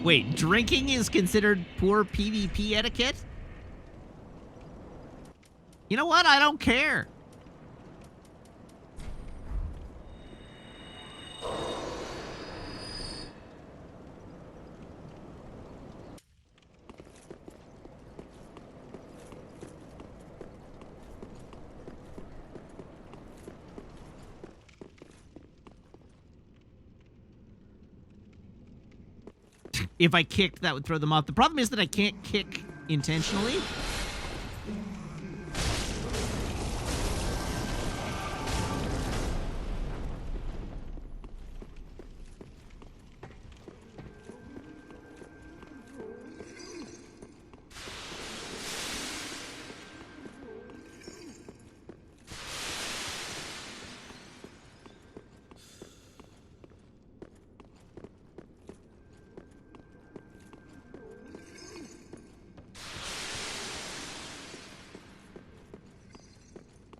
Wait, drinking is considered poor PvP etiquette? You know what? I don't care. if I kicked, that would throw them off. The problem is that I can't kick intentionally.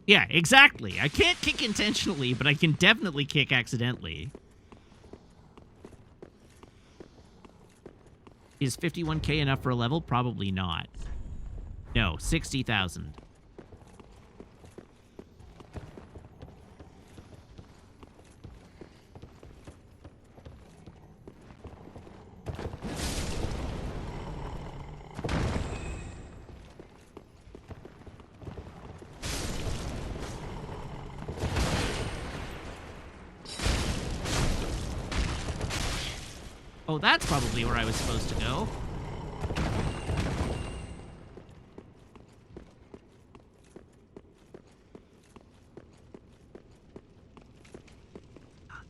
Yeah, exactly. I can't kick intentionally, but I can definitely kick accidentally. Is 51K enough for a level? Probably not. No, 60,000. Oh, that's probably where I was supposed to go.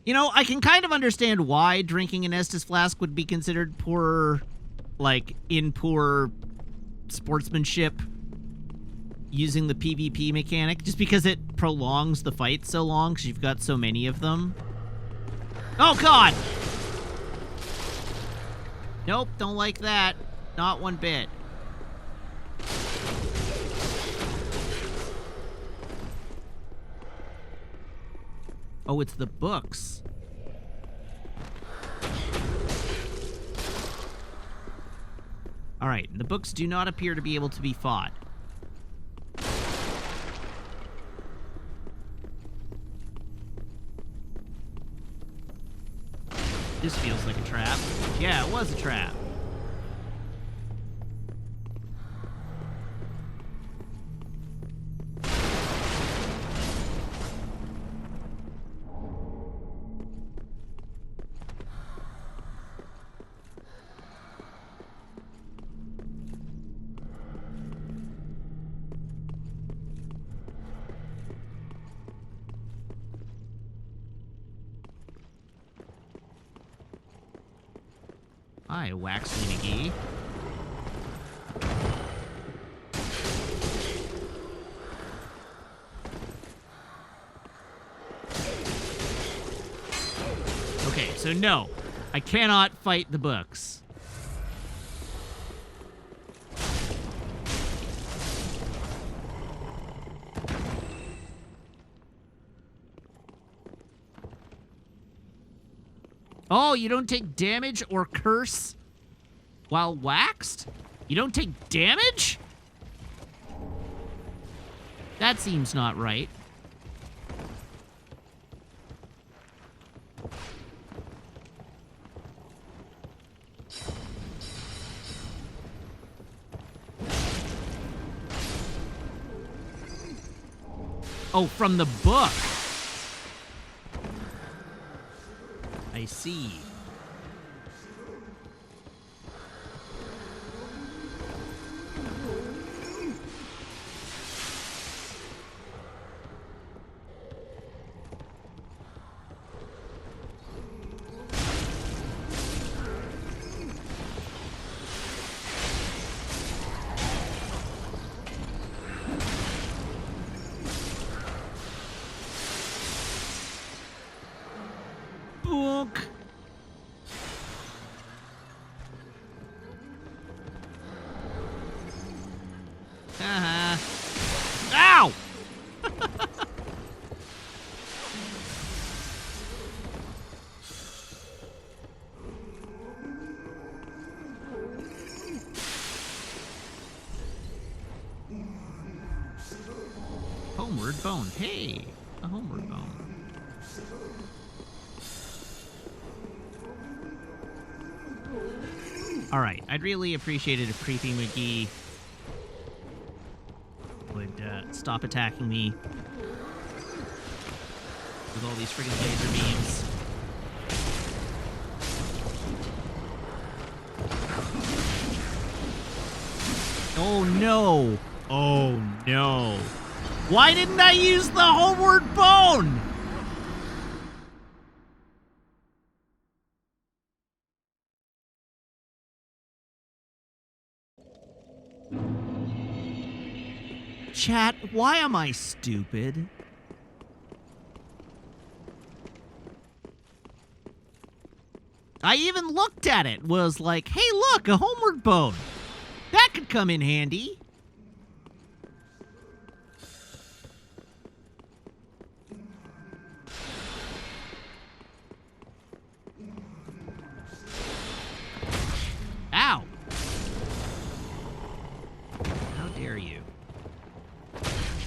You know, I can kind of understand why drinking an Estus flask would be considered poor, like, in poor sportsmanship using the PvP mechanic, just because it prolongs the fight so long because you've got so many of them. Oh, God! Nope, don't like that. Not one bit. Oh, it's the books. Alright, the books do not appear to be able to be fought. This feels like a trap. Yeah, it was a trap. Hi, Waxley McGee. Okay, so no, I cannot fight the books. Oh, you don't take damage or curse while waxed? You don't take damage? That seems not right. Oh, from the book. I see. Book. Ow! Homeward bone. Hey, a homeward bone. All right, I'd really appreciate it if Creepy McGee would stop attacking me with all these friggin' laser beams. Oh, no. Oh, no. Why didn't I use the homeward bone? Chat, why am I stupid? I even looked at it, was like, hey, look, a homeward bone. That could come in handy. Ow. How dare you?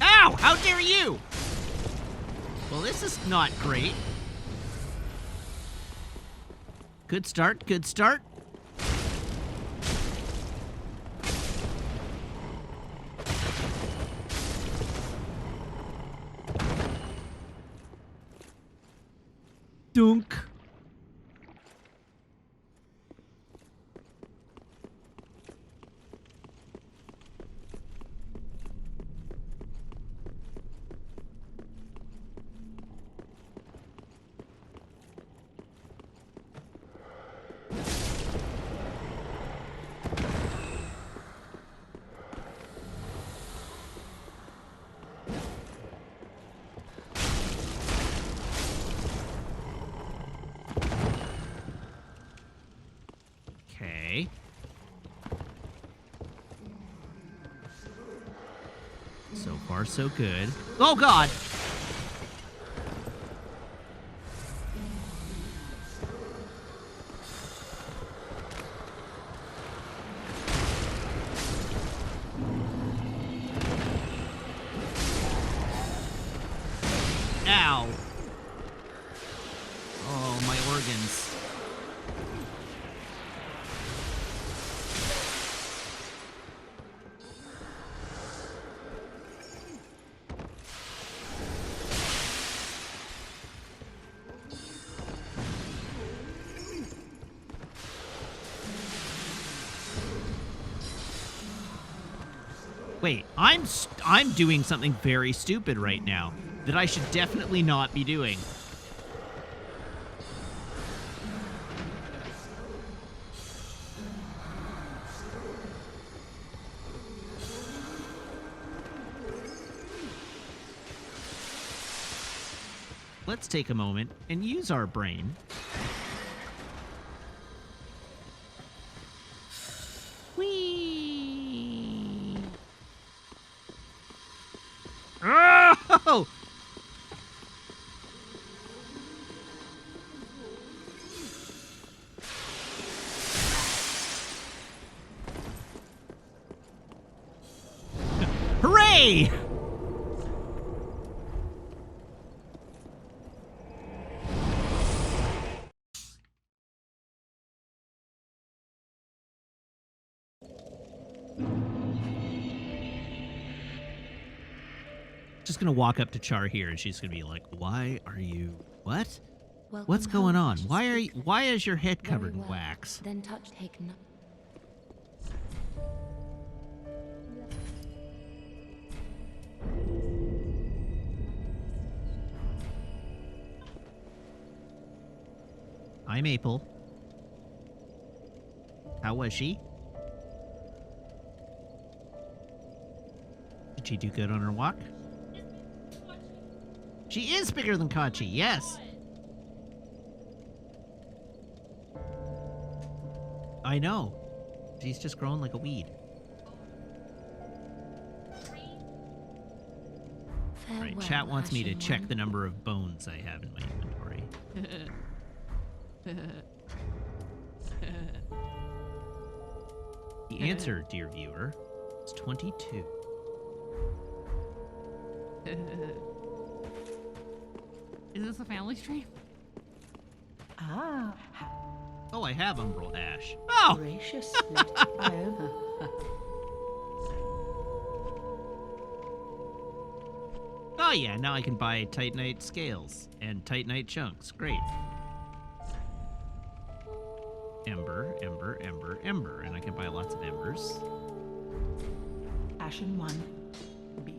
Ow! How dare you? Well, this is not great. Good start, good start. Dunk. Okay. So far, so good. Oh, God! Ow. Oh, my organs. Wait, I'm doing something very stupid right now that I should definitely not be doing. Let's take a moment and use our brain. Whee! Oh! Hooray! Just gonna walk up to Char here and she's gonna be like, why are you what? Welcome What's going home, on? precious Why people. is your head Very covered in well. wax? Then touch take no. Hi, Maple. How was she? Did she do good on her walk? She is bigger than Kachi, yes. I know. She's just growing like a weed. Right, Farewell, chat wants me to Ashen check One. the number of bones I have in my inventory. The answer, dear viewer, is 22. Is this a family stream? Ah, Oh, I have Umbral Ash. Oh! gracious little Iona. Oh yeah, now I can buy Titanite scales and Titanite chunks. Great. Ember, ember, ember, ember. And I can buy lots of embers. Ashen 1, B.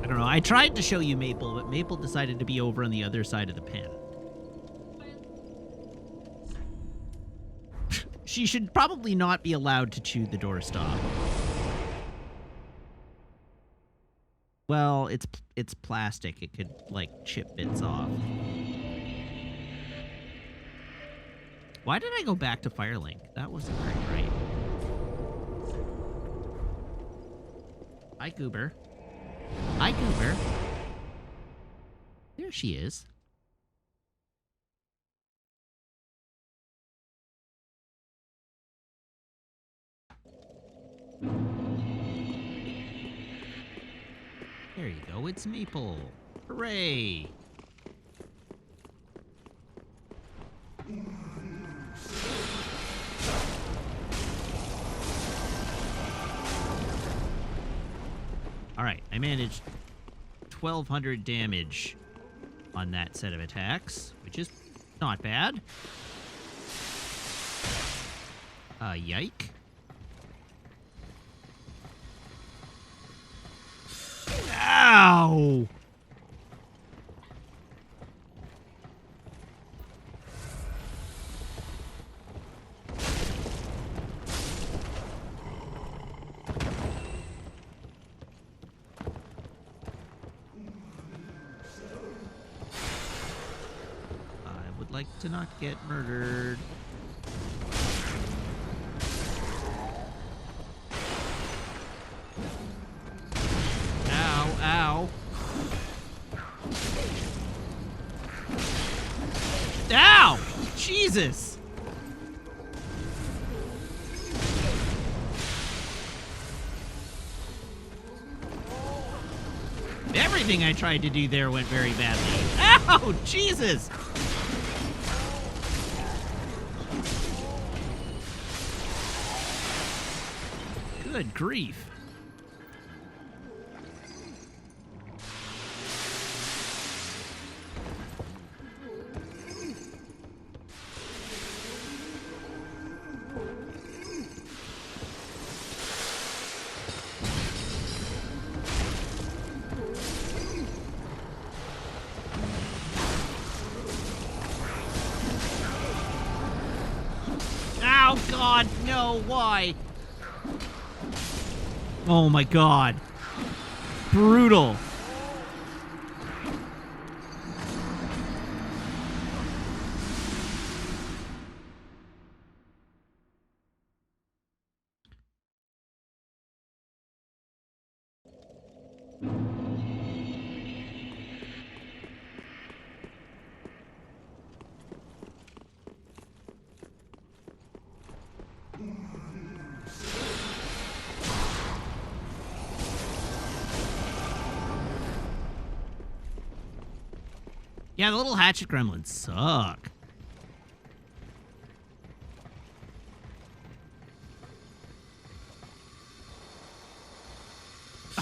I don't know. I tried to show you Maple, but Maple decided to be over on the other side of the pen. She should probably not be allowed to chew the doorstop. Well, it's plastic. It could, like, chip bits off. Why did I go back to Firelink? That wasn't very great. Hi, Goober. Hi, Goober. There she is. There you go. It's Maple. Hooray! Alright, I managed 1,200 damage on that set of attacks, which is not bad. Yike. Ow! I would like to not get murdered. Ow, ow. Ow! Jesus! Everything I tried to do there went very badly. Ow! Jesus! Good grief. Oh, God, no, why? Oh, my God. Brutal. Yeah, the little hatchet gremlins suck.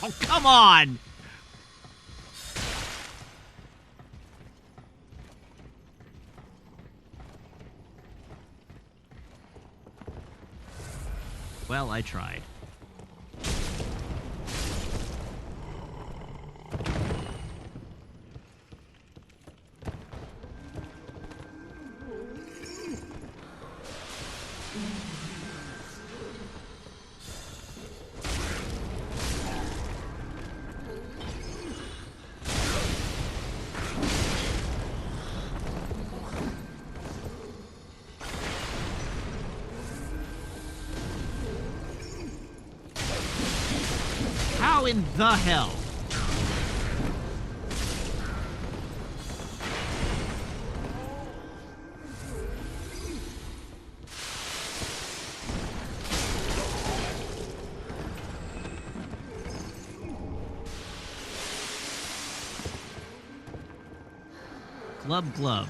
Oh, come on! Well, I tried. How in the hell? Glub glub.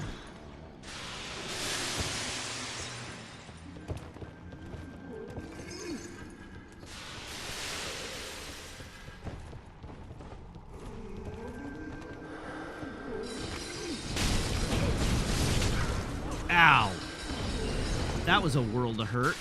Ow. that was a world of hurt.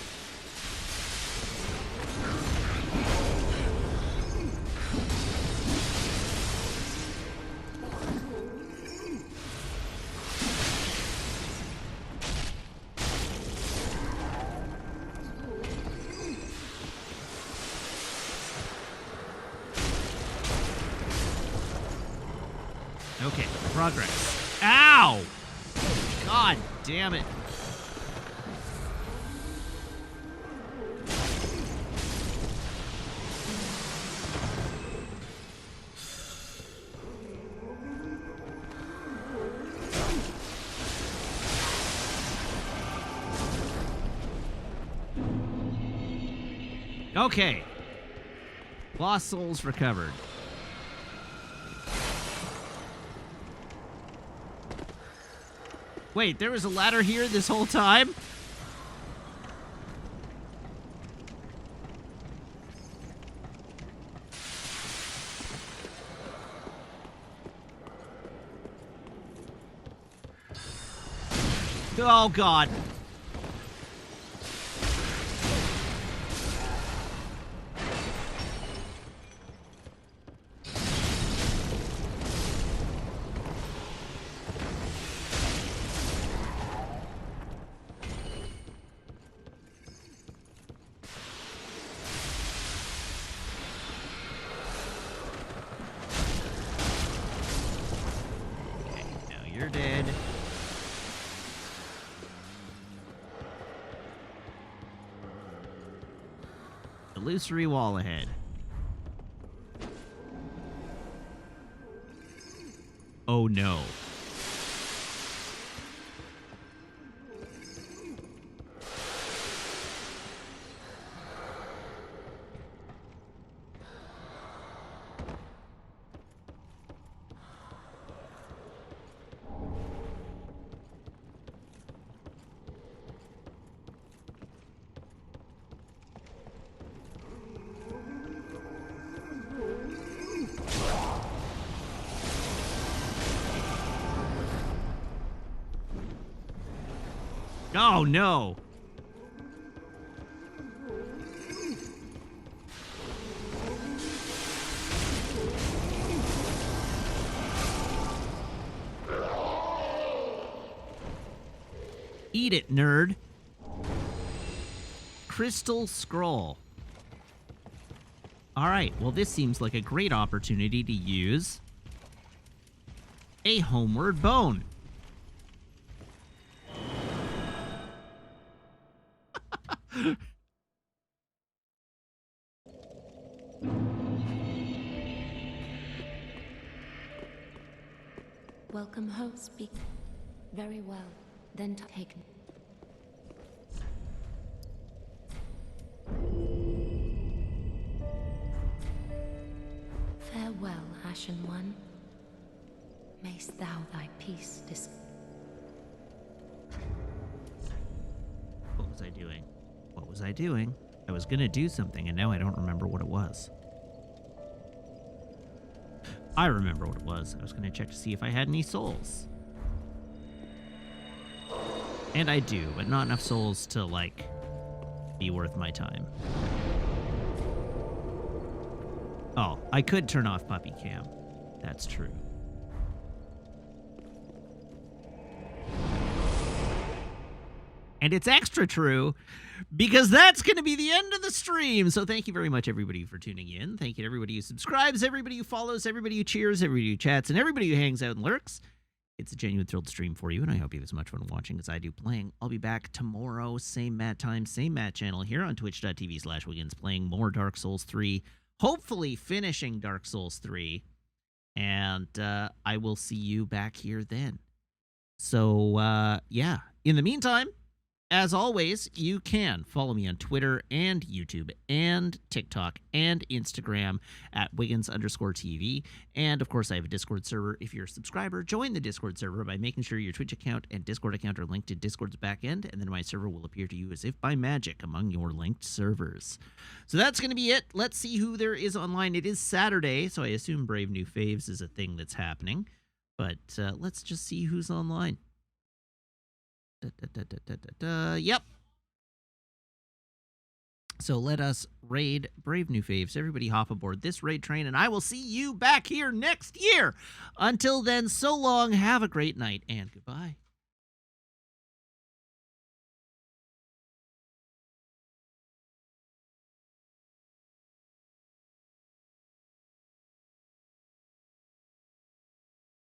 Okay, progress. Ow! God damn it. Okay. Lost souls recovered. Wait, there was a ladder here this whole time? Oh, God. You're dead. Illusory wall ahead. Oh no. Oh no. Eat it, nerd. Crystal Scroll. All right, well, this seems like a great opportunity to use a homeward bone. Welcome home, speak. Very well. Then take. Farewell, Ashen One. Mayst thou thy peace What was I doing? What was I doing? I was gonna do something, and now I don't remember what it was. I remember what it was. I was gonna check to see if I had any souls. And I do, but not enough souls to, like, be worth my time. Oh, I could turn off puppy cam. That's true. And it's extra true because that's going to be the end of the stream. So thank you very much, everybody, for tuning in. Thank you to everybody who subscribes, everybody who follows, everybody who cheers, everybody who chats, and everybody who hangs out and lurks. It's a genuine thrilled stream for you, and I hope you have as much fun watching as I do playing. I'll be back tomorrow, same Matt time, same Matt channel here on twitch.tv/Wiggins, playing more Dark Souls 3, hopefully finishing Dark Souls 3, and I will see you back here then. So, yeah, in the meantime, as always, you can follow me on Twitter and YouTube and TikTok and Instagram at Wiggins_TV. And, of course, I have a Discord server. If you're a subscriber, join the Discord server by making sure your Twitch account and Discord account are linked to Discord's backend, and then my server will appear to you as if by magic among your linked servers. So that's going to be it. Let's see who there is online. It is Saturday, so I assume Brave New Faves is a thing that's happening. But let's just see who's online. Yep. So let us raid Brave New Faves. Everybody hop aboard this raid train, and I will see you back here next year. Until then, so long, have a great night, and goodbye.